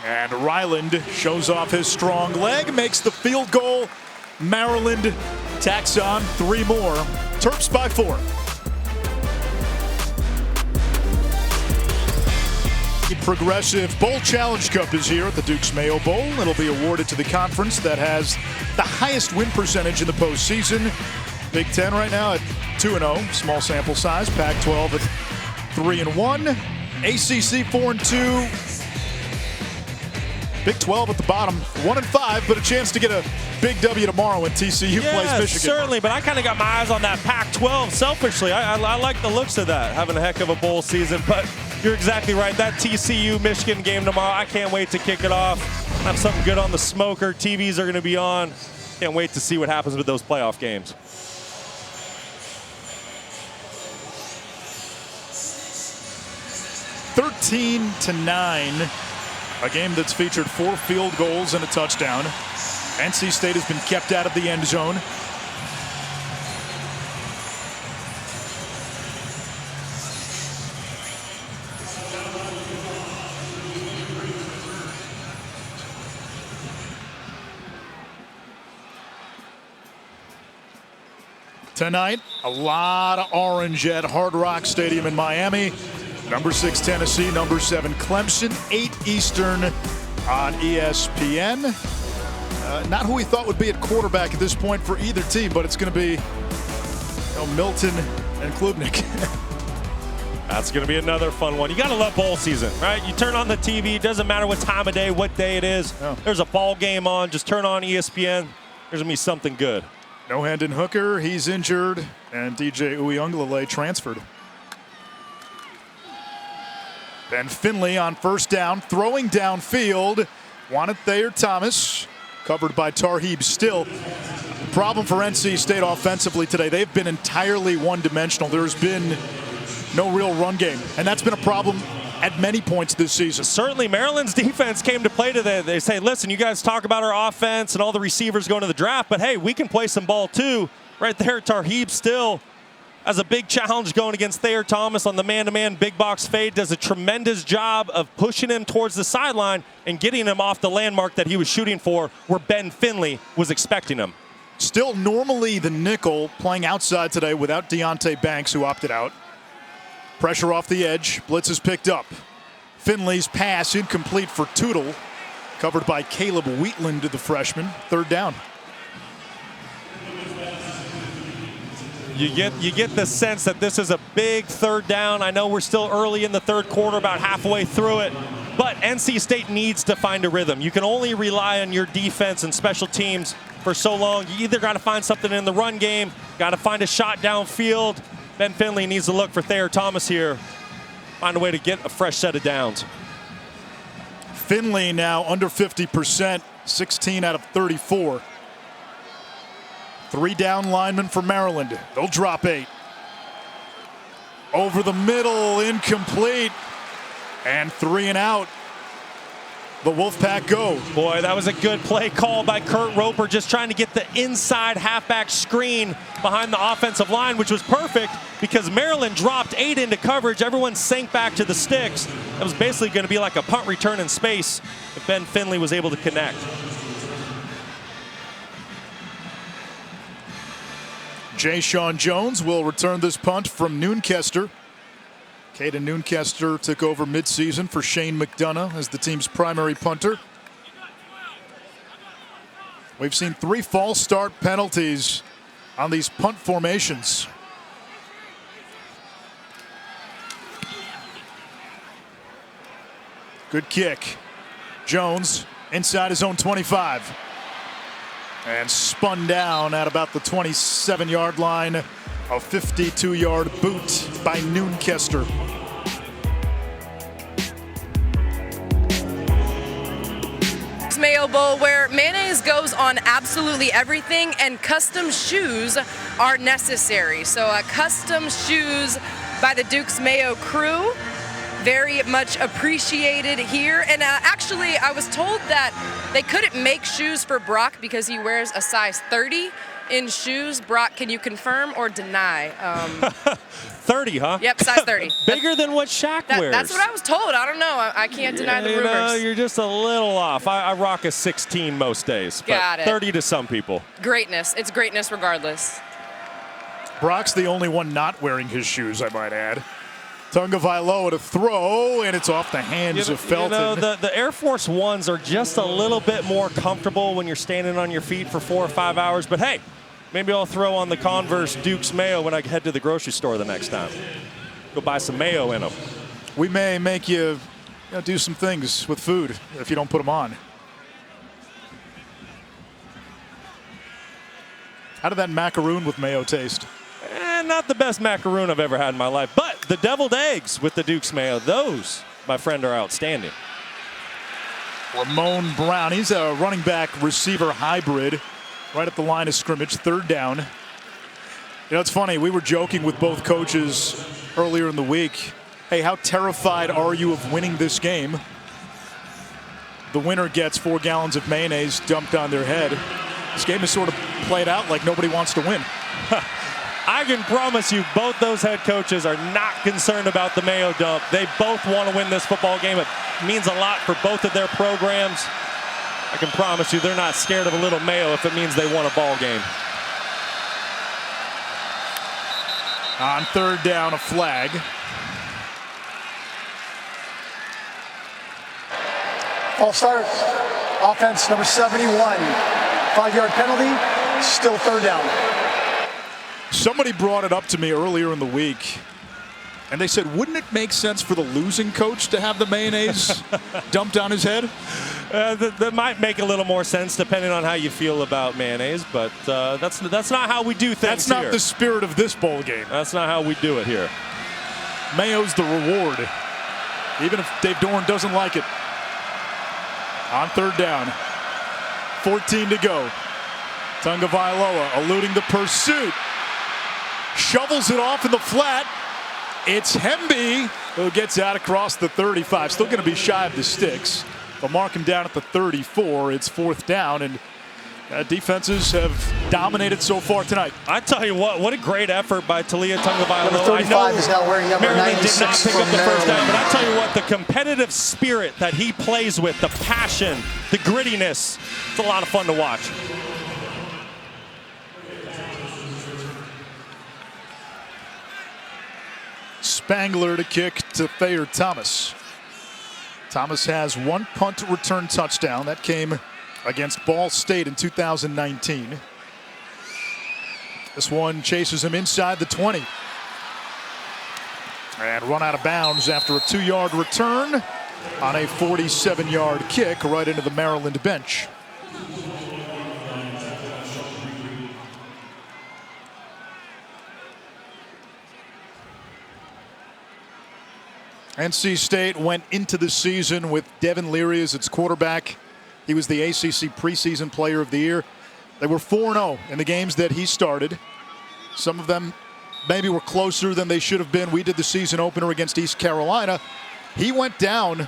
[SPEAKER 3] And Ryland shows off his strong leg, makes the field goal. Maryland tacks on 3 more. Terps by 4. The Progressive Bowl Challenge Cup is here at the Dukes Mayo Bowl. It'll be awarded to the conference that has the highest win percentage in the postseason. Big Ten right now at 2-0, small sample size. Pac-12 at 3-1. ACC 4-2. Big 12 at the bottom, 1-5, but a chance to get a big W tomorrow when TCU plays Michigan.
[SPEAKER 6] Certainly, but I kind of got my eyes on that Pac-12 selfishly. I like the looks of that, having a heck of a bowl season. But You're exactly right. That TCU-Michigan game tomorrow, I can't wait to kick it off. Have something good on the smoker. TVs are going to be on. Can't wait to see what happens with those playoff games.
[SPEAKER 3] (13-9), a game that's featured 4 field goals and a touchdown. NC State has been kept out of the end zone. Tonight, a lot of orange at Hard Rock Stadium in Miami. Number 6 Tennessee, number 7 Clemson, 8 Eastern on ESPN. Not who we thought would be at quarterback at this point for either team, but it's going to be Milton and Klubnik.
[SPEAKER 6] That's going to be another fun one. You got to love bowl season, right? You turn on the TV, it doesn't matter what time of day, what day it is. Oh. There's a ball game on, just turn on ESPN. There's going to be something good.
[SPEAKER 3] No Hendon Hooker, he's injured, and DJ Uiagalelei transferred. Ben Finley on first down, throwing downfield. Wanted Thayer Thomas, covered by Tarheeb Still. The problem for NC State offensively today, they've been entirely one-dimensional. There's been no real run game, and that's been a problem at many points this season.
[SPEAKER 6] Certainly Maryland's defense came to play today. They say, listen, you guys talk about our offense and all the receivers going to the draft, but hey, we can play some ball too. Right there, Tarheeb Still has a big challenge going against Thayer Thomas on the man-to-man big box fade. Does a tremendous job of pushing him towards the sideline and getting him off the landmark that he was shooting for where Ben Finley was expecting him.
[SPEAKER 3] Still normally the nickel, playing outside today without Deonte Banks, who opted out. Pressure off the edge. Blitz is picked up. Finley's pass incomplete for Tootle. Covered by Caleb Wheatland, the freshman. Third down.
[SPEAKER 6] You get the sense that this is a big third down. I know we're still early in the third quarter, about halfway through it. But NC State needs to find a rhythm. You can only rely on your defense and special teams for so long. You either got to find something in the run game, got to find a shot downfield. Ben Finley needs to look for Thayer Thomas here. Find a way to get a fresh set of downs.
[SPEAKER 3] Finley now under 50%, 16 out of 34. 3 down linemen for Maryland. They'll drop 8. Over the middle, incomplete. And 3 and out. The Wolfpack go.
[SPEAKER 6] Boy, that was a good play call by Kurt Roper, just trying to get the inside halfback screen behind the offensive line, which was perfect because Maryland dropped 8 into coverage. Everyone sank back to the sticks. That was basically going to be like a punt return in space if Ben Finley was able to connect.
[SPEAKER 3] Jay Sean Jones will return this punt from Noonkester. Caden Noonkester took over midseason for Shane McDonough as the team's primary punter. We've seen 3 false start penalties on these punt formations. Good kick. Jones inside his own 25. And spun down at about the 27-yard line. A 52-yard boot by Noonkester.
[SPEAKER 4] Mayo Bowl, where mayonnaise goes on absolutely everything and custom shoes are necessary. So custom shoes by the Duke's Mayo crew, very much appreciated here. And actually, I was told that they couldn't make shoes for Brock because he wears a size 30 in shoes. Brock, can you confirm or deny?
[SPEAKER 6] 30, huh?
[SPEAKER 4] Yep, size 30.
[SPEAKER 6] Bigger than what Shaq wears.
[SPEAKER 4] That's what I was told. I don't know. I can't deny the rumors.
[SPEAKER 6] Know, you're just a little off. I rock a 16 most days.
[SPEAKER 4] Got it.
[SPEAKER 6] 30 to some people.
[SPEAKER 4] Greatness. It's greatness regardless.
[SPEAKER 3] Brock's the only one not wearing his shoes, I might add. Tagovailoa to throw, and it's off the hands of Felton.
[SPEAKER 6] The Air Force Ones are just a little bit more comfortable when you're standing on your feet for 4 or 5 hours. But hey, maybe I'll throw on the Converse Duke's Mayo when I head to the grocery store the next time. Go buy some mayo in them.
[SPEAKER 3] We may make you do some things with food if you don't put them on. How did that macaroon with mayo taste?
[SPEAKER 6] Not the best macaroon I've ever had in my life, but the deviled eggs with the Dukes Mayo. Those, my friend, are outstanding.
[SPEAKER 3] Ramon Brown, he's a running back receiver hybrid right at the line of scrimmage, third down. You know, it's funny, we were joking with both coaches earlier in the week. Hey, how terrified are you of winning this game? The winner gets 4 gallons of mayonnaise dumped on their head. This game is sort of played out like nobody wants to win.
[SPEAKER 6] I can promise you both those head coaches are not concerned about the Mayo dump. They both want to win this football game. It means a lot for both of their programs. I can promise you they're not scared of a little Mayo if it means they won a ball game.
[SPEAKER 3] On third down, a flag.
[SPEAKER 11] False start. Offense number 71. 5-yard penalty. Still third down.
[SPEAKER 3] Somebody brought it up to me earlier in the week, and they said, wouldn't it make sense for the losing coach to have the mayonnaise dumped on his head?
[SPEAKER 6] That might make a little more sense depending on how you feel about mayonnaise, but that's not how we do things.
[SPEAKER 3] That's not the spirit of this bowl game.
[SPEAKER 6] That's not how we do it here.
[SPEAKER 3] Mayo's the reward, even if Dave Doran doesn't like it. On third down, 14 to go. Tunga Vailoa eluding the pursuit. Shovels it off in the flat. It's Hemby who gets out across the 35. Still going to be shy of the sticks. They'll mark him down at the 34. It's fourth down, and defenses have dominated so far tonight.
[SPEAKER 6] I tell you what a great effort by Talia Tunga Vailoa.
[SPEAKER 11] Number 35 is now wearing number
[SPEAKER 6] Maryland
[SPEAKER 11] 96
[SPEAKER 6] did not pick up the
[SPEAKER 11] Maryland.
[SPEAKER 6] first down, but I tell you what, the competitive spirit that he plays with, the passion, the grittiness, it's a lot of fun to watch.
[SPEAKER 3] Spangler to kick to Thayer Thomas. Thomas has 1 punt return touchdown. That came against Ball State in 2019. This one chases him inside the 20. And run out of bounds after a 2-yard return on a 47-yard kick right into the Maryland bench. NC State went into the season with Devin Leary as its quarterback. He was the ACC preseason player of the year. They were 4-0 in the games that he started. Some of them maybe were closer than they should have been. We did the season opener against East Carolina. He went down,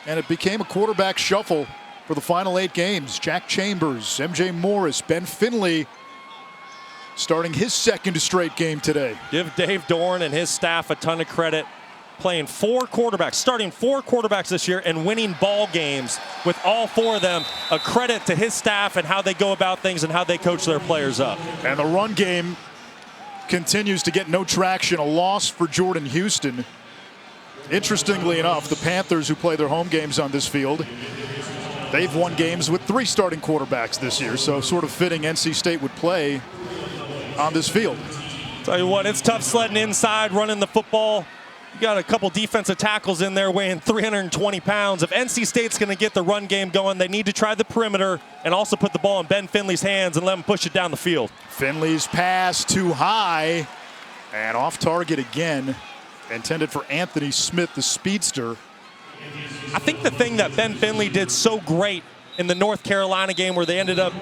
[SPEAKER 3] and it became a quarterback shuffle for the final 8 games. Jack Chambers, MJ Morris, Ben Finley starting his second straight game today.
[SPEAKER 6] Give Dave Doran and his staff a ton of credit. Playing 4 quarterbacks, starting 4 quarterbacks this year and winning ball games with all 4 of them. A credit to his staff and how they go about things and how they coach their players up.
[SPEAKER 3] And the run game continues to get no traction. A loss for Jordan Houston. Interestingly enough, the Panthers, who play their home games on this field, they've won games with 3 starting quarterbacks this year. So sort of fitting NC State would play on this field.
[SPEAKER 6] Tell you what, it's tough sledding inside, running the football. You got a couple defensive tackles in there weighing 320 pounds. If NC State's going to get the run game going, they need to try the perimeter and also put the ball in Ben Finley's hands and let him push it down the field.
[SPEAKER 3] Finley's pass too high and off target again. Intended for Anthony Smith, the speedster.
[SPEAKER 6] I think the thing that Ben Finley did so great in the North Carolina game where they ended up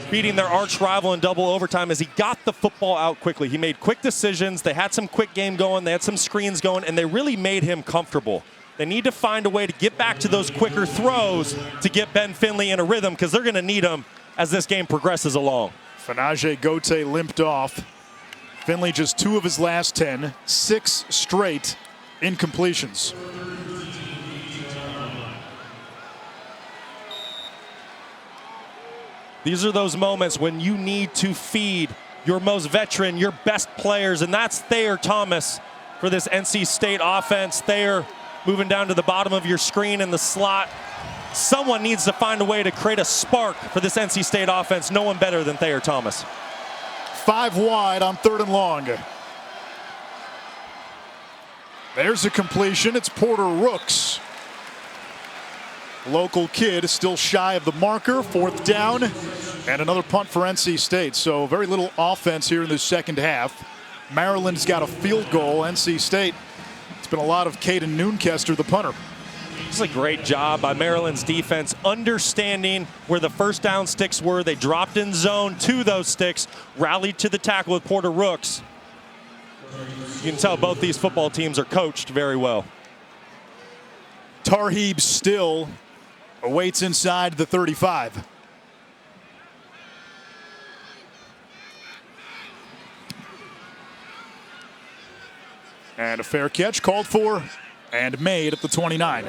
[SPEAKER 6] beating their arch rival in double overtime is he got the football out quickly. He made quick decisions. They had some quick game going. They had some screens going, and they really made him comfortable. They need to find a way to get back to those quicker throws to get Ben Finley in a rhythm because they're going to need him as this game progresses along.
[SPEAKER 3] Fanaje Gote limped off. Finley just 2 of his last 10, 6 straight incompletions.
[SPEAKER 6] These are those moments when you need to feed your most veteran, your best players, and that's Thayer Thomas for this NC State offense. Thayer moving down to the bottom of your screen in the slot. Someone needs to find a way to create a spark for this NC State offense. No one better than Thayer Thomas.
[SPEAKER 3] 5 wide on 3rd and long. There's a completion. It's Porter Rooks. Local kid still shy of the marker. 4th down and another punt for NC State. So very little offense here in the second half. Maryland's got a field goal. NC State been a lot of Caden Noonkester, the punter.
[SPEAKER 6] This is a great job by Maryland's defense, understanding where the first down sticks were. They dropped in zone to those sticks, rallied to the tackle with Porter Rooks. You can tell both these football teams are coached very well.
[SPEAKER 3] Tarheeb still awaits inside the 35. And a fair catch called for and made at the 29.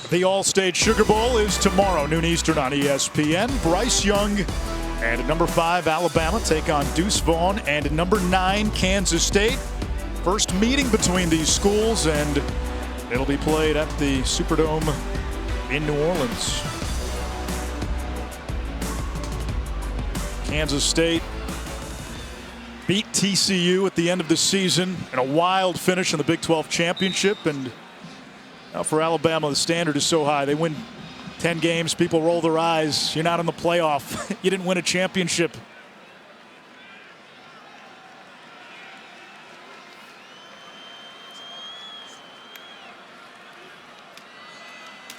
[SPEAKER 3] The All-State Sugar Bowl is tomorrow, noon Eastern on ESPN. Bryce Young and number 5 Alabama take on Deuce Vaughn and number 9 Kansas State. First meeting between these schools, and it'll be played at the Superdome in New Orleans. Kansas State beat TCU at the end of the season in a wild finish in the Big 12 championship. And now for Alabama, the standard is so high. They win 10 games, people roll their eyes. You're not in the playoff. You didn't win a championship.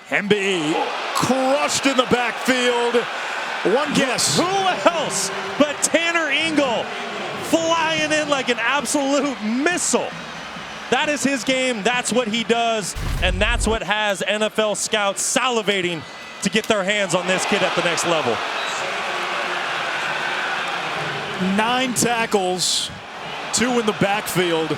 [SPEAKER 3] Hemby crushed in the backfield. One guess.
[SPEAKER 6] Who else but Tanner Ingle flying in like an absolute missile. That is his game. That's what he does. And that's what has NFL scouts salivating to get their hands on this kid at the next level.
[SPEAKER 3] 9 tackles, 2 in the backfield.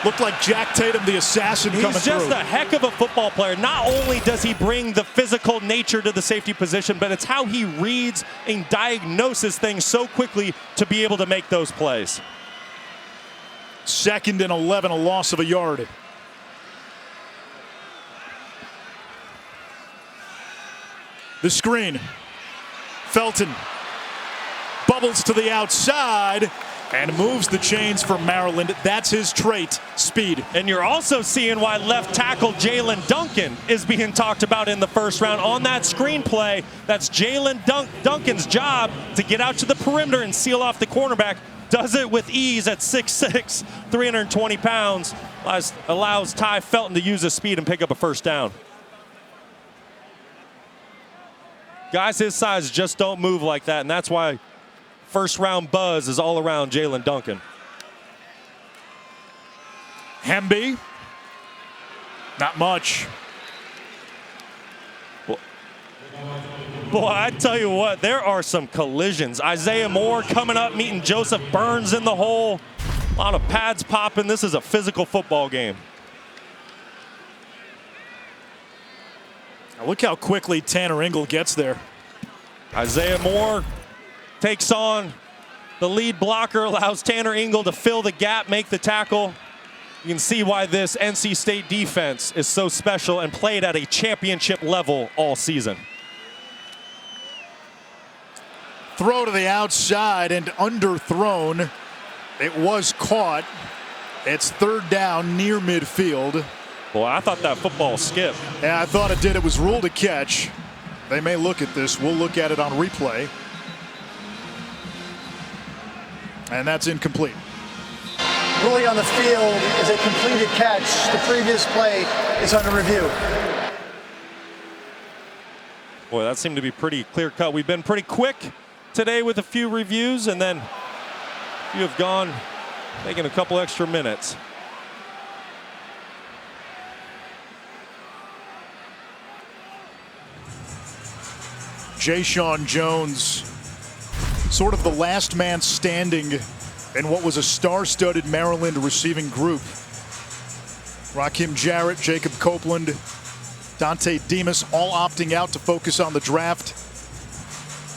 [SPEAKER 3] Looked like Jack Tatum, the assassin, coming through.
[SPEAKER 6] He's just a heck of a football player. Not only does he bring the physical nature to the safety position, but it's how he reads and diagnoses things so quickly to be able to make those plays.
[SPEAKER 3] 2nd and 11, a loss of a yard. The screen. Felton bubbles to the outside and moves the chains for Maryland. That's his trait, speed.
[SPEAKER 6] And you're also seeing why left tackle Jalen Duncan is being talked about in the first round. On that screenplay, that's Jalen Duncan's job to get out to the perimeter and seal off the cornerback. Does it with ease at 6'6", 320 pounds. Allows Ty Felton to use his speed and pick up a first down. Guys his size just don't move like that, and that's why first round buzz is all around Jalen Duncan.
[SPEAKER 3] Hemby, not much.
[SPEAKER 6] Boy, I tell you what, there are some collisions. Isaiah Moore coming up, meeting Joseph Burns in the hole. A lot of pads popping. This is a physical football game.
[SPEAKER 3] Now look how quickly Tanner Ingle gets there.
[SPEAKER 6] Isaiah Moore takes on the lead blocker, allows Tanner Ingle to fill the gap, make the tackle. You can see why this NC State defense is so special and played at a championship level all season.
[SPEAKER 3] Throw to the outside and underthrown. It was caught. It's 3rd down near midfield.
[SPEAKER 6] Boy, I thought that football skipped.
[SPEAKER 3] Yeah, I thought it did. It was ruled a catch. They may look at this. We'll look at it on replay. And that's incomplete.
[SPEAKER 11] Ruling on the field is a completed catch. The previous play is under review.
[SPEAKER 6] Boy, that seemed to be pretty clear cut. We've been pretty quick today with a few reviews, and then you have gone taking a couple extra minutes.
[SPEAKER 3] Ja'Shawn Jones, sort of the last man standing in what was a star-studded Maryland receiving group. Rakim Jarrett, Jacob Copeland, Dante Demas all opting out to focus on the draft.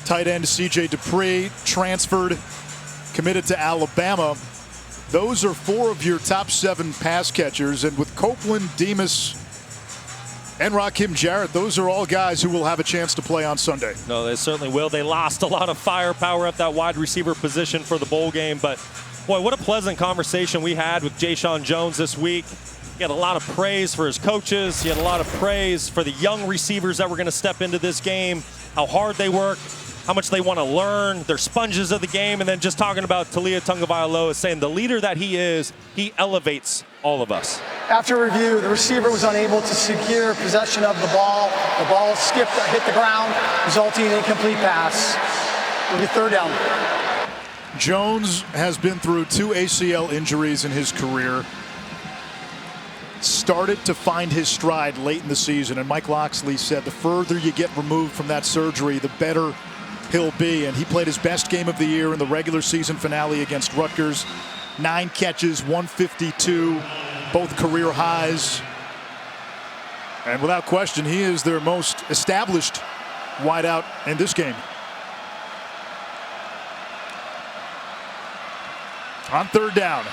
[SPEAKER 3] Tight end C.J. Dupree transferred, committed to Alabama. Those are 4 of your top 7 pass catchers, and with Copeland, Demas, and Rakim Jarrett, those are all guys who will have a chance to play on Sunday.
[SPEAKER 6] No, they certainly will. They lost a lot of firepower at that wide receiver position for the bowl game, but boy, what a pleasant conversation we had with Ja'Shawn Jones this week. He had a lot of praise for his coaches. He had a lot of praise for the young receivers that were going to step into this game, how hard they work, how much they want to learn. They're sponges of the game. And then just talking about Talia Tungavailoa, saying the leader that he is, he elevates all of us.
[SPEAKER 11] After review, the receiver was unable to secure possession of the ball. The ball skipped, hit the ground, resulting in an incomplete pass. It'll be third down.
[SPEAKER 3] Jones has been through 2 ACL injuries in his career. Started to find his stride late in the season, and Mike Locksley said the further you get removed from that surgery, the better he'll be. And he played his best game of the year in the regular season finale against Rutgers. 9 catches, 152, both career highs. And without question, he is their most established wideout in this game. On third down,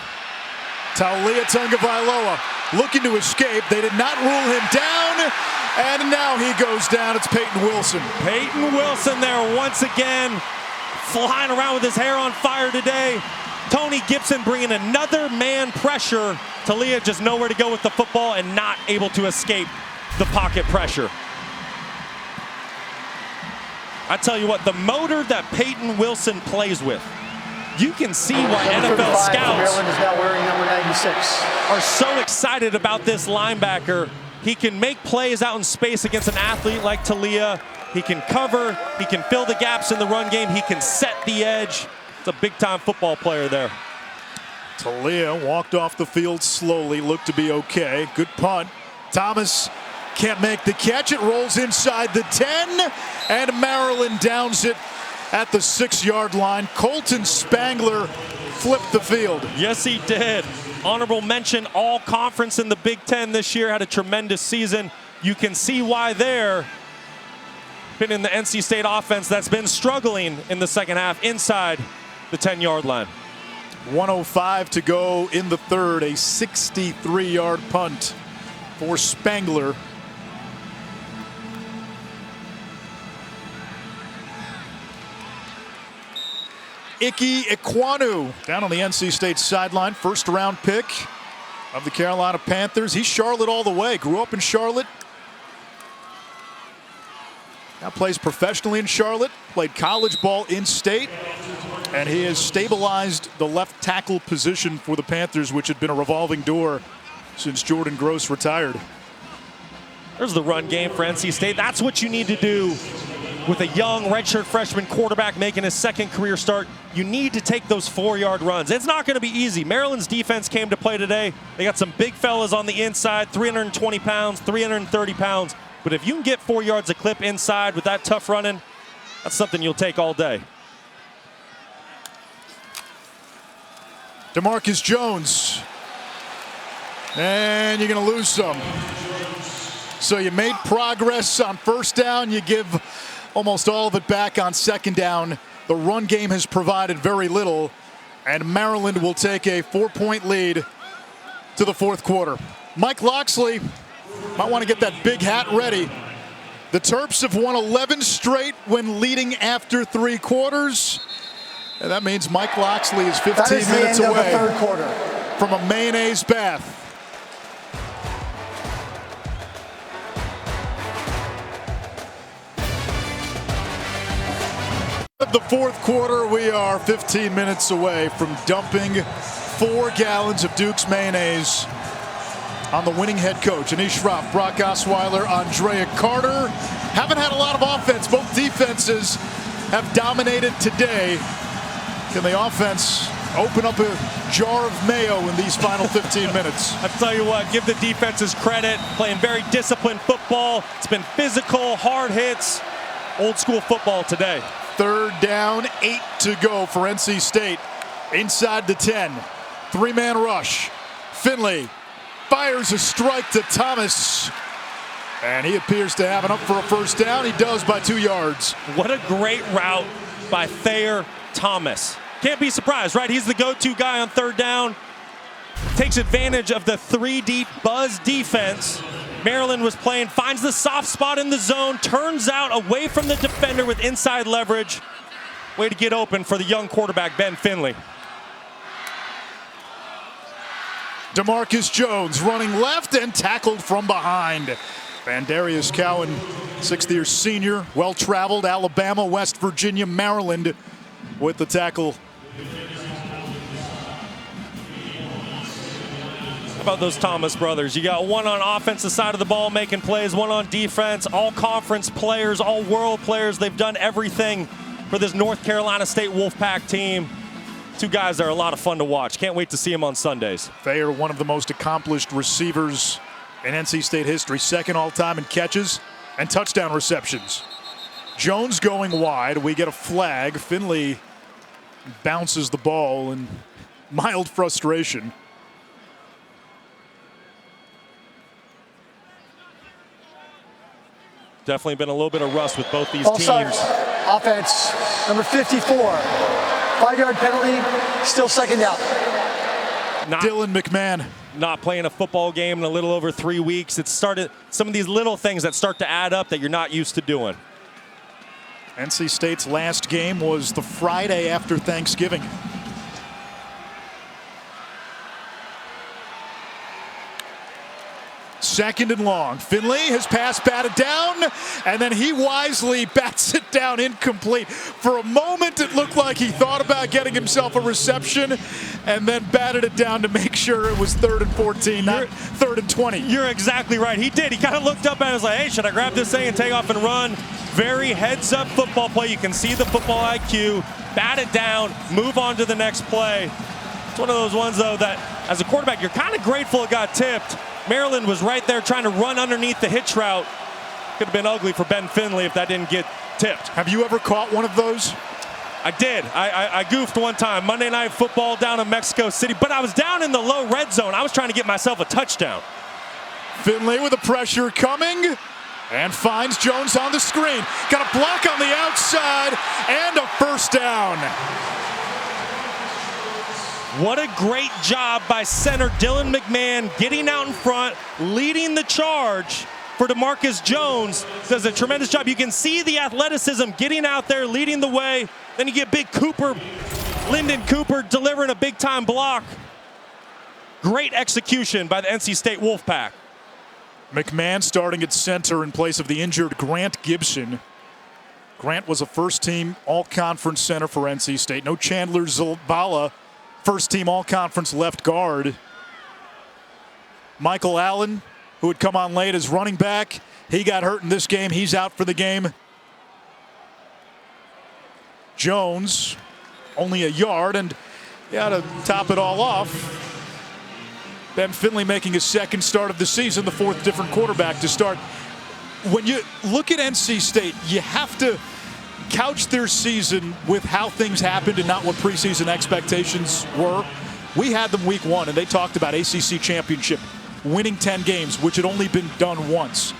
[SPEAKER 3] Talia Tungavailoa looking to escape. They did not rule him down, and now he goes down. It's Peyton Wilson.
[SPEAKER 6] Peyton Wilson there once again, flying around with his hair on fire today. Tony Gibson bringing another man pressure. Talia just nowhere to go with the football and not able to escape the pocket pressure. I tell you what, the motor that Peyton Wilson plays with, you can see why NFL scouts
[SPEAKER 11] Maryland is now wearing number 96.
[SPEAKER 6] Are so excited about this linebacker. He can make plays out in space against an athlete like Talia. He can cover, he can fill the gaps in the run game, he can set the edge. It's a big-time football player there.
[SPEAKER 3] Talia walked off the field slowly, looked to be okay. Good punt. Thomas can't make the catch. It rolls inside the 10, and Maryland downs it at the 6-yard line. Colton Spangler flipped the field.
[SPEAKER 6] Yes, he did. Honorable mention, all conference in the Big Ten this year, had a tremendous season. You can see why there. Been in the NC State offense that's been struggling in the second half inside the 10-yard line.
[SPEAKER 3] 1:05 to go in the third. A 63-yard punt for Spangler. Ike Ekwonu down on the NC State sideline. First-round pick of the Carolina Panthers. He's Charlotte all the way. Grew up in Charlotte. Now plays professionally in Charlotte. Played college ball in state. And he has stabilized the left tackle position for the Panthers, which had been a revolving door since Jordan Gross retired.
[SPEAKER 6] There's the run game for NC State. That's what you need to do with a young redshirt freshman quarterback making his second career start. You need to take those 4-yard runs. It's not going to be easy. Maryland's defense came to play today. They got some big fellas on the inside, 320 pounds, 330 pounds. But if you can get 4 yards a clip inside with that tough running, that's something you'll take all day.
[SPEAKER 3] DeMarcus Jones. And you're going to lose some. So you made progress on first down. You give almost all of it back on second down. The run game has provided very little. And Maryland will take a 4-point lead to the fourth quarter. Mike Locksley might want to get that big hat ready. The Terps have won 11 straight when leading after 3 quarters. And that means Mike Locksley is 15 minutes away from a mayonnaise bath. Of the fourth quarter, we are 15 minutes away from dumping 4 gallons of Duke's mayonnaise on the winning head coach. Anish Shroff, Brock Osweiler, Andrea Carter. Haven't had a lot of offense. Both defenses have dominated today. Can the offense open up a jar of mayo in these final 15 minutes?
[SPEAKER 6] I tell you what, give the defenses credit. Playing very disciplined football. It's been physical, hard hits, old school football today.
[SPEAKER 3] Third down, 8 to go for NC State. Inside the 10. 3-man rush. Finley fires a strike to Thomas. And he appears to have it up for a first down. He does by 2 yards.
[SPEAKER 6] What a great route by Thayer Thomas. Can't be surprised, right? He's the go-to guy on third down. Takes advantage of the 3-deep buzz defense. Maryland was playing, finds the soft spot in the zone, turns out away from the defender with inside leverage. Way to get open for the young quarterback, Ben Finley.
[SPEAKER 3] DeMarcus Jones running left and tackled from behind. Bandarius Cowan, 6th-year senior, well-traveled, Alabama, West Virginia, Maryland with the tackle.
[SPEAKER 6] How about those Thomas brothers? You got one on offensive side of the ball making plays, one on defense, all conference players, all world players. They've done everything for this North Carolina State Wolfpack team. Two guys that are a lot of fun to watch. Can't wait to see them on Sundays.
[SPEAKER 3] They are one of the most accomplished receivers in NC State history, second all-time in catches and touchdown receptions. Jones going wide. We get a flag. Finley bounces the ball in mild frustration.
[SPEAKER 6] Definitely been a little bit of rust with both these
[SPEAKER 11] Offside.
[SPEAKER 6] teams.
[SPEAKER 11] Offense, number 54. 5-yard penalty, still second down.
[SPEAKER 3] Dylan McMahon.
[SPEAKER 6] Not playing a football game in a little over 3 weeks. It started some of these little things that start to add up that you're not used to doing.
[SPEAKER 3] NC State's last game was the Friday after Thanksgiving. Second and long. Finley, his pass batted down, and then he wisely bats it down incomplete. For a moment, it looked like he thought about getting himself a reception and then batted it down to make sure it was 3rd and 14, not 3rd and 20.
[SPEAKER 6] You're exactly right. He did. He kind of looked up and was like, hey, should I grab this thing and take off and run? Very heads-up football play. You can see the football IQ. Bat it down, move on to the next play. It's one of those ones, though, that as a quarterback, you're kind of grateful it got tipped. Maryland was right there trying to run underneath the hitch route. Could have been ugly for Ben Finley if that didn't get tipped.
[SPEAKER 3] Have you ever caught one of those?
[SPEAKER 6] I did. I goofed one time. Monday Night Football down in Mexico City, but I was down in the low red zone. I was trying to get myself a touchdown.
[SPEAKER 3] Finley with the pressure coming and finds Jones on the screen. Got a block on the outside and a first down.
[SPEAKER 6] What a great job by center Dylan McMahon getting out in front, leading the charge for DeMarcus Jones. Does a tremendous job. You can see the athleticism getting out there, leading the way. Then you get big Cooper, Lyndon Cooper delivering a big-time block. Great execution by the NC State Wolfpack.
[SPEAKER 3] McMahon starting at center in place of the injured Grant Gibson. Grant was a first-team all-conference center for NC State. No Chandler Zalbala. First-team all-conference left guard. Michael Allen, who had come on late as running back, he got hurt in this game. He's out for the game. Jones, only a yard, and to top it all off, Ben Finley making his second start of the season, the 4th different quarterback to start. When you look at NC State, you have to couch their season with how things happened and not what preseason expectations were. We had them week 1, and they talked about ACC championship, winning 10 games, which had only been done once.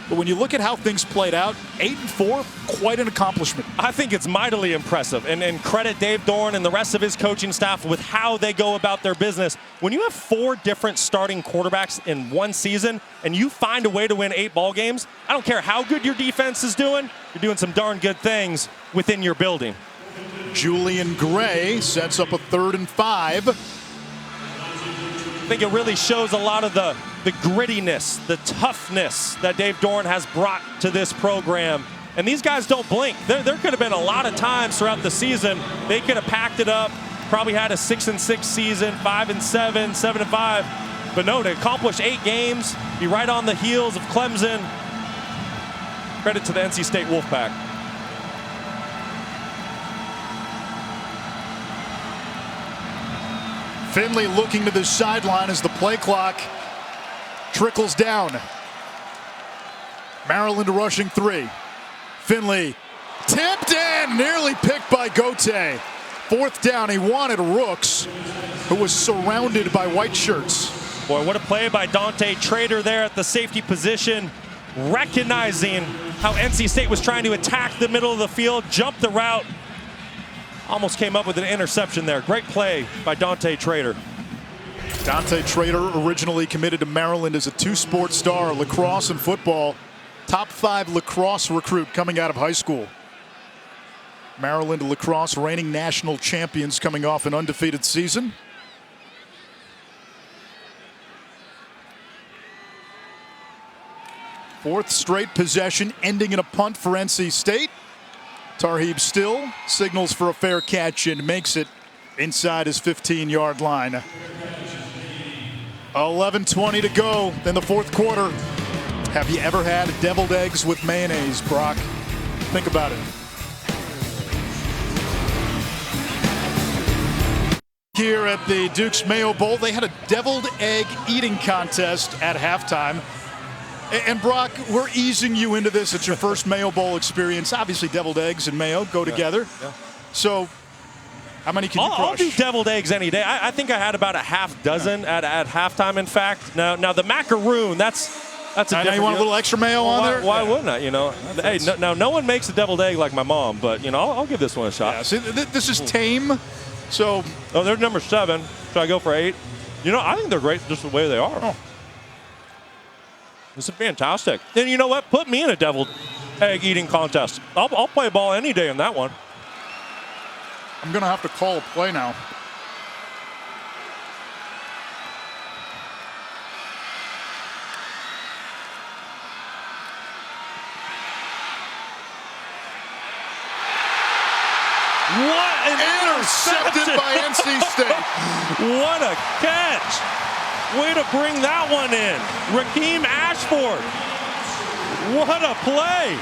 [SPEAKER 3] But when you look at how things played out, 8-4, quite an accomplishment.
[SPEAKER 6] I think it's mightily impressive, and credit Dave Dorn and the rest of his coaching staff with how they go about their business. When you have 4 different starting quarterbacks in one season and you find a way to win 8 ball games, I don't care how good your defense is doing, you're doing some darn good things within your building.
[SPEAKER 3] Julian Gray sets up a 3rd and 5.
[SPEAKER 6] I think it really shows a lot of the grittiness, the toughness that Dave Dorn has brought to this program. And these guys don't blink. There could have been a lot of times throughout the season they could have packed it up, probably had a 6-6 season, 5-7, 7-5. But no, to accomplish 8 games, be right on the heels of Clemson. Credit to the NC State Wolfpack.
[SPEAKER 3] Finley looking to the sideline as the play clock trickles down. Maryland rushing 3. Finley tipped in, nearly picked by Gote. 4th down, he wanted Rooks, who was surrounded by white shirts.
[SPEAKER 6] Boy, what a play by Dante Trader there at the safety position, recognizing how NC State was trying to attack the middle of the field, jump the route. Almost came up with an interception there. Great play by Dante Trader.
[SPEAKER 3] Dante Trader, originally committed to Maryland as a 2-sport star, lacrosse and football. Top 5 lacrosse recruit coming out of high school. Maryland lacrosse reigning national champions coming off an undefeated season. Fourth straight possession ending in a punt for NC State. Tarheeb still signals for a fair catch and makes it inside his 15-yard line. 11:20 to go in the fourth quarter. Have you ever had deviled eggs with mayonnaise, Brock? Think about it. Here at the Duke's Mayo Bowl, they had a deviled egg eating contest at halftime. And Brock, we're easing you into this. It's your first Mayo Bowl experience. Obviously, deviled eggs and mayo go together. Yeah. So, how many can you crush?
[SPEAKER 6] I'll do deviled eggs any day. I think I had about a half dozen at halftime, in fact. Now the macaroon, that's a different.
[SPEAKER 3] Now you want a little extra mayo on there?
[SPEAKER 6] Why wouldn't I? You know, hey, no one makes a deviled egg like my mom, but you know, I'll give this one a shot.
[SPEAKER 3] Yeah, see, this is tame. So,
[SPEAKER 6] they're number 7. Should I go for 8? You know, I think they're great just the way they are.
[SPEAKER 3] Oh.
[SPEAKER 6] This is fantastic. And you know what? Put me in a deviled egg eating contest. I'll play ball any day in that one.
[SPEAKER 3] I'm going to have to call a play now.
[SPEAKER 6] What an
[SPEAKER 3] intercepted by NC State.
[SPEAKER 6] What a catch. Way to bring that one in. Raheem Ashford. What a play.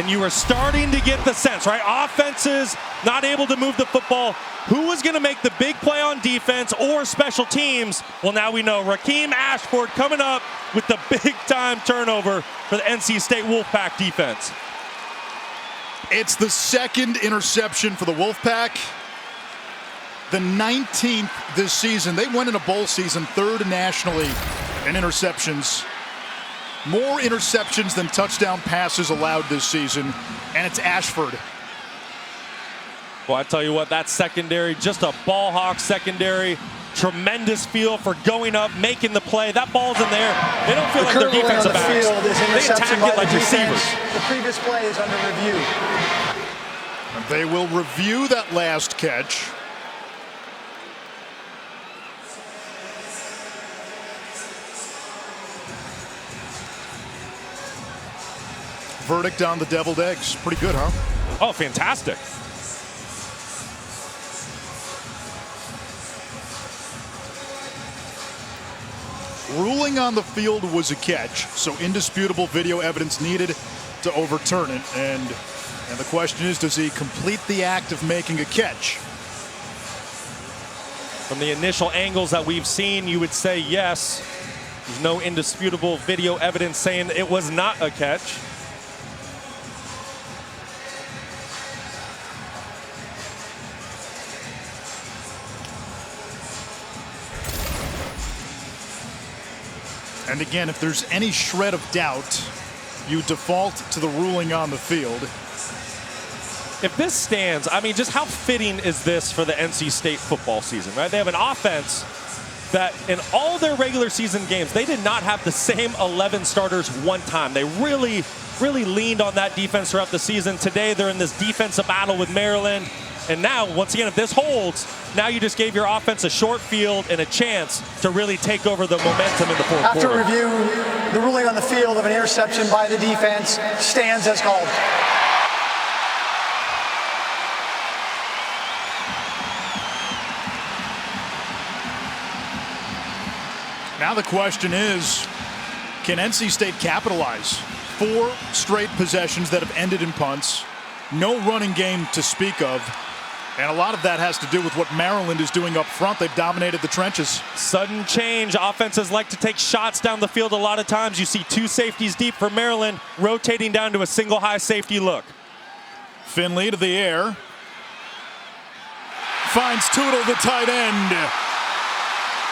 [SPEAKER 6] And you were starting to get the sense, right? Offenses not able to move the football. Who was going to make the big play on defense or special teams? Well, now we know. Raheem Ashford coming up with the big-time turnover for the NC State Wolfpack defense.
[SPEAKER 3] It's the second interception for the Wolfpack. The 19th this season. They went in a bowl season, 3rd nationally in interceptions. More interceptions than touchdown passes allowed this season, and it's Ashford.
[SPEAKER 6] Well, I tell you what, that secondary, just a ball hawk secondary. Tremendous feel for going up, making the play. That ball's in there. They don't feel like they're defensive backs. They attack it like receivers.
[SPEAKER 11] The previous play is under review.
[SPEAKER 3] And they will review that last catch. Verdict on the deviled eggs. Pretty good, huh?
[SPEAKER 6] Oh, fantastic.
[SPEAKER 3] Ruling on the field was a catch, so indisputable video evidence needed to overturn it. And the question is, does he complete the act of making a catch?
[SPEAKER 6] From the initial angles that we've seen, you would say yes. There's no indisputable video evidence saying it was not a catch.
[SPEAKER 3] And again, if there's any shred of doubt, you default to the ruling on the field.
[SPEAKER 6] If this stands, I mean, just how fitting is this for the NC State football season, right? They have an offense that in all their regular season games, they did not have the same 11 starters one time. They really leaned on that defense throughout the season. Today, they're in this defensive battle with Maryland. And now, once again, if this holds, now you just gave your offense a short field and a chance to really take over the momentum in the fourth quarter.
[SPEAKER 11] After review, the ruling on the field of an interception by the defense stands as called.
[SPEAKER 3] Now the question is, can NC State capitalize? 4 straight possessions that have ended in punts. No running game to speak of. And a lot of that has to do with what Maryland is doing up front. They've dominated the trenches.
[SPEAKER 6] Sudden change. Offenses like to take shots down the field a lot of times. You see 2 safeties deep for Maryland, rotating down to a single high safety look.
[SPEAKER 3] Finley to the air. Finds Tootle, the tight end.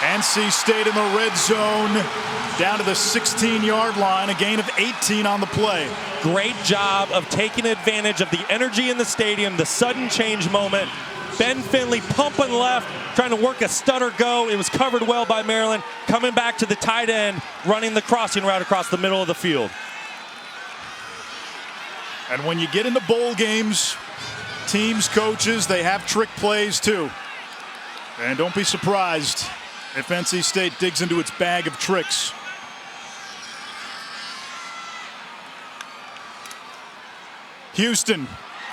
[SPEAKER 3] NC State in the red zone, down to the 16-yard line, a gain of 18 on the play.
[SPEAKER 6] Great job of taking advantage of the energy in the stadium, the sudden change moment. Ben Finley pumping left, trying to work a stutter go. It was covered well by Maryland. Coming back to the tight end, running the crossing route across the middle of the field.
[SPEAKER 3] And when you get into bowl games, teams, coaches, they have trick plays too. And don't be surprised if NC State digs into its bag of tricks. Houston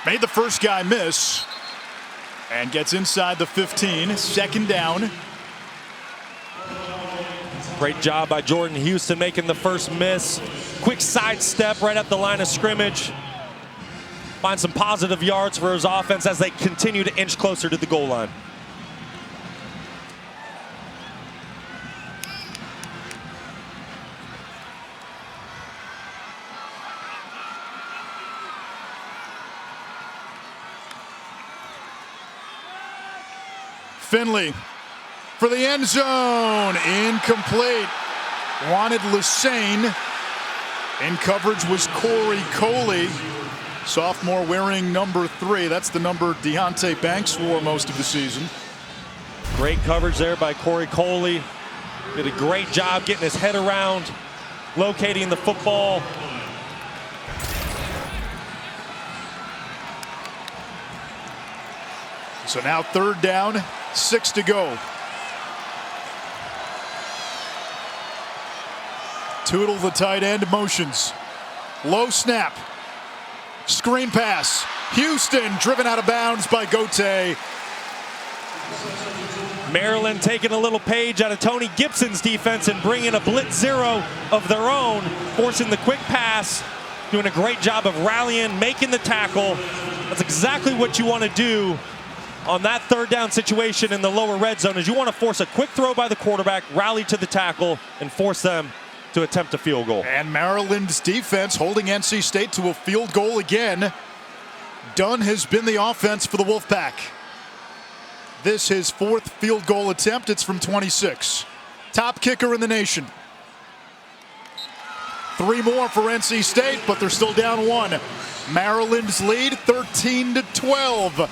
[SPEAKER 3] made the first guy miss and gets inside the 15. Second down.
[SPEAKER 6] Great job by Jordan Houston making the first miss. Quick sidestep right at the line of scrimmage. Find some positive yards for his offense as they continue to inch closer to the goal line.
[SPEAKER 3] Finley for the end zone. Incomplete. Wanted Lassane. In coverage was Corey Coley. Sophomore wearing number 3. That's the number Deontay Banks wore most of the season.
[SPEAKER 6] Great coverage there by Corey Coley. Did a great job getting his head around, locating the football.
[SPEAKER 3] So now third down, 6 to go. Tootle, the tight end, motions. Low snap. Screen pass. Houston driven out of bounds by Gote.
[SPEAKER 6] Maryland taking a little page out of Tony Gibson's defense and bringing a blitz zero of their own, forcing the quick pass, doing a great job of rallying, making the tackle. That's exactly what you want to do on that third down situation in the lower red zone, is you want to force a quick throw by the quarterback, rally to the tackle, and force them to attempt a field goal.
[SPEAKER 3] And Maryland's defense holding NC State to a field goal again. Dunn has been the offense for the Wolfpack. This his 4th field goal attempt. It's from 26. Top kicker in the nation. 3 more for NC State, but they're still down 1. Maryland's lead 13-12.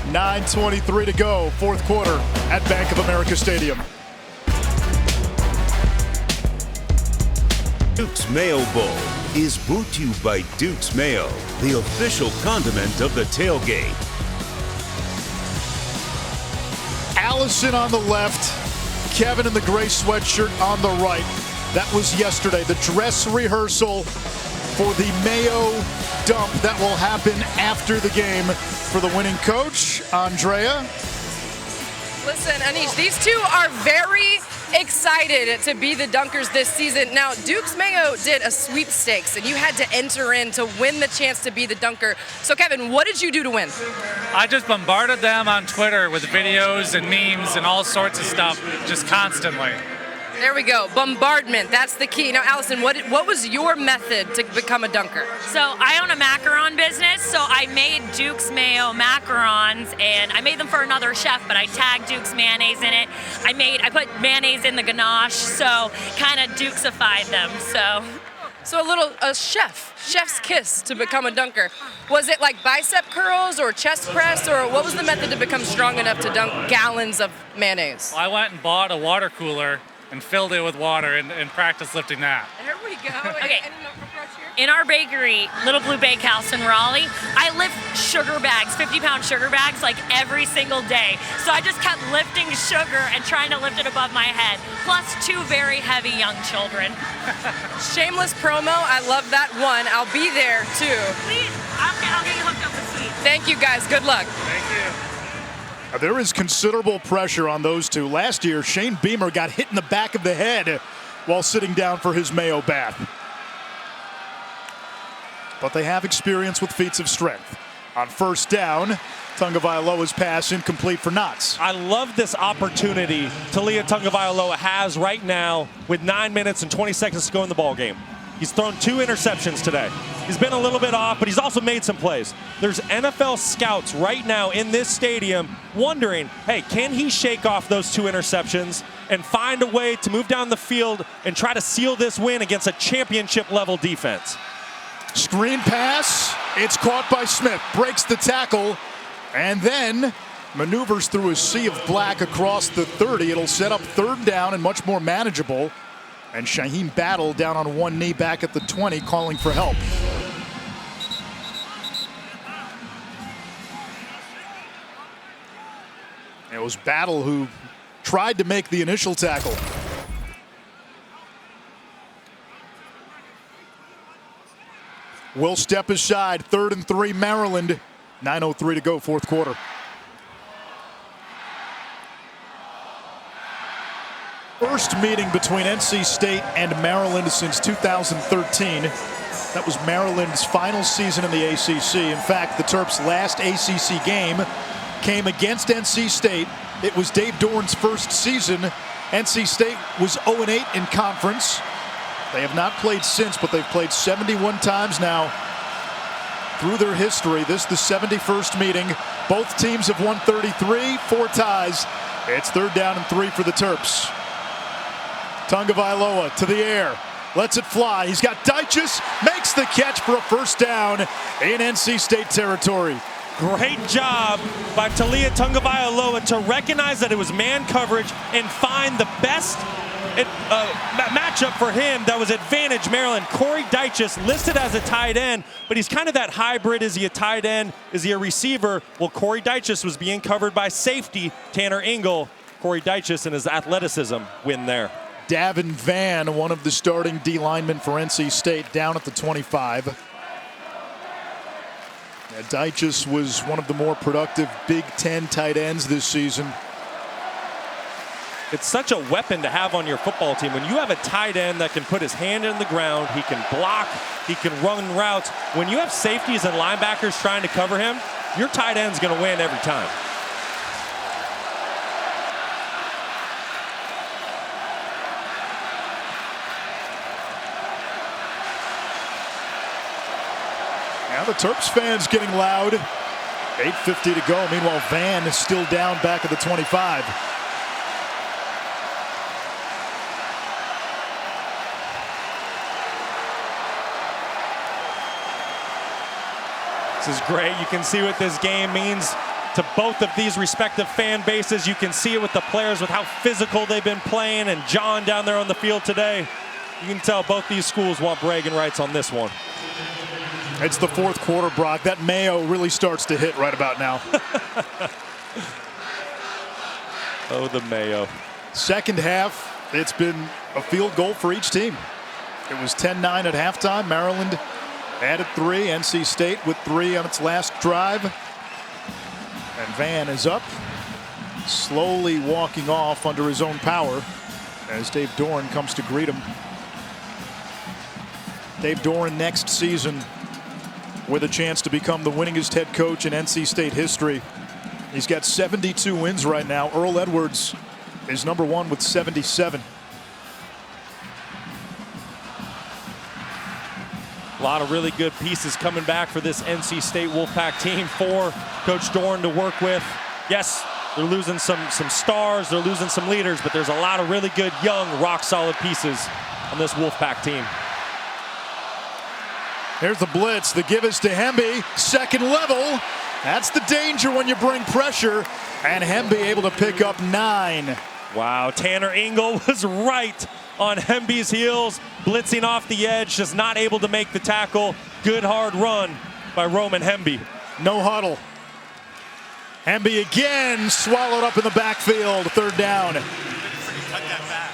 [SPEAKER 3] 9:23 to go, 4th quarter at Bank of America Stadium.
[SPEAKER 1] Duke's Mayo Bowl is brought to you by Duke's Mayo, the official condiment of the tailgate.
[SPEAKER 3] Allison on the left, Kevin in the gray sweatshirt on the right. That was yesterday, the dress rehearsal for the Mayo dump that will happen after the game for the winning coach, Andrea.
[SPEAKER 4] Listen, Anish, these two are very excited to be the dunkers this season. Now, Duke's Mayo did a sweepstakes, and you had to enter in to win the chance to be the dunker. So, Kevin, what did you do to win?
[SPEAKER 15] I just bombarded them on Twitter with videos and memes and all sorts of stuff, just constantly.
[SPEAKER 4] There we go. Bombardment. That's the key. Now, Allison, what was your method to become a dunker?
[SPEAKER 16] So I own a macaron business, so I made Duke's Mayo macarons, and I made them for another chef, but I tagged Duke's mayonnaise in it. I put mayonnaise in the ganache, so kind of Dukesified them.
[SPEAKER 4] So a chef's kiss to become a dunker. Was it like bicep curls or chest press, or what was the method to become strong enough to dunk gallons of mayonnaise?
[SPEAKER 15] I went and bought a water cooler and filled it with water and practiced lifting that.
[SPEAKER 4] There we go.
[SPEAKER 16] Okay. In our bakery, Little Blue Bakehouse in Raleigh, I lift sugar bags, 50-pound sugar bags, like every single day. So I just kept lifting sugar and trying to lift it above my head, plus 2 very heavy young children.
[SPEAKER 4] Shameless promo. I love that one. I'll be there, too.
[SPEAKER 16] Please, I'll get you hooked up with sweets.
[SPEAKER 4] Thank you, guys. Good luck.
[SPEAKER 15] Thank you.
[SPEAKER 3] There is considerable pressure on those two. Last year, Shane Beamer got hit in the back of the head while sitting down for his Mayo bath. But they have experience with feats of strength. On first down, Tungavailoa's pass incomplete for Knotts.
[SPEAKER 6] I love this opportunity Talia Tungavailoa has right now with 9 minutes and 20 seconds to go in the ball game. He's thrown 2 interceptions today. He's been a little bit off, but he's also made some plays. There's NFL scouts right now in this stadium wondering, hey, can he shake off those 2 interceptions and find a way to move down the field and try to seal this win against a championship-level defense?
[SPEAKER 3] Screen pass. It's caught by Smith. Breaks the tackle and then maneuvers through a sea of black across the 30. It'll set up third down and much more manageable. And Shaheen Battle down on one knee back at the 20, calling for help. It was Battle who tried to make the initial tackle. will step aside. 3rd and 3 Maryland. 9:03 to go, fourth quarter. First meeting between NC State and Maryland since 2013. That was Maryland's final season in the ACC. In fact, the Terps' last ACC game came against NC State. It was Dave Doran's first season. NC State was 0-8 in conference. They have not played since, but they've played 71 times now through their history. This the 71st meeting. Both teams have won 33, 4 ties. It's 3rd down and 3 for the Terps. Tagovailoa to the air, lets it fly. He's got Dyches, makes the catch for a first down in NC State territory.
[SPEAKER 6] Great job by Talia Tagovailoa to recognize that it was man coverage and find the best matchup for him that was advantage Maryland. Corey Dyches listed as a tight end, but he's kind of that hybrid. Is he a tight end? Is he a receiver? Well, Corey Dyches was being covered by safety Tanner Engel. Corey Dyches and his athleticism win there.
[SPEAKER 3] Davin Vann, one of the starting D linemen for NC State, down at the 25. Dyches was one of the more productive Big Ten tight ends this season.
[SPEAKER 6] It's such a weapon to have on your football team. When you have a tight end that can put his hand in the ground, he can block, he can run routes. When you have safeties and linebackers trying to cover him, your tight end's going to win every time.
[SPEAKER 3] Now the Terps fans getting loud. 8:50 to go. Meanwhile, Vann is still down back at the 25.
[SPEAKER 6] This is great. You can see what this game means to both of these respective fan bases. You can see it with the players, with how physical they've been playing, and John down there on the field today. You can tell both these schools want bragging rights on this one.
[SPEAKER 3] It's the fourth quarter, Brock. That Mayo really starts to hit right about now.
[SPEAKER 6] Oh, the Mayo.
[SPEAKER 3] Second half, it's been a field goal for each team. It was 10-9 at halftime. Maryland added 3. NC State with 3 on its last drive. And Vann is up, slowly walking off under his own power as Dave Doran comes to greet him. Dave Doran next season with a chance to become the winningest head coach in NC State history. He's got 72 wins right now. Earl Edwards is number 1 with 77.
[SPEAKER 6] A lot of really good pieces coming back for this NC State Wolfpack team for Coach Doran to work with. Yes, they're losing some stars, they're losing some leaders, but there's a lot of really good, young, rock-solid pieces on this Wolfpack team.
[SPEAKER 3] Here's the blitz. The give is to Hemby. Second level. That's the danger when you bring pressure. And Hemby able to pick up 9.
[SPEAKER 6] Wow, Tanner Engel was right on Hemby's heels, blitzing off the edge, just not able to make the tackle. Good hard run by Roman Hemby.
[SPEAKER 3] No huddle. Hemby again swallowed up in the backfield. 3rd down.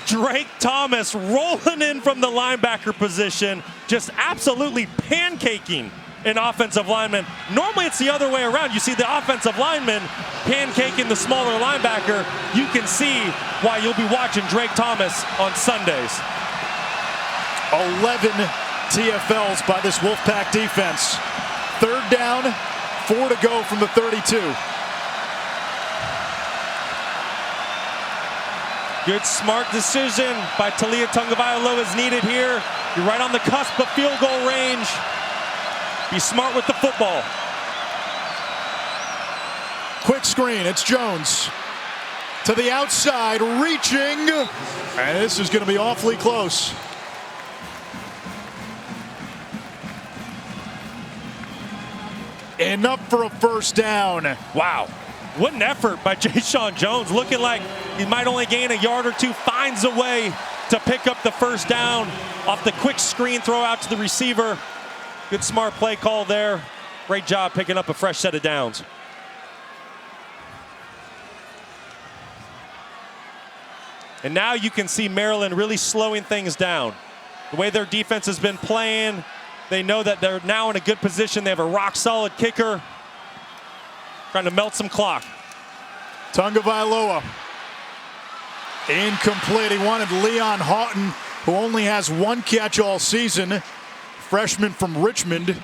[SPEAKER 6] Drake Thomas rolling in from the linebacker position, just absolutely pancaking an offensive lineman. Normally it's the other way around. You see the offensive lineman pancaking the smaller linebacker. You can see why you'll be watching Drake Thomas on Sundays.
[SPEAKER 3] 11 TFLs by this Wolfpack defense. 3rd down, 4 to go from the 32.
[SPEAKER 6] Good, smart decision by Talia Tagovailoa is needed here. You're right on the cusp of field goal range. Be smart with the football.
[SPEAKER 3] Quick screen, it's Jones. To the outside, reaching. And this is going to be awfully close. Enough for a first down.
[SPEAKER 6] Wow. What an effort by Jayshon Jones, looking like he might only gain a yard or 2, finds a way to pick up the first down off the quick screen throw out to the receiver. Good smart play call there. Great job picking up a fresh set of downs. And now you can see Maryland really slowing things down. The way their defense has been playing, They know that they're now in a good position. They have a rock-solid kicker. Trying to melt some clock.
[SPEAKER 3] Tagovailoa. Incomplete. He wanted Leon Houghton, who only has one catch all season. Freshman from Richmond.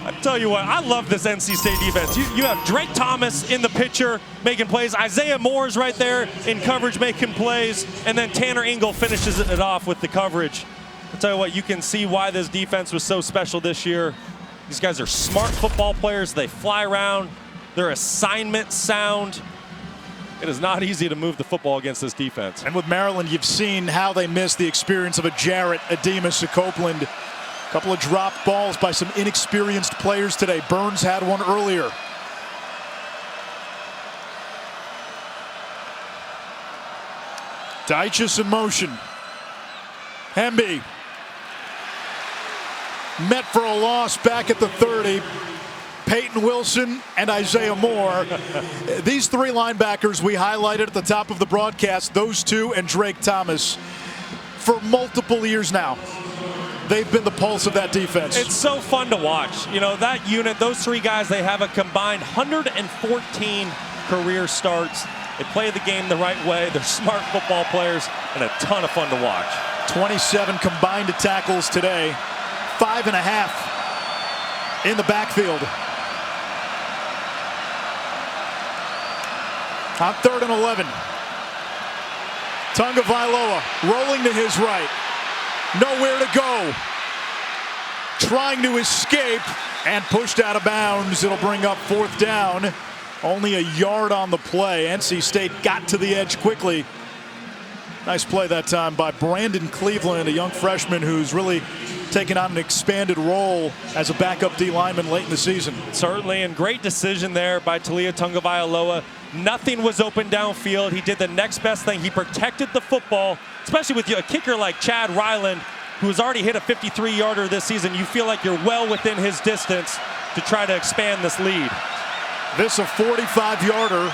[SPEAKER 6] I tell you what, I love this NC State defense. You have Drake Thomas in the picture making plays. Isaiah Moore's right there in coverage making plays. And then Tanner Engel finishes it off with the coverage. I tell you what, you can see why this defense was so special this year. These guys are smart football players. They fly around. Their assignment sound. It is not easy to move the football against this defense.
[SPEAKER 3] And with Maryland, you've seen how they miss the experience of a Jarrett, a Demas, a Copeland. A couple of dropped balls by some inexperienced players today. Burns had one earlier. Deitchus in motion. Hemby. Met for a loss back at the 30. Peyton Wilson and Isaiah Moore. These three linebackers we highlighted at the top of the broadcast, those two and Drake Thomas, for multiple years now. They've been the pulse of that defense.
[SPEAKER 6] It's so fun to watch. You know, that unit, those three guys, they have a combined 114 career starts. They play the game the right way. They're smart football players and a ton of fun to watch. 27 combined tackles today. 5.5 in the backfield. On 3rd and 11. Tagovailoa rolling to his right. Nowhere to go. Trying to escape and pushed out of bounds. It'll bring up 4th down. Only a yard on the play. NC State got to the edge quickly. Nice play that time by Brandon Cleveland, a young freshman who's really taken on an expanded role as a backup D lineman late in the season. Certainly, and great decision there by Taulia Tagovailoa. Nothing was open downfield. He did the next best thing. He protected the football, especially with a kicker like Chad Ryland, who has already hit a 53-yarder this season. You feel like you're well within his distance to try to expand this lead.
[SPEAKER 3] This a 45-yarder.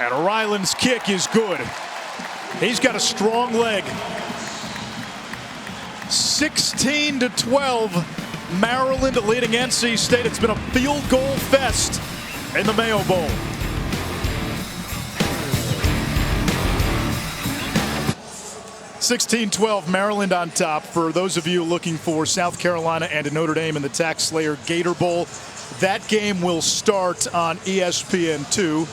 [SPEAKER 3] And Ryland's kick is good. He's got a strong leg. 16-12, Maryland leading NC State. It's been a field goal fest in the Mayo Bowl. (16-12), Maryland on top. For those of you looking for South Carolina and Notre Dame in the Tax Slayer Gator Bowl, that game will start on ESPN2.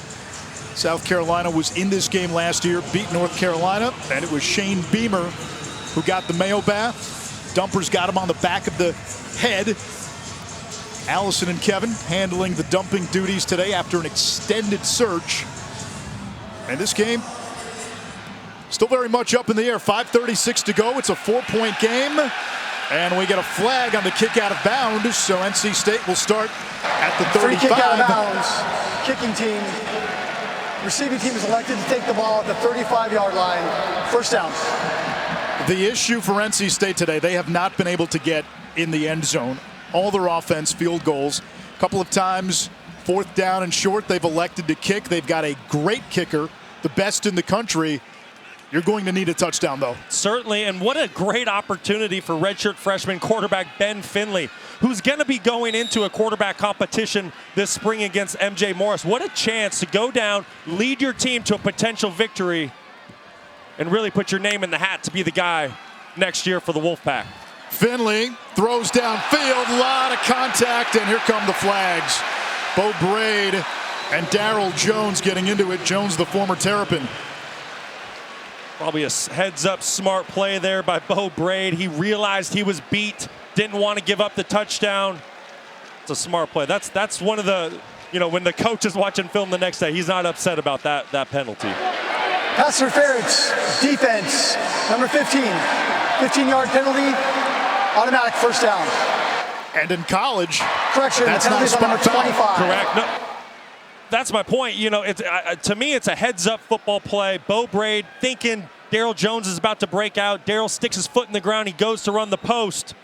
[SPEAKER 3] South Carolina was in this game last year, beat North Carolina, and it was Shane Beamer who got the Mayo bath. Dumpers got him on the back of the head. Allison and Kevin handling the dumping duties today after an extended search. And this game still very much up in the air. 5:36 to go. It's a 4-point game. And we get a flag on the kick out of bounds, so NC State will start at the 35.
[SPEAKER 11] Free kick out of bounds. Kicking team. Receiving team is elected to take the ball at the 35-yard line. 1st down.
[SPEAKER 3] The issue for NC State today, they have not been able to get in the end zone. All their offense, field goals. A couple of times, 4th down and short, they've elected to kick. They've got a great kicker, the best in the country. You're going to need a touchdown, though.
[SPEAKER 6] Certainly, and what a great opportunity for redshirt freshman quarterback Ben Finley, who's going to be going into a quarterback competition this spring against MJ Morris. What a chance to go down, lead your team to a potential victory, and really put your name in the hat to be the guy next year for the Wolfpack.
[SPEAKER 3] Finley throws downfield, a lot of contact, and here come the flags. Bo Braid and Darryl Jones getting into it. Jones, the former Terrapin.
[SPEAKER 6] Probably a heads-up smart play there by Bo Braid. He realized he was beat, didn't want to give up the touchdown. It's a smart play. That's one of the, you know, when the coach is watching film the next day, he's not upset about that penalty.
[SPEAKER 11] Pass interference, defense, number 15. 15-yard penalty, automatic 1st down.
[SPEAKER 3] And in college,
[SPEAKER 11] correction,
[SPEAKER 3] that's
[SPEAKER 11] the penalty's
[SPEAKER 3] not
[SPEAKER 11] on number 25.
[SPEAKER 6] Correct. No. That's my point. You know, to me, it's a heads-up football play. Bo Braid thinking Darryl Jones is about to break out. Darryl sticks his foot in the ground. He goes to run the post.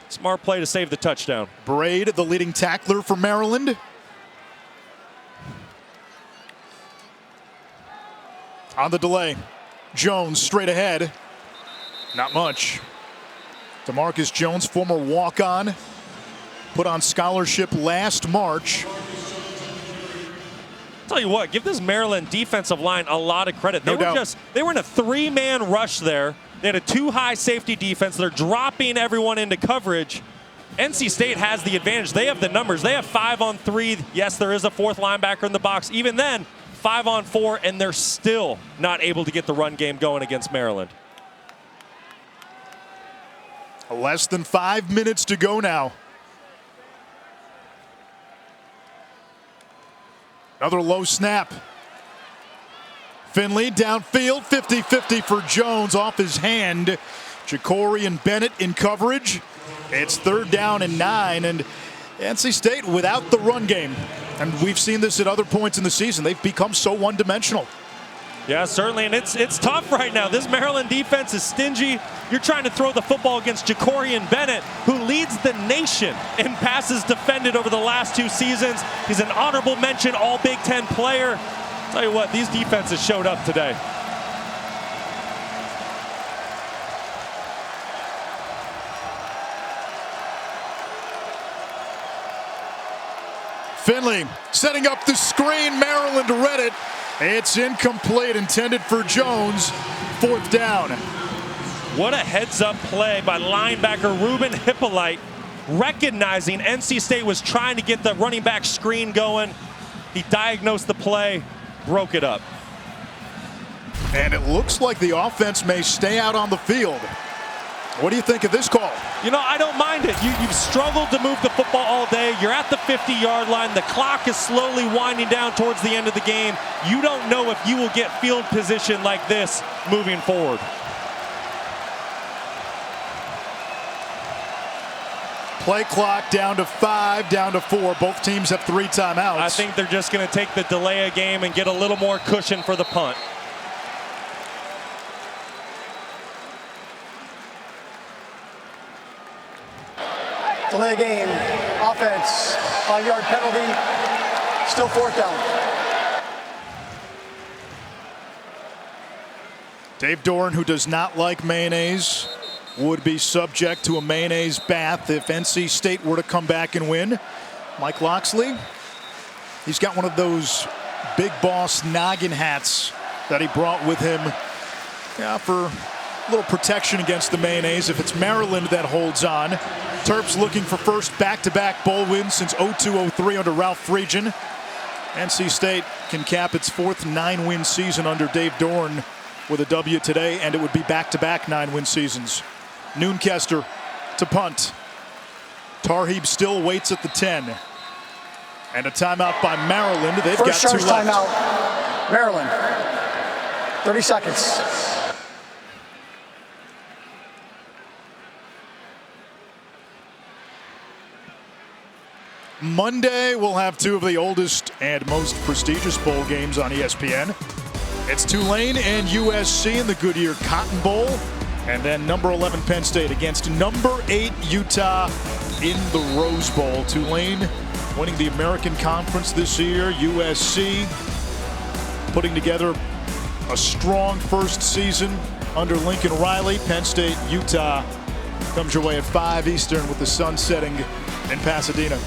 [SPEAKER 6] Smart play to save the touchdown.
[SPEAKER 3] Braid, the leading tackler for Maryland. On the delay, Jones straight ahead. Not much. DeMarcus Jones, former walk-on, put on scholarship last March.
[SPEAKER 6] Tell you what, give this Maryland defensive line a lot of credit. They were in a 3-man rush there. They had a 2-high safety defense. They're dropping everyone into coverage. NC State has the advantage. They have the numbers. They have 5-on-3. Yes, there is a 4th linebacker in the box. Even then, 5-on-4, and they're still not able to get the run game going against Maryland.
[SPEAKER 3] Less than 5 minutes to go now. Another low snap. Finley downfield, 50-50 for Jones off his hand. Jacorian Bennett in coverage. It's 3rd down and 9, and NC State without the run game. And we've seen this at other points in the season. They've become so one-dimensional.
[SPEAKER 6] Yeah, certainly, and it's tough right now. This Maryland defense is stingy. You're trying to throw the football against Jacorian Bennett, who leads the nation in passes defended over the last 2 seasons. He's an honorable mention All Big Ten player. Tell you what, these defenses showed up today.
[SPEAKER 3] Finley setting up the screen. Maryland read it. It's incomplete, intended for Jones. 4th down.
[SPEAKER 6] What a heads-up play by linebacker Ruben Hippolyte, recognizing NC State was trying to get the running back screen going. He diagnosed the play, broke it up.
[SPEAKER 3] And it looks like the offense may stay out on the field. What do you think of this call?
[SPEAKER 6] You know, I don't mind it. You've struggled to move the football all day. You're at the 50-yard line. The clock is slowly winding down towards the end of the game. You don't know if you will get field position like this moving forward.
[SPEAKER 3] Play clock down to 5, down to 4. Both teams have 3 timeouts.
[SPEAKER 6] I think they're just going to take the delay of game and get a little more cushion for the punt.
[SPEAKER 11] Delay game, offense, 5-yard penalty, still 4th down.
[SPEAKER 3] Dave Doran, who does not like mayonnaise, would be subject to a mayonnaise bath if NC State were to come back and win. Mike Loxley, he's got one of those big boss noggin hats that he brought with him, for a little protection against the mayonnaise if it's Maryland that holds on. Terps looking for first back-to-back bowl win since 02-03 under Ralph Friedgen. NC State can cap its 4th 9-win season under Dave Doran with a W today, and it would be back-to-back 9-win seasons. Noonkester to punt. Tarheeb still waits at the 10. And a timeout by Maryland. They've
[SPEAKER 11] First
[SPEAKER 3] got 2 left.
[SPEAKER 11] Timeout, Maryland. 30 seconds.
[SPEAKER 3] Monday, we'll have 2 of the oldest and most prestigious bowl games on ESPN. It's Tulane and USC in the Goodyear Cotton Bowl. And then number 11 Penn State against number 8 Utah in the Rose Bowl. Tulane winning the American Conference this year. USC putting together a strong first season under Lincoln Riley. Penn State, Utah comes your way at 5 Eastern with the sun setting in Pasadena.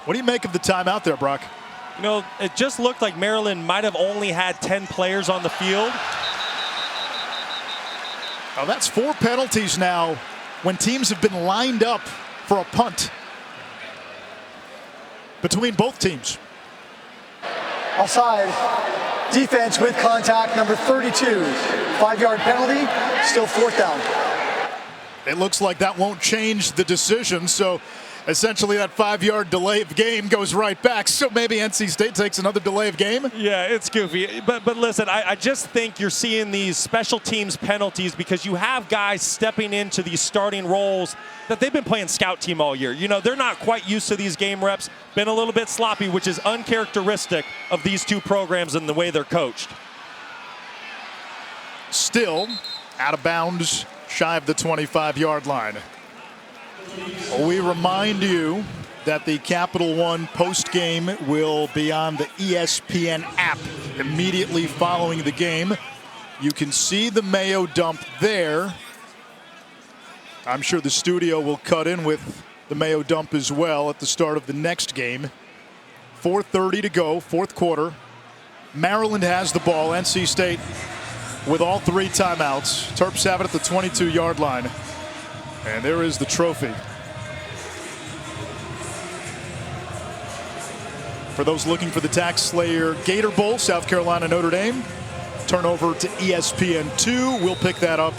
[SPEAKER 3] What do you make of the timeout there, Brock?
[SPEAKER 6] You know, it just looked like Maryland might have only had 10 players on the field.
[SPEAKER 3] Oh, that's 4 penalties now when teams have been lined up for a punt between both teams.
[SPEAKER 11] Offside, defense with contact, number 32. 5-yard penalty, still 4th down.
[SPEAKER 3] It looks like that won't change the decision, so essentially that 5-yard delay of game goes right back. So maybe NC State takes another delay of game.
[SPEAKER 6] Yeah, it's goofy. But listen, I just think you're seeing these special teams penalties because you have guys stepping into these starting roles that they've been playing scout team all year. You know, they're not quite used to these game reps, been a little bit sloppy, which is uncharacteristic of these 2 programs and the way they're coached.
[SPEAKER 3] Still out of bounds, shy of the 25-yard line. We remind you that the Capital One post-game will be on the ESPN app immediately following the game. You can see the Mayo dump there. I'm sure the studio will cut in with the Mayo dump as well at the start of the next game. 4:30 to go, fourth quarter. Maryland has the ball. NC State with all 3 timeouts. Terps have it at the 22-yard line. And there is the trophy. For those looking for the Tax Slayer Gator Bowl, South Carolina, Notre Dame. Turn over to ESPN2. We'll pick that up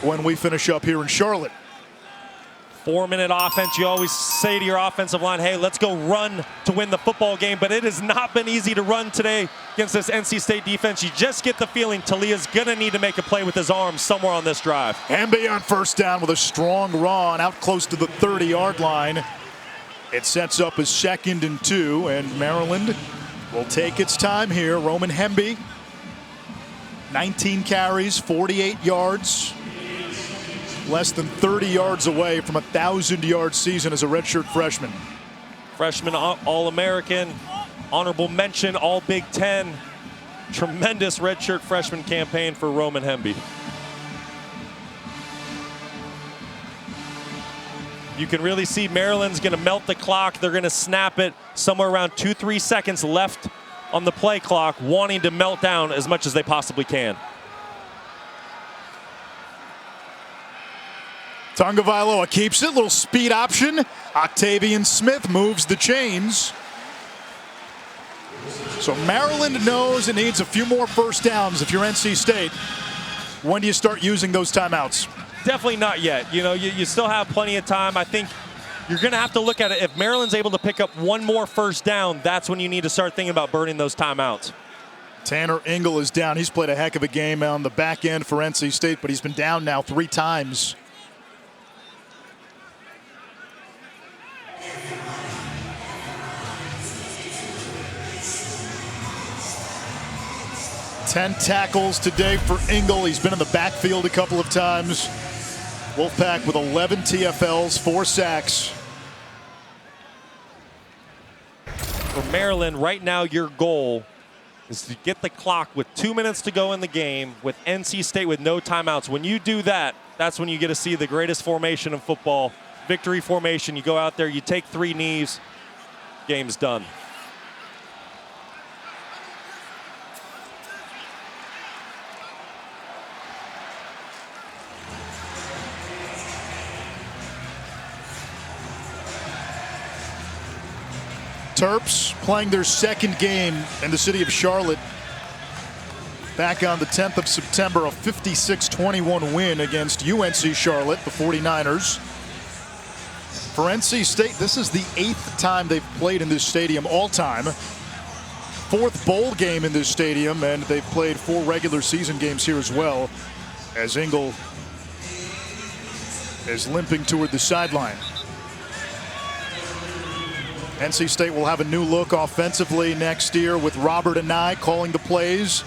[SPEAKER 3] when we finish up here in Charlotte.
[SPEAKER 6] 4-minute offense. You always say to your offensive line, hey, let's go run to win the football game. But it has not been easy to run today against this NC State defense. You just get the feeling Talia's going to need to make a play with his arms somewhere on this drive.
[SPEAKER 3] Hemby on first down with a strong run out close to the 30-yard line. It sets up a 2nd and 2, and Maryland will take its time here. Roman Hemby, 19 carries, 48 yards. Less than 30 yards away from a 1,000-yard season as a redshirt freshman.
[SPEAKER 6] Freshman All-American, honorable mention, All Big Ten. Tremendous redshirt freshman campaign for Roman Hemby. You can really see Maryland's going to melt the clock. They're going to snap it somewhere around 2-3 seconds left on the play clock, wanting to melt down as much as they possibly can.
[SPEAKER 3] Tagovailoa keeps it, little speed option. Octavian Smith moves the chains. So Maryland knows it needs a few more first downs if you're NC State. When do you start using those timeouts?
[SPEAKER 6] Definitely not yet. You know, you still have plenty of time. I think you're going to have to look at it. If Maryland's able to pick up one more first down, that's when you need to start thinking about burning those timeouts.
[SPEAKER 3] Tanner Engel is down. He's played a heck of a game on the back end for NC State, but he's been down now 3 times. Ten tackles today for Engel. He's been in the backfield a couple of times. Wolfpack with 11 TFLs, 4 sacks.
[SPEAKER 6] For Maryland, right now your goal is to get the clock with 2 minutes to go in the game with NC State with no timeouts. When you do that, that's when you get to see the greatest formation in football, victory formation. You go out there, you take 3 knees, game's done.
[SPEAKER 3] Terps playing their 2nd game in the city of Charlotte. Back on the 10th of September, a 56-21 win against UNC Charlotte, the 49ers. For NC State, this is the 8th time they've played in this stadium all time. 4th bowl game in this stadium, and they've played 4 regular season games here as well, as Engel is limping toward the sideline. NC State will have a new look offensively next year with Robert Anai calling the plays.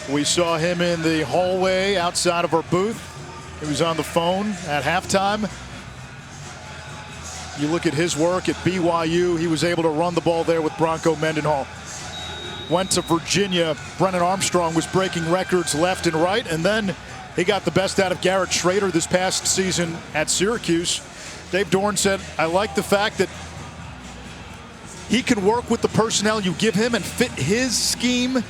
[SPEAKER 3] We saw him in the hallway outside of our booth. He was on the phone at halftime. You look at his work at BYU, he was able to run the ball there with Bronco Mendenhall. Went to Virginia, Brennan Armstrong was breaking records left and right, and then he got the best out of Garrett Schrader this past season at Syracuse. Dave Dorn said, I like the fact that he can work with the personnel you give him and fit his scheme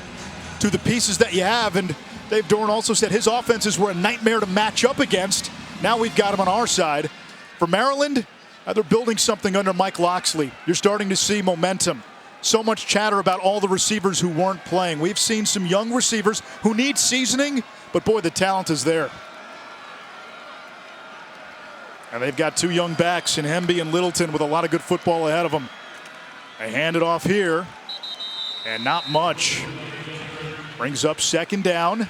[SPEAKER 3] to the pieces that you have. And Dave Dorn also said his offenses were a nightmare to match up against. Now we've got him on our side. For Maryland, they're building something under Mike Loxley. You're starting to see momentum. So much chatter about all the receivers who weren't playing. We've seen some young receivers who need seasoning, but boy, the talent is there. And they've got 2 young backs in Hemby and Littleton with a lot of good football ahead of them. They hand it off here, and not much. Brings up 2nd down.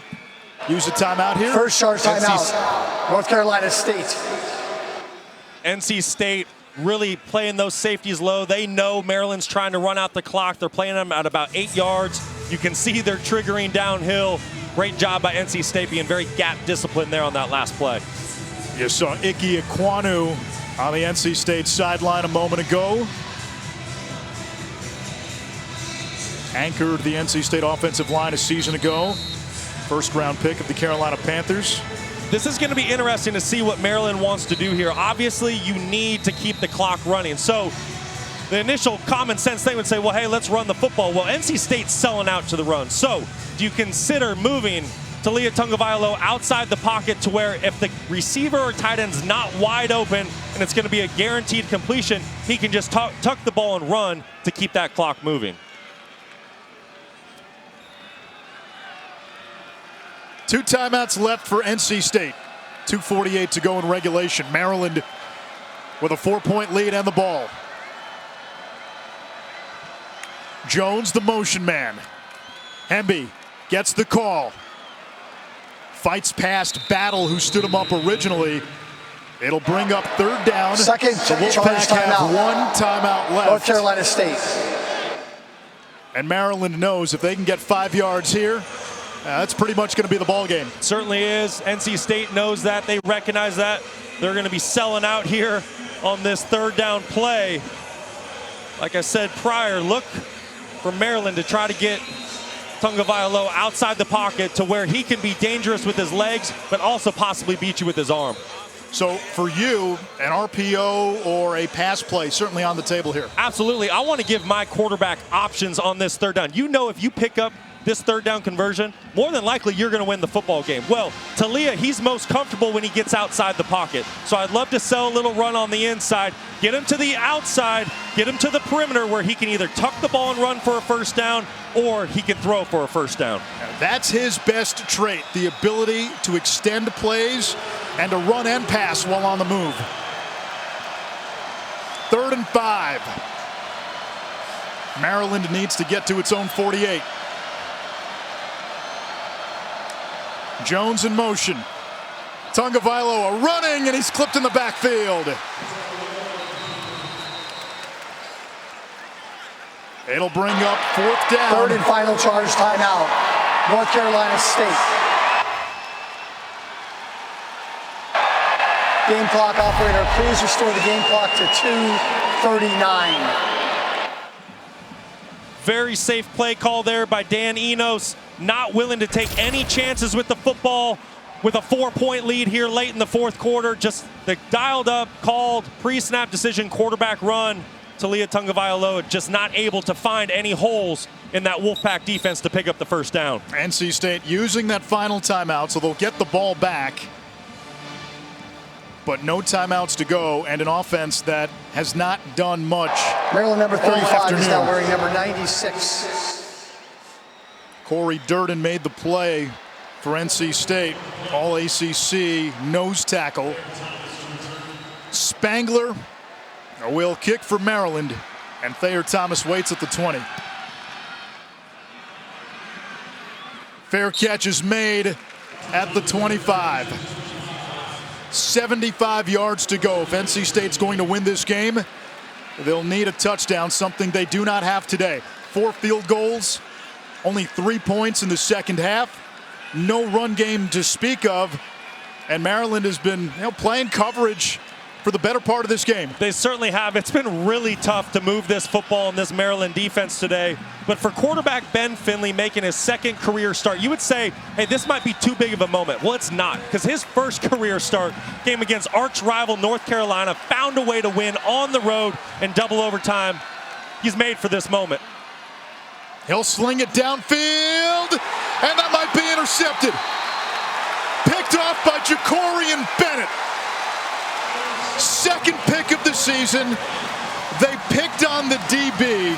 [SPEAKER 3] Use a timeout here.
[SPEAKER 11] First short timeout, North Carolina State.
[SPEAKER 6] NC State really playing those safeties low. They know Maryland's trying to run out the clock. They're playing them at about 8 yards. You can see they're triggering downhill. Great job by NC State being very gap disciplined there on that last play.
[SPEAKER 3] You saw Ike Ekwonu on the NC State sideline a moment ago. anchored the NC State offensive line a season ago. First-round pick of the Carolina Panthers.
[SPEAKER 6] This is going to be interesting to see what Maryland wants to do here. Obviously, you need to keep the clock running. So the initial common sense thing would say, well, hey, let's run the football. Well, NC State's selling out to the run. So do you consider moving Talia Tungavailoa outside the pocket to where if the receiver or tight end's not wide open and it's going to be a guaranteed completion, he can just tuck the ball and run to keep that clock moving?
[SPEAKER 3] 2 timeouts left for NC State. 2:48 to go in regulation. Maryland with a 4-point lead and the ball. Jones, the motion man. Hemby gets the call. Fights past Battle, who stood him up originally. It'll bring up 3rd down.
[SPEAKER 11] Second
[SPEAKER 3] the
[SPEAKER 11] charge
[SPEAKER 3] Wolfpack have
[SPEAKER 11] timeout.
[SPEAKER 3] 1 timeout left.
[SPEAKER 11] North Carolina State.
[SPEAKER 3] And Maryland knows if they can get 5 yards here, that's pretty much going to be the ball game.
[SPEAKER 6] Certainly is. NC State knows that. They recognize that. They're going to be selling out here on this 3rd down play. Like I said prior, look for Maryland to try to get Tungavailoa outside the pocket to where he can be dangerous with his legs, but also possibly beat you with his arm.
[SPEAKER 3] So for you, an RPO or a pass play certainly on the table here.
[SPEAKER 6] Absolutely. I want to give my quarterback options on this 3rd down. You know, if you pick up this 3rd down conversion, more than likely you're going to win the football game. Well, Talia, he's most comfortable when he gets outside the pocket. So I'd love to sell a little run on the inside, get him to the outside, get him to the perimeter where he can either tuck the ball and run for a 1st down or he can throw for a 1st down.
[SPEAKER 3] That's his best trait, the ability to extend plays and to run and pass while on the move. 3rd and 5. Maryland needs to get to its own 48. Jones in motion. Tungavailoa running, and he's clipped in the backfield. It'll bring up 4th down.
[SPEAKER 11] 3rd and final charge timeout. North Carolina State. Game clock operator, please restore the game clock to 2:39.
[SPEAKER 6] Very safe play call there by Dan Enos. Not willing to take any chances with the football with a 4-point lead here late in the 4th quarter. Just the dialed up, called, pre-snap decision, quarterback run. Talia Tungavailoa just not able to find any holes in that Wolfpack defense to pick up the 1st down.
[SPEAKER 3] NC State using that final timeout, so they'll get the ball back. But no timeouts to go, and an offense that has not done much.
[SPEAKER 11] Maryland number 35 is now wearing number 96.
[SPEAKER 3] Corey Durden made the play for NC State. All ACC nose tackle. Spangler will kick for Maryland, and Thayer Thomas waits at the 20. Fair catch is made at the 25. 75 yards to go. If NC State's going to win this game, they'll need a touchdown, something they do not have today. 4 field goals, only 3 points in the 2nd half. No run game to speak of, and Maryland has been playing coverage for the better part of this game.
[SPEAKER 6] They certainly have. It's been really tough to move this football in this Maryland defense today. But for quarterback Ben Finley making his 2nd career start, you would say, hey, this might be too big of a moment. Well, it's not, because his 1st career start came against arch rival North Carolina, found a way to win on the road in double overtime. He's made for this moment.
[SPEAKER 3] He'll sling it downfield, and that might be intercepted. Picked off by Jacorian Bennett. 2nd pick of the season. They picked on the DB,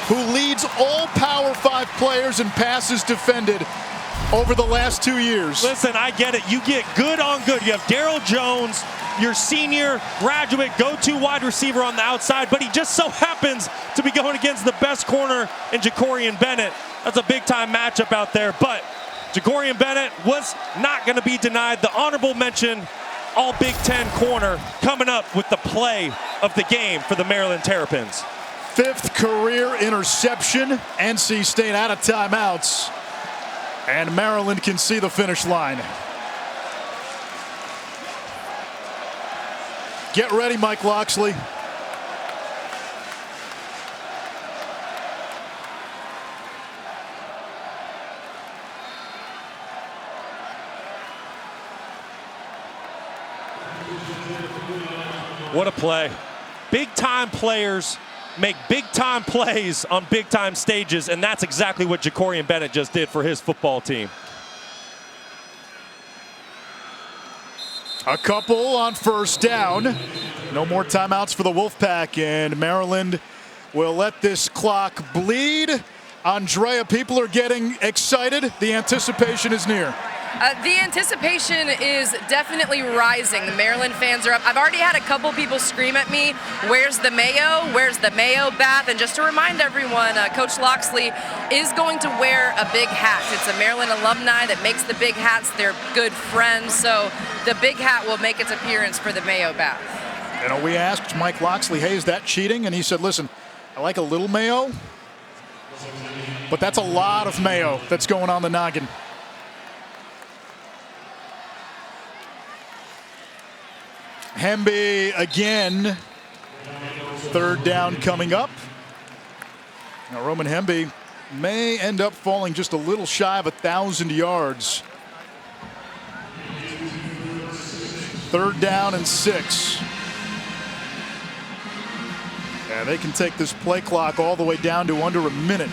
[SPEAKER 3] who leads all Power 5 players in passes defended over the last 2 years.
[SPEAKER 6] Listen, I get it. You get good on good. You have Daryl Jones, your senior graduate go-to wide receiver on the outside, but he just so happens to be going against the best corner in Jacorian Bennett. That's a big-time matchup out there, but Jacorian Bennett was not going to be denied the honorable mention All Big Ten corner coming up with the play of the game for the Maryland Terrapins.
[SPEAKER 3] 5th career interception. NC State out of timeouts, and Maryland can see the finish line. Get ready, Mike Loxley.
[SPEAKER 6] What a play. Big-time players make big-time plays on big-time stages, and that's exactly what Jacorian Bennett just did for his football team.
[SPEAKER 3] A couple on first down. No more timeouts for the Wolfpack, and Maryland will let this clock bleed. Andrea, people are getting excited. The anticipation is near.
[SPEAKER 4] The anticipation is definitely rising. The Maryland fans are up. I've already had a couple people scream at me, where's the Mayo? Where's the Mayo bath? And just to remind everyone, Coach Loxley is going to wear a big hat. It's a Maryland alumni that makes the big hats. They're good friends, so the big hat will make its appearance for the Mayo bath.
[SPEAKER 3] You know, we asked Mike Loxley, hey, is that cheating? And he said, listen, I like a little mayo, but that's a lot of mayo that's going on the noggin. Hemby again. Third down coming up. Now Roman Hemby may end up falling just a little shy of 1,000 yards. Third down and 6. Yeah, they can take this play clock all the way down to under a minute.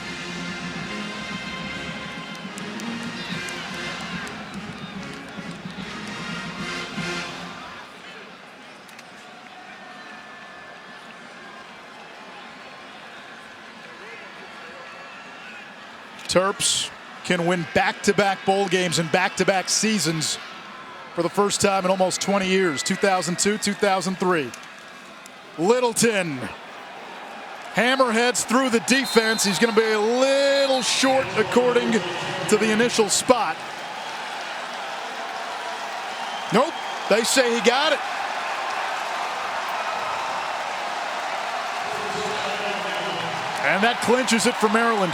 [SPEAKER 3] Terps can win back-to-back bowl games and back-to-back seasons for the first time in almost 20 years, 2002, 2003. Littleton hammerheads through the defense. He's going to be a little short according to the initial spot. Nope, they say he got it. And that clinches it for Maryland.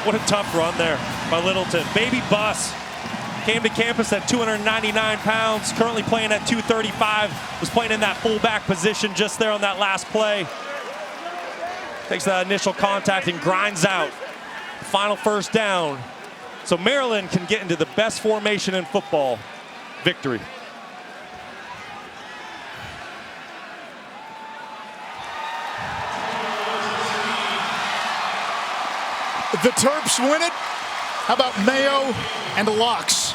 [SPEAKER 6] What a tough run there by Littleton. Baby Bus came to campus at 299 pounds, currently playing at 235, was playing in that fullback position just there on that last play. Takes that initial contact and grinds out. Final first down. So Maryland can get into the best formation in football. Victory.
[SPEAKER 3] The Terps win it. How about Mayo and the Locks?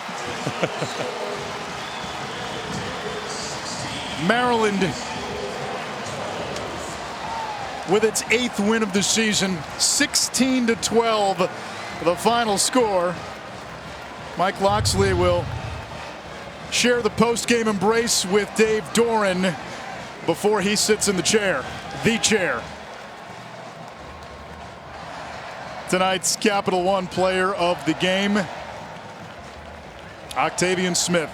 [SPEAKER 3] Maryland with its 8th win of the season, 16-12, the final score. Mike Loxley will share the post-game embrace with Dave Doran before he sits in the chair. Tonight's Capital One player of the game, Octavian Smith.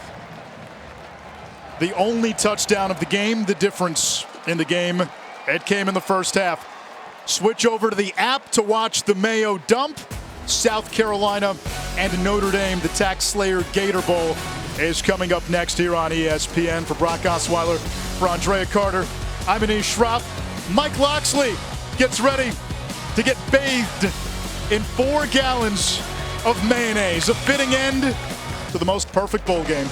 [SPEAKER 3] The only touchdown of the game, the difference in the game, it came in the first half. Switch over to the app to watch the Mayo dump. South Carolina and Notre Dame, the Tax Slayer Gator Bowl is coming up next here on ESPN. For Brock Osweiler, for Andrea Carter, I'm Anish Shroff. Mike Loxley gets ready to get bathed in 4 gallons of mayonnaise. A fitting end to the most perfect bowl game.